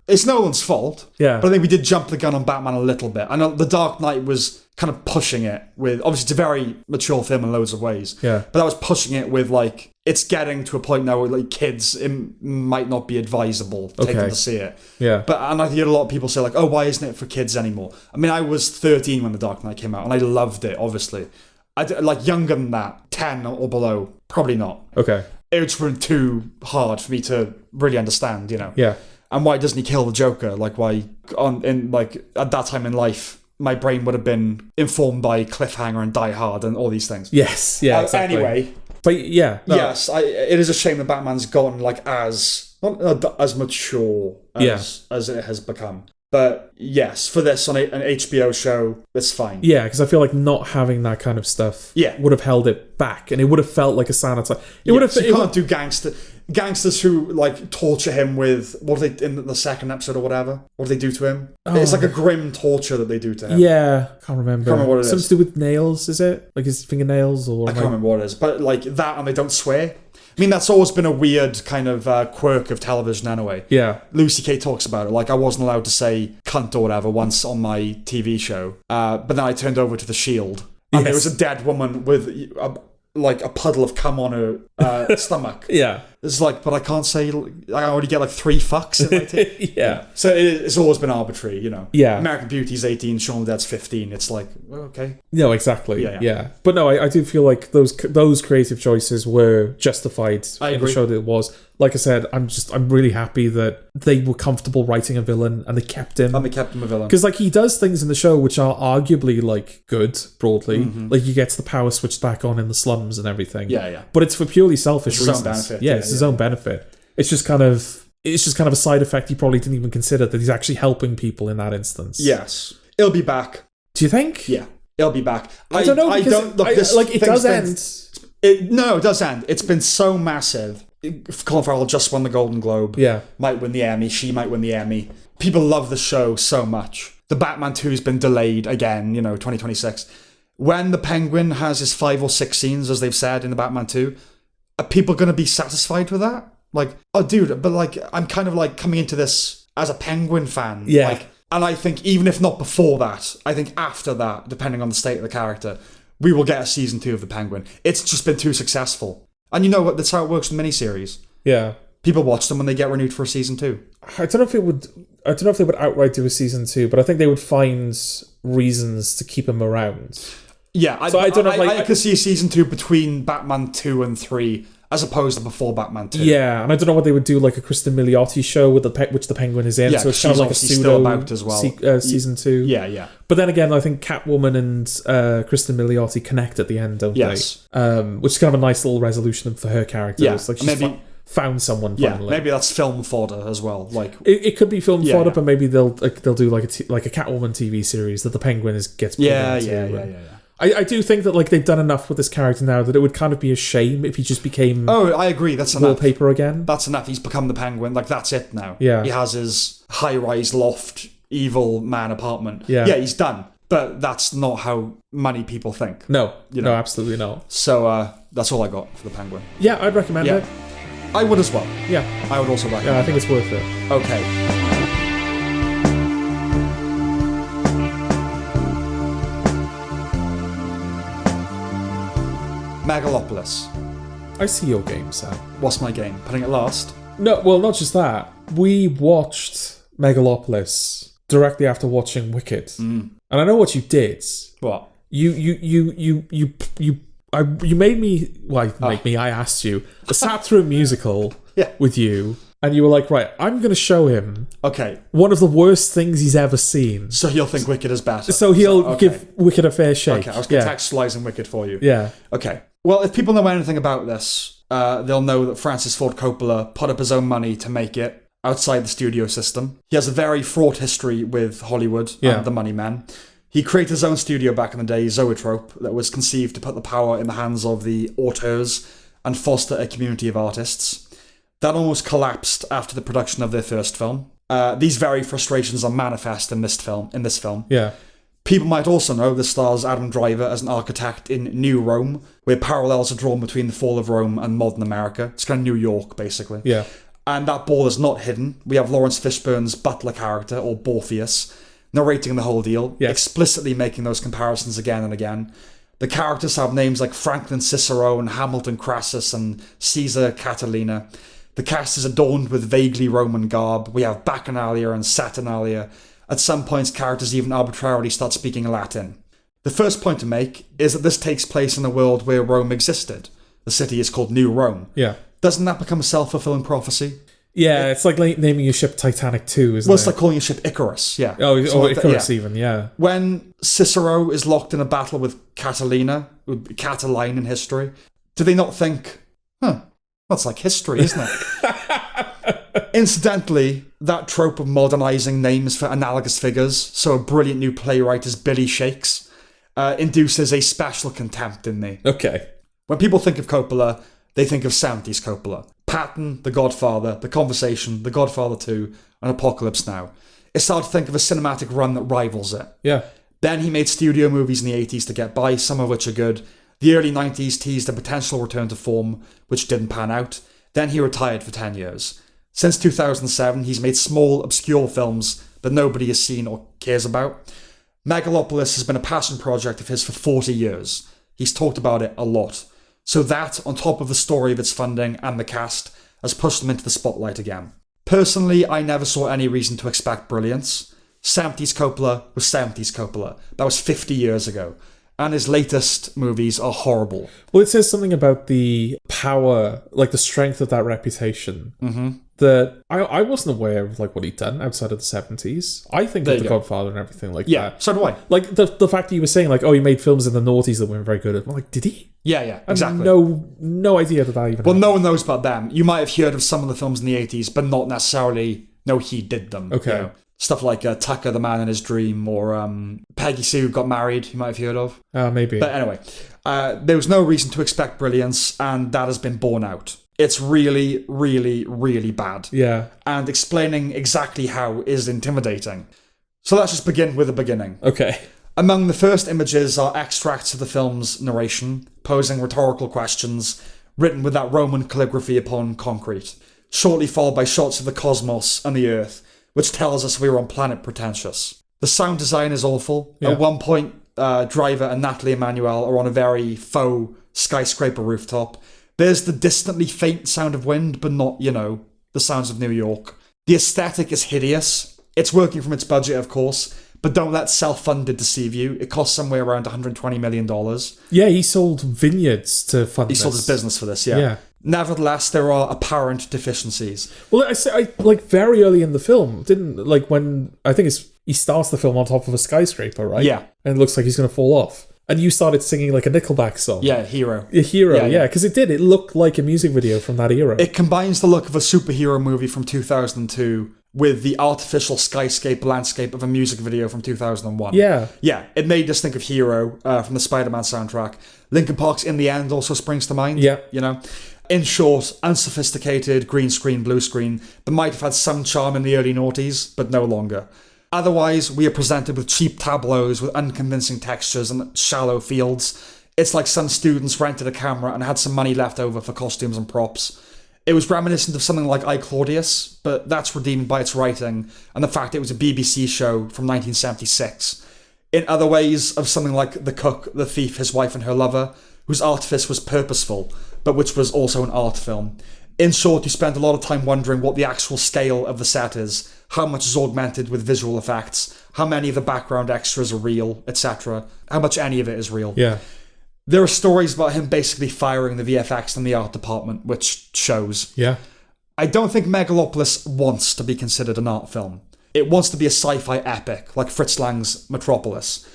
it's no one's fault. Yeah. But I think we did jump the gun on Batman a little bit. I know The Dark Knight was kind of pushing it with... Obviously, it's a very mature film in loads of ways. Yeah. But that was pushing it with, like... It's getting to a point now where, like, kids, it might not be advisable to take them to see it. Yeah. And I hear a lot of people say, like, oh, why isn't it for kids anymore? I mean, I was 13 when The Dark Knight came out, and I loved it, obviously. Like, younger than that, 10 or below, probably not. Okay. It was too hard for me to really understand, you know. Yeah. And why doesn't he kill the Joker? Like, why at that time in life, my brain would have been informed by Cliffhanger and Die Hard and all these things. Yes. Yeah. Exactly. Anyway, but yeah, no. Yes, it is a shame that Batman's gone like not as mature as it has become. But yes, for this on an HBO show, it's fine. Yeah, because I feel like not having that kind of stuff would have held it back, and it would have felt like a sanitizer. You can't do gangsters who like torture him with what they in the second episode or whatever. What do they do to him? It's like a grim torture that they do to him. Yeah, can't remember what it is. Something to do with nails, is it? Like his fingernails, or I can't remember what it is. But like that, and they don't swear. I mean, that's always been a weird kind of quirk of television anyway. Yeah. Lucy Kay talks about it. Like, I wasn't allowed to say cunt or whatever once on my TV show. But then I turned over to The Shield. And there was a dead woman with a puddle of cum on her stomach. Yeah. It's like, but I can't say... I already get like 3 fucks in my TV. Yeah. So it's always been arbitrary, you know. Yeah. American Beauty's 18, Shaun of the Dead's 15. It's like, okay. No, exactly. Yeah. But no, I do feel like those creative choices were justified in the show that it was. Like I said, I'm really happy that they were comfortable writing a villain and they kept him. And they kept him a villain. Because like he does things in the show which are arguably like good, broadly. Mm-hmm. Like he gets the power switched back on in the slums and everything. Yeah. But it's for purely selfish reasons. His own benefit. Yeah, it's his own benefit. It's just kind of a side effect he probably didn't even consider, that he's actually helping people in that instance. Yes. It'll be back. Do you think? Yeah. It'll be back. I don't know. It does end. No, it does end. It's been so massive. Colin Farrell just won the Golden Globe. Yeah. Might win the Emmy. She might win the Emmy. People love the show so much. The Batman 2 has been delayed again, 2026. When the Penguin has his 5 or 6 scenes, as they've said in the Batman 2, are people going to be satisfied with that? Like, oh, dude, but like, I'm kind of like coming into this as a Penguin fan. Yeah. Like, and I think even if not before that, I think after that, depending on the state of the character, we will get a season 2 of the Penguin. It's just been too successful. And you know what? That's how it works with miniseries. Yeah. People watch them when they get renewed for a season 2. I don't know if they would outright do a season 2, but I think they would find reasons to keep him around. Yeah, I don't know. I could see a season 2 between Batman 2 and 3, as opposed to before Batman 2. Yeah, and I don't know what they would do, like a Kristen Milioti show with which the Penguin is in. Yeah, so it's kind of like a pseudo about as well. Season 2. Yeah. But then again, I think Catwoman and Kristen Milioti connect at the end, don't they? Which is kind of a nice little resolution for her character. Yeah, it's like she's found someone finally. Yeah, maybe that's film fodder as well. Like it could be film fodder, but maybe they'll do like a Catwoman TV series that the Penguin gets put into. Yeah. I do think that like they've done enough with this character now that it would kind of be a shame if he just became I agree, that's enough. Wallpaper again. That's enough. He's become the Penguin. Like, that's it now. Yeah. He has his high-rise loft evil man apartment. Yeah, he's done. But that's not how many people think. No, no, absolutely not. So that's all I got for the Penguin. Yeah, I'd recommend it. I would as well. Yeah. I would also recommend it. Yeah, I think it's worth it. Okay. Megalopolis. I see your game, Sam. What's my game? Putting it last? No, well, not just that. We watched Megalopolis directly after watching Wicked, and I know what you did. What? You made me. Well, I asked you. I sat through a musical with you, and you were like, "Right, I'm going to show him." Okay. One of the worst things he's ever seen. So he'll think Wicked is better. So he'll give Wicked a fair shake. Okay, I was contextualizing Wicked for you. Yeah. Okay. Well, if people know anything about this, they'll know that Francis Ford Coppola put up his own money to make it outside the studio system. He has a very fraught history with Hollywood and the money men. He created his own studio back in the day, Zoetrope, that was conceived to put the power in the hands of the auteurs and foster a community of artists. That almost collapsed after the production of their first film. These very frustrations are manifest in this film. Yeah. People might also know this stars Adam Driver as an architect in New Rome, where parallels are drawn between the fall of Rome and modern America. It's kind of New York, basically. Yeah. And that ball is not hidden. We have Lawrence Fishburne's butler character, or Morpheus, narrating the whole deal, explicitly making those comparisons again and again. The characters have names like Franklin Cicero and Hamilton Crassus and Caesar Catalina. The cast is adorned with vaguely Roman garb. We have Bacchanalia and Saturnalia. At some points, characters even arbitrarily start speaking Latin. The first point to make is that this takes place in a world where Rome existed. The city is called New Rome. Yeah. Doesn't that become a self-fulfilling prophecy? Yeah, it's like naming your ship Titanic 2, isn't it? Well, it's like calling your ship Icarus, yeah. Oh, so Icarus even, yeah. When Cicero is locked in a battle with Catalina, Catiline in history, do they not think, that's like history, isn't it? Incidentally, that trope of modernising names for analogous figures, so a brilliant new playwright as Billy Shakes, induces a special contempt in me. Okay. When people think of Coppola, they think of 70s Coppola. Patton, The Godfather, The Conversation, The Godfather 2, and Apocalypse Now. It's hard to think of a cinematic run that rivals it. Yeah. Then he made studio movies in the 80s to get by, some of which are good. The early 90s teased a potential return to form, which didn't pan out. Then he retired for 10 years. Since 2007, he's made small, obscure films that nobody has seen or cares about. Megalopolis has been a passion project of his for 40 years. He's talked about it a lot. So that, on top of the story of its funding and the cast, has pushed them into the spotlight again. Personally, I never saw any reason to expect brilliance. 70s Coppola was 70s Coppola. That was 50 years ago. And his latest movies are horrible. Well, it says something about the power, like the strength of that reputation, that I wasn't aware of like what he'd done outside of the 70s. I think of The Godfather and everything like that. Yeah, so do I. Like the fact that you were saying like, oh, he made films in the noughties that weren't very good. I'm like, did he? Yeah, exactly. No idea that even happened. No one knows about them. You might have heard of some of the films in the 80s, but not necessarily know he did them. Okay. You know? Stuff like Tucker, the Man in His Dream, or Peggy Sue Got Married, you might have heard of. Maybe. But anyway, there was no reason to expect brilliance, and that has been borne out. It's really, really, really bad. Yeah. And explaining exactly how is intimidating. So let's just begin with the beginning. Okay. Among the first images are extracts of the film's narration, posing rhetorical questions, written with that Roman calligraphy upon concrete, shortly followed by shots of the cosmos and the Earth, which tells us we were on planet Pretentious. The sound design is awful. Yeah. At one point, Driver and Natalie Emmanuel are on a very faux skyscraper rooftop. There's the distantly faint sound of wind, but not, the sounds of New York. The aesthetic is hideous. It's working from its budget, of course, but don't let self-funded deceive you. It costs somewhere around $120 million. Yeah, he sold vineyards to fund this. He sold his business for this, yeah. Nevertheless, there are apparent deficiencies. Well, I like very early in the film, when I think he starts the film on top of a skyscraper, right? Yeah. And it looks like he's going to fall off. And you started singing like a Nickelback song. Yeah, Hero. Yeah, because it did. It looked like a music video from that era. It combines the look of a superhero movie from 2002 with the artificial skyscape landscape of a music video from 2001. Yeah. Yeah, it made us think of Hero from the Spider-Man soundtrack. Linkin Park's In the End also springs to mind. Yeah. In short, unsophisticated, green screen, blue screen, that might have had some charm in the early noughties, but no longer. Otherwise, we are presented with cheap tableaus with unconvincing textures and shallow fields. It's like some students rented a camera and had some money left over for costumes and props. It was reminiscent of something like I, Claudius, but that's redeemed by its writing and the fact it was a BBC show from 1976. In other ways, of something like The Cook, The Thief, His Wife and Her Lover, whose artifice was purposeful, but which was also an art film. In short, you spend a lot of time wondering what the actual scale of the set is, how much is augmented with visual effects, how many of the background extras are real, etc., how much any of it is real. Yeah. There are stories about him basically firing the VFX and the art department, which shows. Yeah. I don't think Megalopolis wants to be considered an art film. It wants to be a sci-fi epic, like Fritz Lang's Metropolis.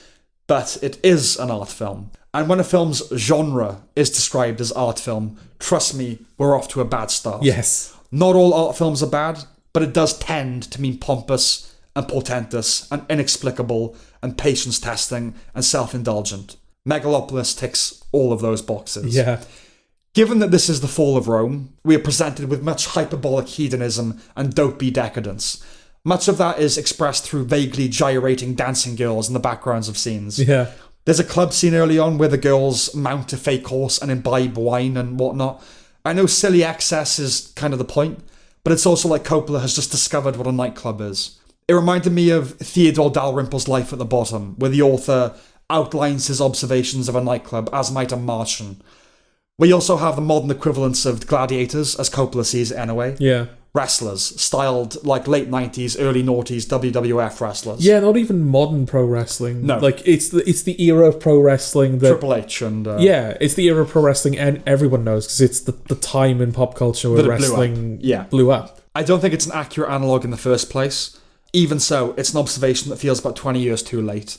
But it is an art film. And when a film's genre is described as art film, trust me, we're off to a bad start. Yes. Not all art films are bad, but it does tend to mean pompous and portentous and inexplicable and patience-testing and self-indulgent. Megalopolis ticks all of those boxes. Yeah. Given that this is the fall of Rome, we are presented with much hyperbolic hedonism and dopey decadence. Much of that is expressed through vaguely gyrating dancing girls in the backgrounds of scenes. Yeah. There's a club scene early on where the girls mount a fake horse and imbibe wine and whatnot. I know silly excess is kind of the point, but it's also like Coppola has just discovered what a nightclub is. It reminded me of Theodore Dalrymple's Life at the Bottom, where the author outlines his observations of a nightclub as might a Martian. We also have the modern equivalents of gladiators, as Coppola sees it anyway. Yeah. Wrestlers, styled like late 90s, early noughties WWF wrestlers. Yeah, not even modern pro wrestling. No. Like, it's the era of pro wrestling that... Triple H and... yeah, it's the era of pro wrestling and everyone knows, because it's the time in pop culture where wrestling blew up. I don't think it's an accurate analogue in the first place. Even so, it's an observation that feels about 20 years too late.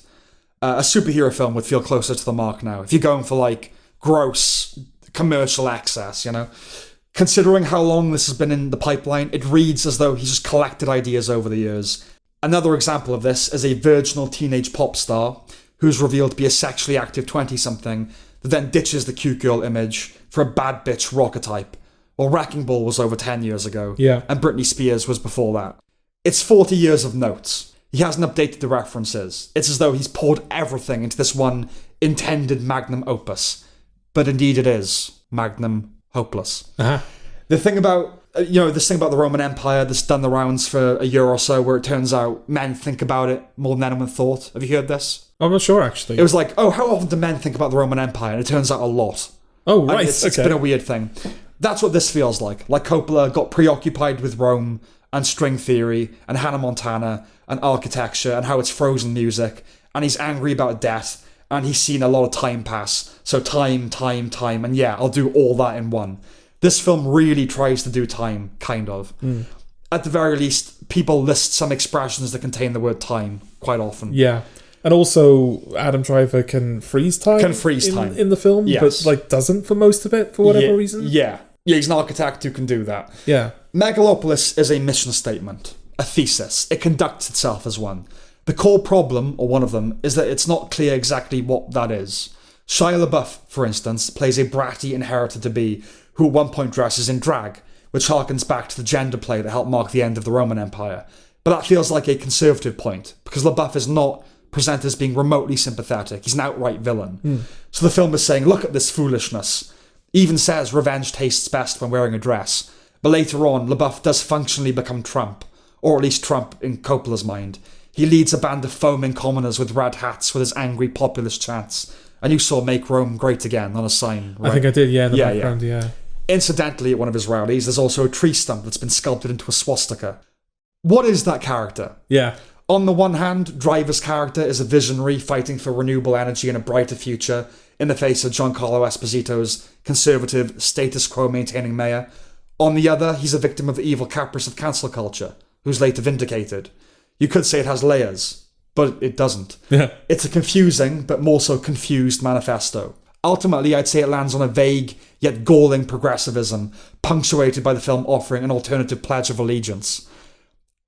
A superhero film would feel closer to the mark now, if you're going for, like, gross commercial access, you know? Considering how long this has been in the pipeline, it reads as though he's just collected ideas over the years. Another example of this is a virginal teenage pop star who's revealed to be a sexually active 20-something that then ditches the cute girl image for a bad bitch rocker type. Well, Wrecking Ball was over 10 years ago, and Britney Spears was before that. It's 40 years of notes. He hasn't updated the references. It's as though he's poured everything into this one intended magnum opus. But indeed it is magnum hopeless. Uh-huh. The thing about, this thing about the Roman Empire that's done the rounds for a year or so, where it turns out men think about it more than anyone thought. Have you heard this? I'm not sure, actually. It was like, oh, how often do men think about the Roman Empire? And it turns out a lot. Oh, right. It's been a weird thing. That's what this feels like. Like Coppola got preoccupied with Rome and string theory and Hannah Montana and architecture and how it's frozen music, and he's angry about death, and he's seen a lot of time pass. So time, and yeah, I'll do all that in one. This film really tries to do time, kind of. At the very least, people list some expressions that contain the word time quite often. Yeah. And also, Adam Driver can freeze time. In the film, yes. But doesn't for most of it, for whatever reason. Yeah, he's an architect who can do that. Yeah. Megalopolis is a mission statement, a thesis. It conducts itself as one. The core problem, or one of them, is that it's not clear exactly what that is. Shia LaBeouf, for instance, plays a bratty inheritor-to-be who at one point dresses in drag, which harkens back to the gender play that helped mark the end of the Roman Empire. But that feels like a conservative point, because LaBeouf is not presented as being remotely sympathetic. He's an outright villain. So the film is saying, look at this foolishness. Even says revenge tastes best when wearing a dress. But later on, LaBeouf does functionally become Trump, or at least Trump in Coppola's mind. He leads a band of foaming commoners with red hats with his angry populist chants. And you saw Make Rome Great Again on a sign, right? I think I did, in the background, yeah. Incidentally, at one of his rallies, there's also a tree stump that's been sculpted into a swastika. What is that character? Yeah. On the one hand, Driver's character is a visionary fighting for renewable energy and a brighter future in the face of Giancarlo Esposito's conservative, status quo maintaining mayor. On the other, he's a victim of the evil caprice of cancel culture, who's later vindicated. You could say it has layers, but it doesn't. Yeah. It's a confusing, but more so confused manifesto. Ultimately, I'd say it lands on a vague, yet galling progressivism, punctuated by the film offering an alternative pledge of allegiance.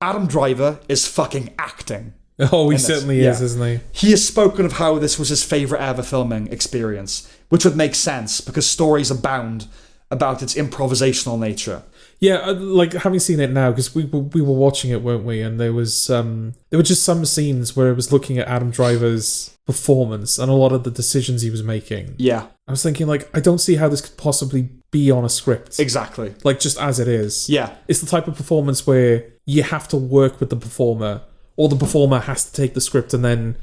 Adam Driver is fucking acting. Oh, he certainly is, isn't he? He has spoken of how this was his favourite ever filming experience, which would make sense, because stories abound about its improvisational nature. Yeah, like having seen it now, because we were watching it, weren't we? And there were just some scenes where it was looking at Adam Driver's performance and a lot of the decisions he was making. Yeah. I was thinking, like, I don't see how this could possibly be on a script. Exactly. Like, just as it is. Yeah. It's the type of performance where you have to work with the performer, or the performer has to take the script and then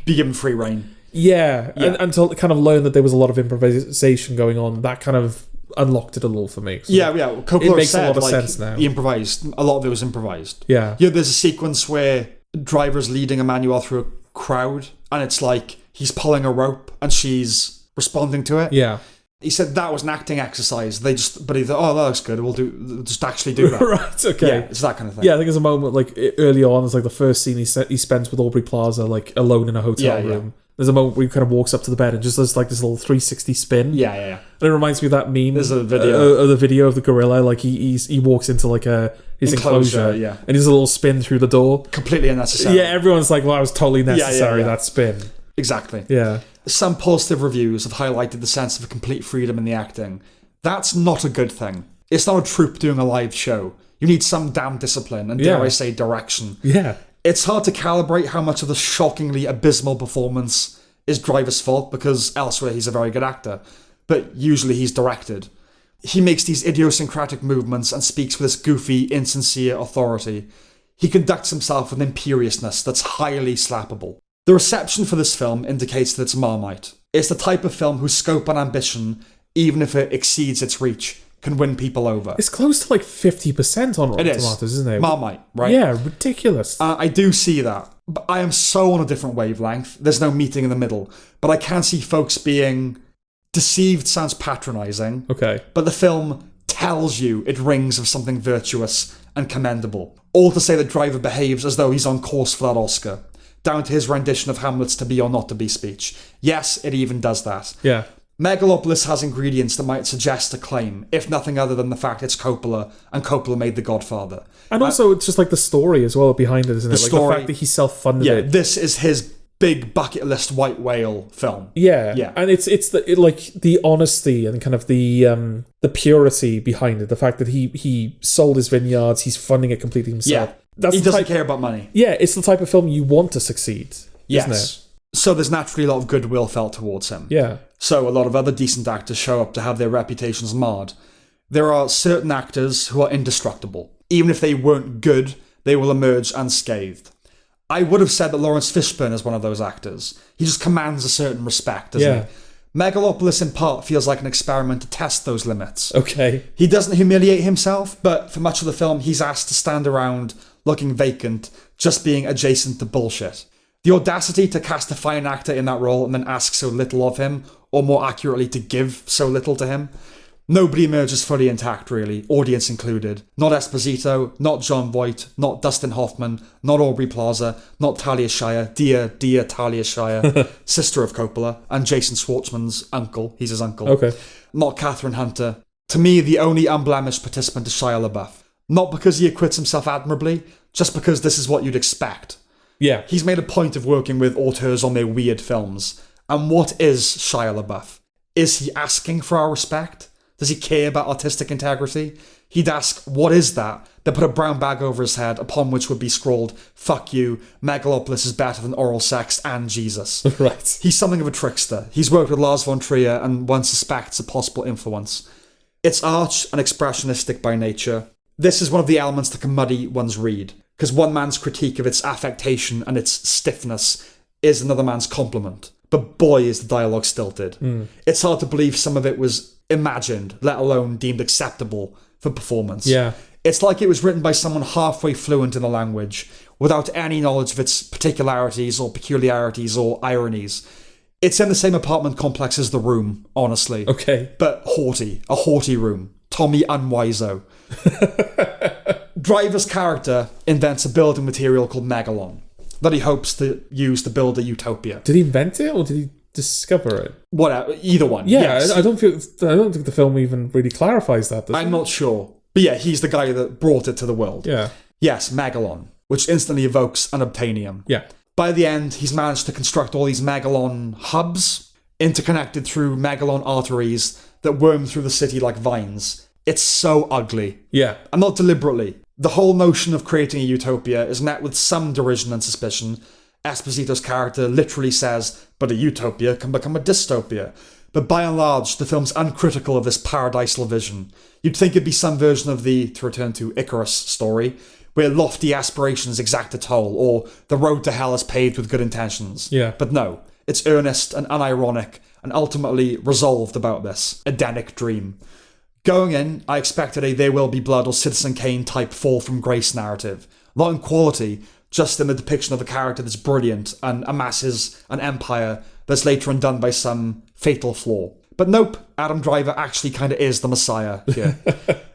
be given free reign. Yeah. And to kind of learn that there was a lot of improvisation going on, that kind of unlocked it a little for me. So Coppola it makes said, a lot of sense now. He improvised. A lot of it was improvised. Yeah. There's a sequence where Driver's leading Emmanuel through a crowd, and it's like he's pulling a rope and she's responding to it. Yeah. He said that was an acting exercise. But he thought, oh, that looks good. We'll just actually do that. Right, okay. Yeah, it's that kind of thing. Yeah, I think there's a moment, like, early on, it's like the first scene he spends with Aubrey Plaza, like, alone in a hotel room. There's a moment where he kind of walks up to the bed and just does, like, this little 360 spin. Yeah. And it reminds me of that meme. There's a video. The video of the gorilla, like, he walks into, like, his enclosure. Yeah. And he does a little spin through the door. Completely unnecessary. Yeah, everyone's like, well, that was totally necessary, that spin. Exactly. Yeah. Some positive reviews have highlighted the sense of complete freedom in the acting. That's not a good thing. It's not a troupe doing a live show. You need some damn discipline and, dare I say, direction. Yeah. It's hard to calibrate how much of the shockingly abysmal performance is Driver's fault, because elsewhere he's a very good actor. But usually he's directed. He makes these idiosyncratic movements and speaks with this goofy, insincere authority. He conducts himself with imperiousness that's highly slappable. The reception for this film indicates that it's Marmite. It's the type of film whose scope and ambition, even if it exceeds its reach, can win people over. It's close to like 50% on Rotten Tomatoes, isn't it? Marmite, right? Yeah, ridiculous. I do see that. But I am so on a different wavelength. There's no meeting in the middle. But I can see folks being... Deceived sounds patronising. Okay. But the film tells you it rings of something virtuous and commendable. All to say that Driver behaves as though he's on course for that Oscar. Down to his rendition of Hamlet's to be or not to be speech. Yes, it even does that. Yeah. Megalopolis has ingredients that might suggest a claim, if nothing other than the fact it's Coppola, and Coppola made The Godfather. And also, it's just like the story as well behind it, isn't it? Like the fact that he self-funded it. Yeah, this is his big bucket list white whale film. Yeah. And it's the honesty and kind of the purity behind it. The fact that he sold his vineyards, he's funding it completely himself. Yeah, he doesn't care about money. Yeah, it's the type of film you want to succeed, isn't it? So there's naturally a lot of goodwill felt towards him. Yeah. So a lot of other decent actors show up to have their reputations marred. There are certain actors who are indestructible. Even if they weren't good, they will emerge unscathed. I would have said that Lawrence Fishburne is one of those actors. He just commands a certain respect, doesn't he? Megalopolis in part feels like an experiment to test those limits. Okay. He doesn't humiliate himself, but for much of the film he's asked to stand around looking vacant, just being adjacent to bullshit. The audacity to cast a fine actor in that role and then ask so little of him, or more accurately to give so little to him. Nobody emerges fully intact, really, audience included. Not Esposito, not Jon Voight, not Dustin Hoffman, not Aubrey Plaza, not Talia Shire, dear Talia Shire, sister of Coppola, and Jason Schwartzman's uncle. He's his uncle. Okay. Not Catherine Hunter. To me, the only unblemished participant is Shia LaBeouf. Not because he acquits himself admirably, just because this is what you'd expect. Yeah. He's made a point of working with auteurs on their weird films. And what is Shia LaBeouf? Is he asking for our respect? Does he care about artistic integrity? He'd ask, what is that? Then put a brown bag over his head, upon which would be scrawled, fuck you, Megalopolis is better than oral sex and Jesus. Right. He's something of a trickster. He's worked with Lars von Trier, and one suspects a possible influence. It's arch and expressionistic by nature. This is one of the elements that can muddy one's read, because one man's critique of its affectation and its stiffness is another man's compliment. But boy, is the dialogue stilted. It's hard to believe some of it was imagined, let alone deemed acceptable for performance. Yeah. It's like it was written by someone halfway fluent in the language, without any knowledge of its particularities or peculiarities or ironies. It's in the same apartment complex as The Room, honestly. Okay. But haughty. A haughty room. Tommy Unwiso. Driver's character invents a building material called Megalon that he hopes to use to build a utopia. Did he invent it or did he discover it? Whatever, either one. Yeah, yes. I don't think the film even really clarifies that. I'm not sure. But yeah, he's the guy that brought it to the world. Yeah. Yes, Megalon, which instantly evokes unobtainium. Yeah. By the end, he's managed to construct all these Megalon hubs, interconnected through Megalon arteries that worm through the city like vines. It's so ugly. Yeah. And not deliberately. The whole notion of creating a utopia is met with some derision and suspicion. Esposito's character literally says, but a utopia can become a dystopia. But by and large, the film's uncritical of this paradisal vision. You'd think it'd be some version of the, to return to Icarus story, where lofty aspirations exact a toll, or the road to hell is paved with good intentions. Yeah. But no, it's earnest and unironic, and ultimately resolved about this Edenic dream. Going in, I expected a There Will Be Blood or Citizen Kane type fall from grace narrative. Not in quality, just in the depiction of a character that's brilliant and amasses an empire that's later undone by some fatal flaw. But nope, Adam Driver actually kind of is the Messiah here.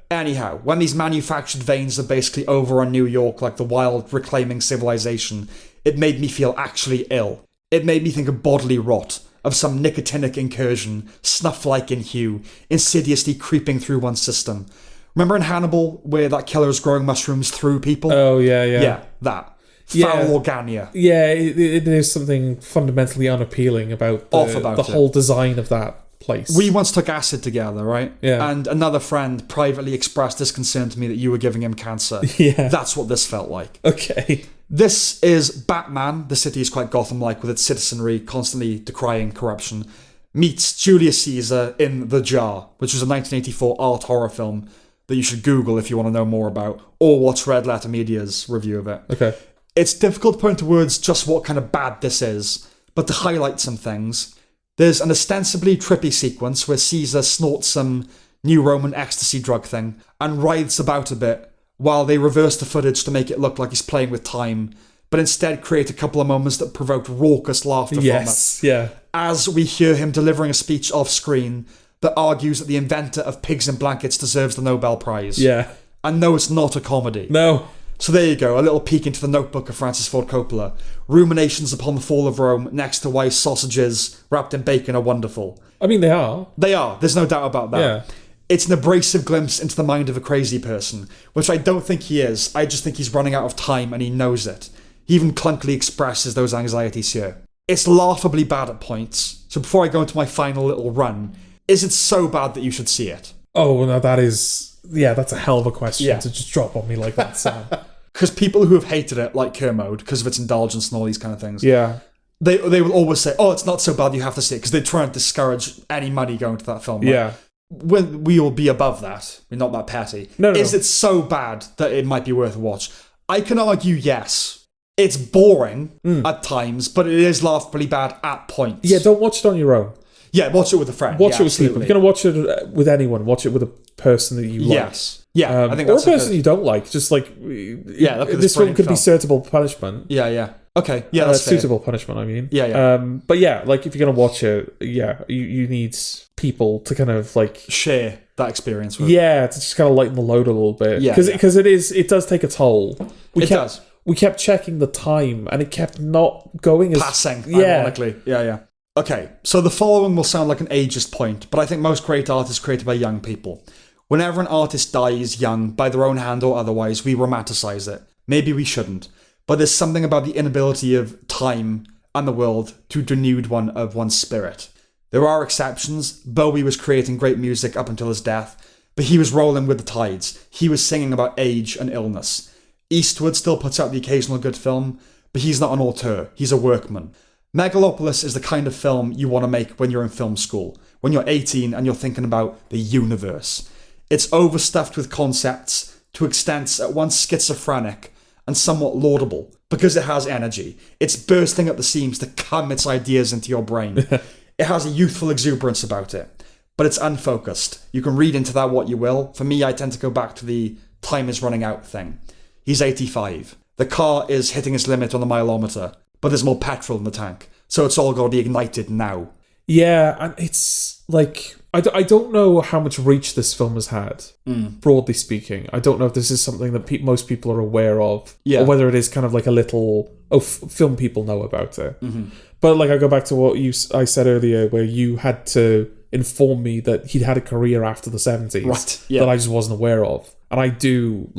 Anyhow, when these manufactured veins are basically over on New York like the wild reclaiming civilization, it made me feel actually ill. It made me think of bodily rot, of some nicotinic incursion, snuff-like in hue, insidiously creeping through one's system. Remember in Hannibal, where that killer is growing mushrooms through people? Oh, yeah. Yeah, that. Foul organia. Yeah, it is something fundamentally unappealing about the whole design of that place. We once took acid together, right? Yeah. And another friend privately expressed this concern to me that you were giving him cancer. Yeah. That's what this felt like. Okay. This is Batman. The city is quite Gotham-like with its citizenry constantly decrying corruption. Meets Julius Caesar in The Jar, which was a 1984 art horror film that you should Google if you want to know more about, or watch Red Letter Media's review of it. Okay. It's difficult to put into words just what kind of bad this is, but to highlight some things, there's an ostensibly trippy sequence where Caesar snorts some new Roman ecstasy drug thing and writhes about a bit while they reverse the footage to make it look like he's playing with time, but instead create a couple of moments that provoked raucous laughter from it. Yeah. As we hear him delivering a speech off screen that argues that the inventor of pigs in blankets deserves the Nobel Prize. Yeah. And no, it's not a comedy. No. So there you go, a little peek into the notebook of Francis Ford Coppola. Ruminations upon the fall of Rome next to why sausages wrapped in bacon are wonderful. I mean, they are. They are, there's no doubt about that. Yeah. It's an abrasive glimpse into the mind of a crazy person, which I don't think he is. I just think he's running out of time and he knows it. He even clunkily expresses those anxieties here. It's laughably bad at points. So before I go into my final little run, is it so bad that you should see it? Oh, no, that is... Yeah, that's a hell of a question to just drop on me like that, Sam. Because people who have hated it, like Kermode, because of its indulgence and all these kind of things, yeah, they will always say, oh, it's not so bad, you have to see it, because they try and discourage any money going to that film. Right? Yeah. We will be above that. We're not that petty. No. Is it so bad that it might be worth a watch? I can argue yes. It's boring at times, but it is laughably bad at points. Yeah, don't watch it on your own. Yeah, watch it with a friend. Watch it with people. If you're going to watch it with anyone, watch it with a person that you like. Yes. Yeah, I think that's or a person you don't like. Just like, look at this film could be suitable punishment. Yeah. Okay, yeah, that's suitable punishment, I mean. Yeah. But yeah, like if you're going to watch it, you need people to kind of like... share that experience with. Yeah, to just kind of lighten the load a little bit. Yeah. Because it does take a toll. It does. We kept checking the time and it kept not going as... Passing, ironically. Yeah. Okay, so the following will sound like an ageist point, but I think most great art is created by young people. Whenever an artist dies young, by their own hand or otherwise, we romanticize it. Maybe we shouldn't. But there's something about the inability of time and the world to denude one of one's spirit. There are exceptions. Bowie was creating great music up until his death, but he was rolling with the tides. He was singing about age and illness. Eastwood still puts out the occasional good film, but he's not an auteur. He's a workman. Megalopolis is the kind of film you want to make when you're in film school, when you're 18 and you're thinking about the universe. It's overstuffed with concepts to extents at once schizophrenic and somewhat laudable because it has energy. It's bursting at the seams to cum its ideas into your brain. It has a youthful exuberance about it, but it's unfocused. You can read into that what you will. For me, I tend to go back to the time is running out thing. He's 85. The car is hitting its limit on the mileometer, but there's more petrol in the tank, so it's all got to be ignited now. Yeah, and it's like... I don't know how much reach this film has had, broadly speaking. I don't know if this is something that most people are aware of, or whether it is kind of like a little... film people know about it. Mm-hmm. But like I go back to what I said earlier, where you had to inform me that he'd had a career after the 70s that I just wasn't aware of. And I do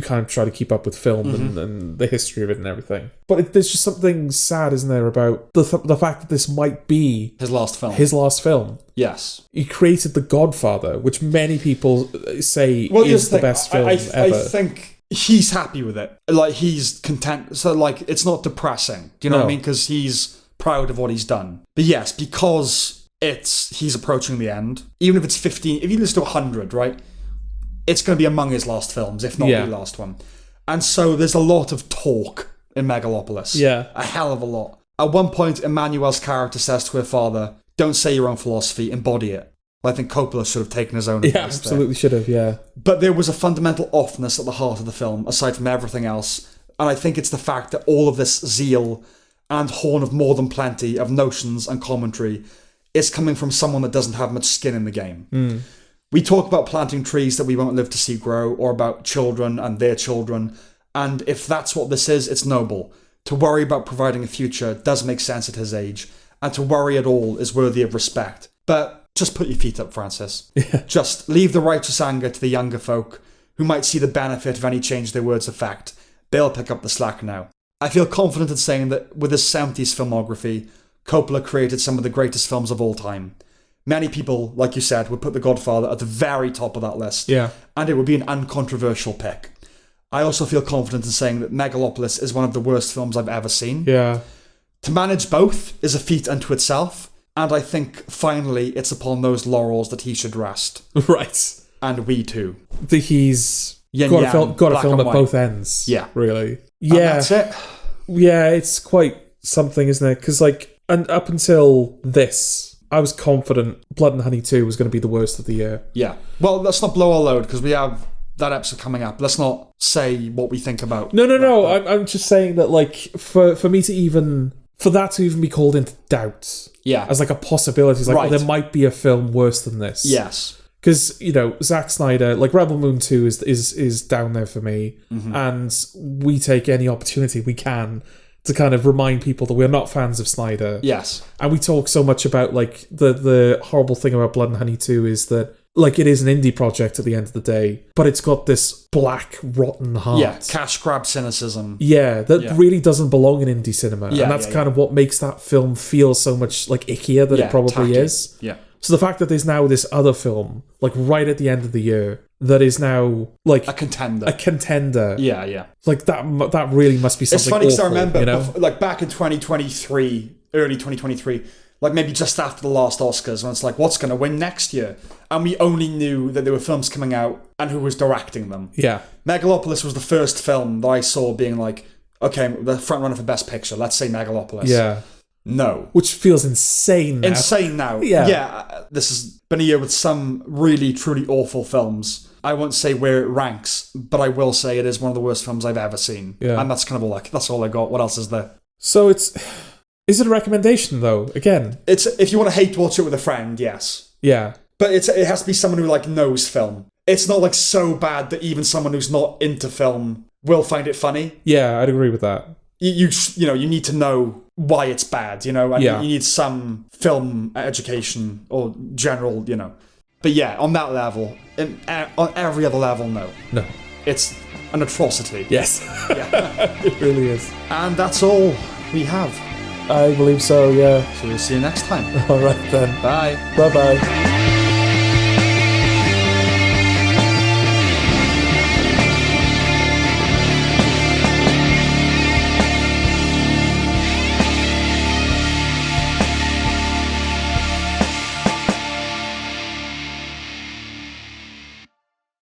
kind of try to keep up with film and the history of it and everything. But there's just something sad, isn't there, about the fact that this might be... His last film. Yes. He created The Godfather, which many people say is the best film ever. I think he's happy with it. Like, he's content. So, like, it's not depressing. Do you know what I mean? Because he's proud of what he's done. But yes, because he's approaching the end, even if it's 15... If you listen to 100, right... It's going to be among his last films, if not the last one. And so there's a lot of talk in Megalopolis. Yeah. A hell of a lot. At one point, Emmanuel's character says to her father, don't say your own philosophy, embody it. I think Coppola should have taken his own advice. Yeah, absolutely should have, yeah. But there was a fundamental offness at the heart of the film, aside from everything else. And I think it's the fact that all of this zeal and horn of more than plenty of notions and commentary is coming from someone that doesn't have much skin in the game. We talk about planting trees that we won't live to see grow, or about children and their children, and if that's what this is, it's noble. To worry about providing a future does make sense at his age, and to worry at all is worthy of respect. But just put your feet up, Francis. Yeah. Just leave the righteous anger to the younger folk, who might see the benefit of any change their words affect. They'll pick up the slack now. I feel confident in saying that with his 70s filmography, Coppola created some of the greatest films of all time. many people, like you said, would put The Godfather at the very top of that list. Yeah. And it would be an uncontroversial pick. I also feel confident in saying that Megalopolis is one of the worst films I've ever seen. Yeah. To manage both is a feat unto itself, and I think finally it's upon those laurels that he should rest. Right. And we too. He's Yin got yang, to film at white. both ends. Yeah. Really. And Yeah. that's it. Yeah, it's quite something, isn't it? Because, and up until this, I was confident Blood and Honey 2 was going to be the worst of the year. Yeah. Well, let's not blow our load, because we have that episode coming up. Let's not say what we think about. No. I'm just saying that, for me to even... For that to even be called into doubt. Yeah. As, a possibility. It's Right. there might be a film worse than this. Yes. Because, Zack Snyder, Rebel Moon 2 is down there for me. Mm-hmm. And we take any opportunity we can to kind of remind people that we're not fans of Snyder. Yes. And we talk so much about, the horrible thing about Blood and Honey 2 is that, it is an indie project at the end of the day, but it's got this black, rotten heart. Yeah, cash grab cynicism. Yeah, that really doesn't belong in indie cinema. Yeah, and that's kind of what makes that film feel so much, ickier than it probably tacky. is. Yeah. So the fact that there's now this other film, right at the end of the year, that is now, a contender. A contender. Yeah. That really must be something It's funny because I awful, remember, back in 2023, early 2023, maybe just after the last Oscars, when it's what's going to win next year? And we only knew that there were films coming out and who was directing them. Yeah. Megalopolis was the first film that I saw being okay, the front runner for Best Picture, let's say Megalopolis. Yeah. No. Which feels insane now. Insane now. Yeah. This has been a year with some really, truly awful films. I won't say where it ranks, but I will say it is one of the worst films I've ever seen. Yeah. And that's kind of that's all I got. What else is there? So is it a recommendation, though? Again, it's if you want to hate watch it with a friend, yes. Yeah. But it has to be someone who knows film. It's not so bad that even someone who's not into film will find it funny. Yeah, I'd agree with that. You need to know why it's bad, and you need some film education or general, But yeah, on that level, on every other level, no. No. It's an atrocity. Yes. Yeah. It really is. And that's all we have. I believe so, yeah. So we'll see you next time. All right then. Bye. Bye-bye.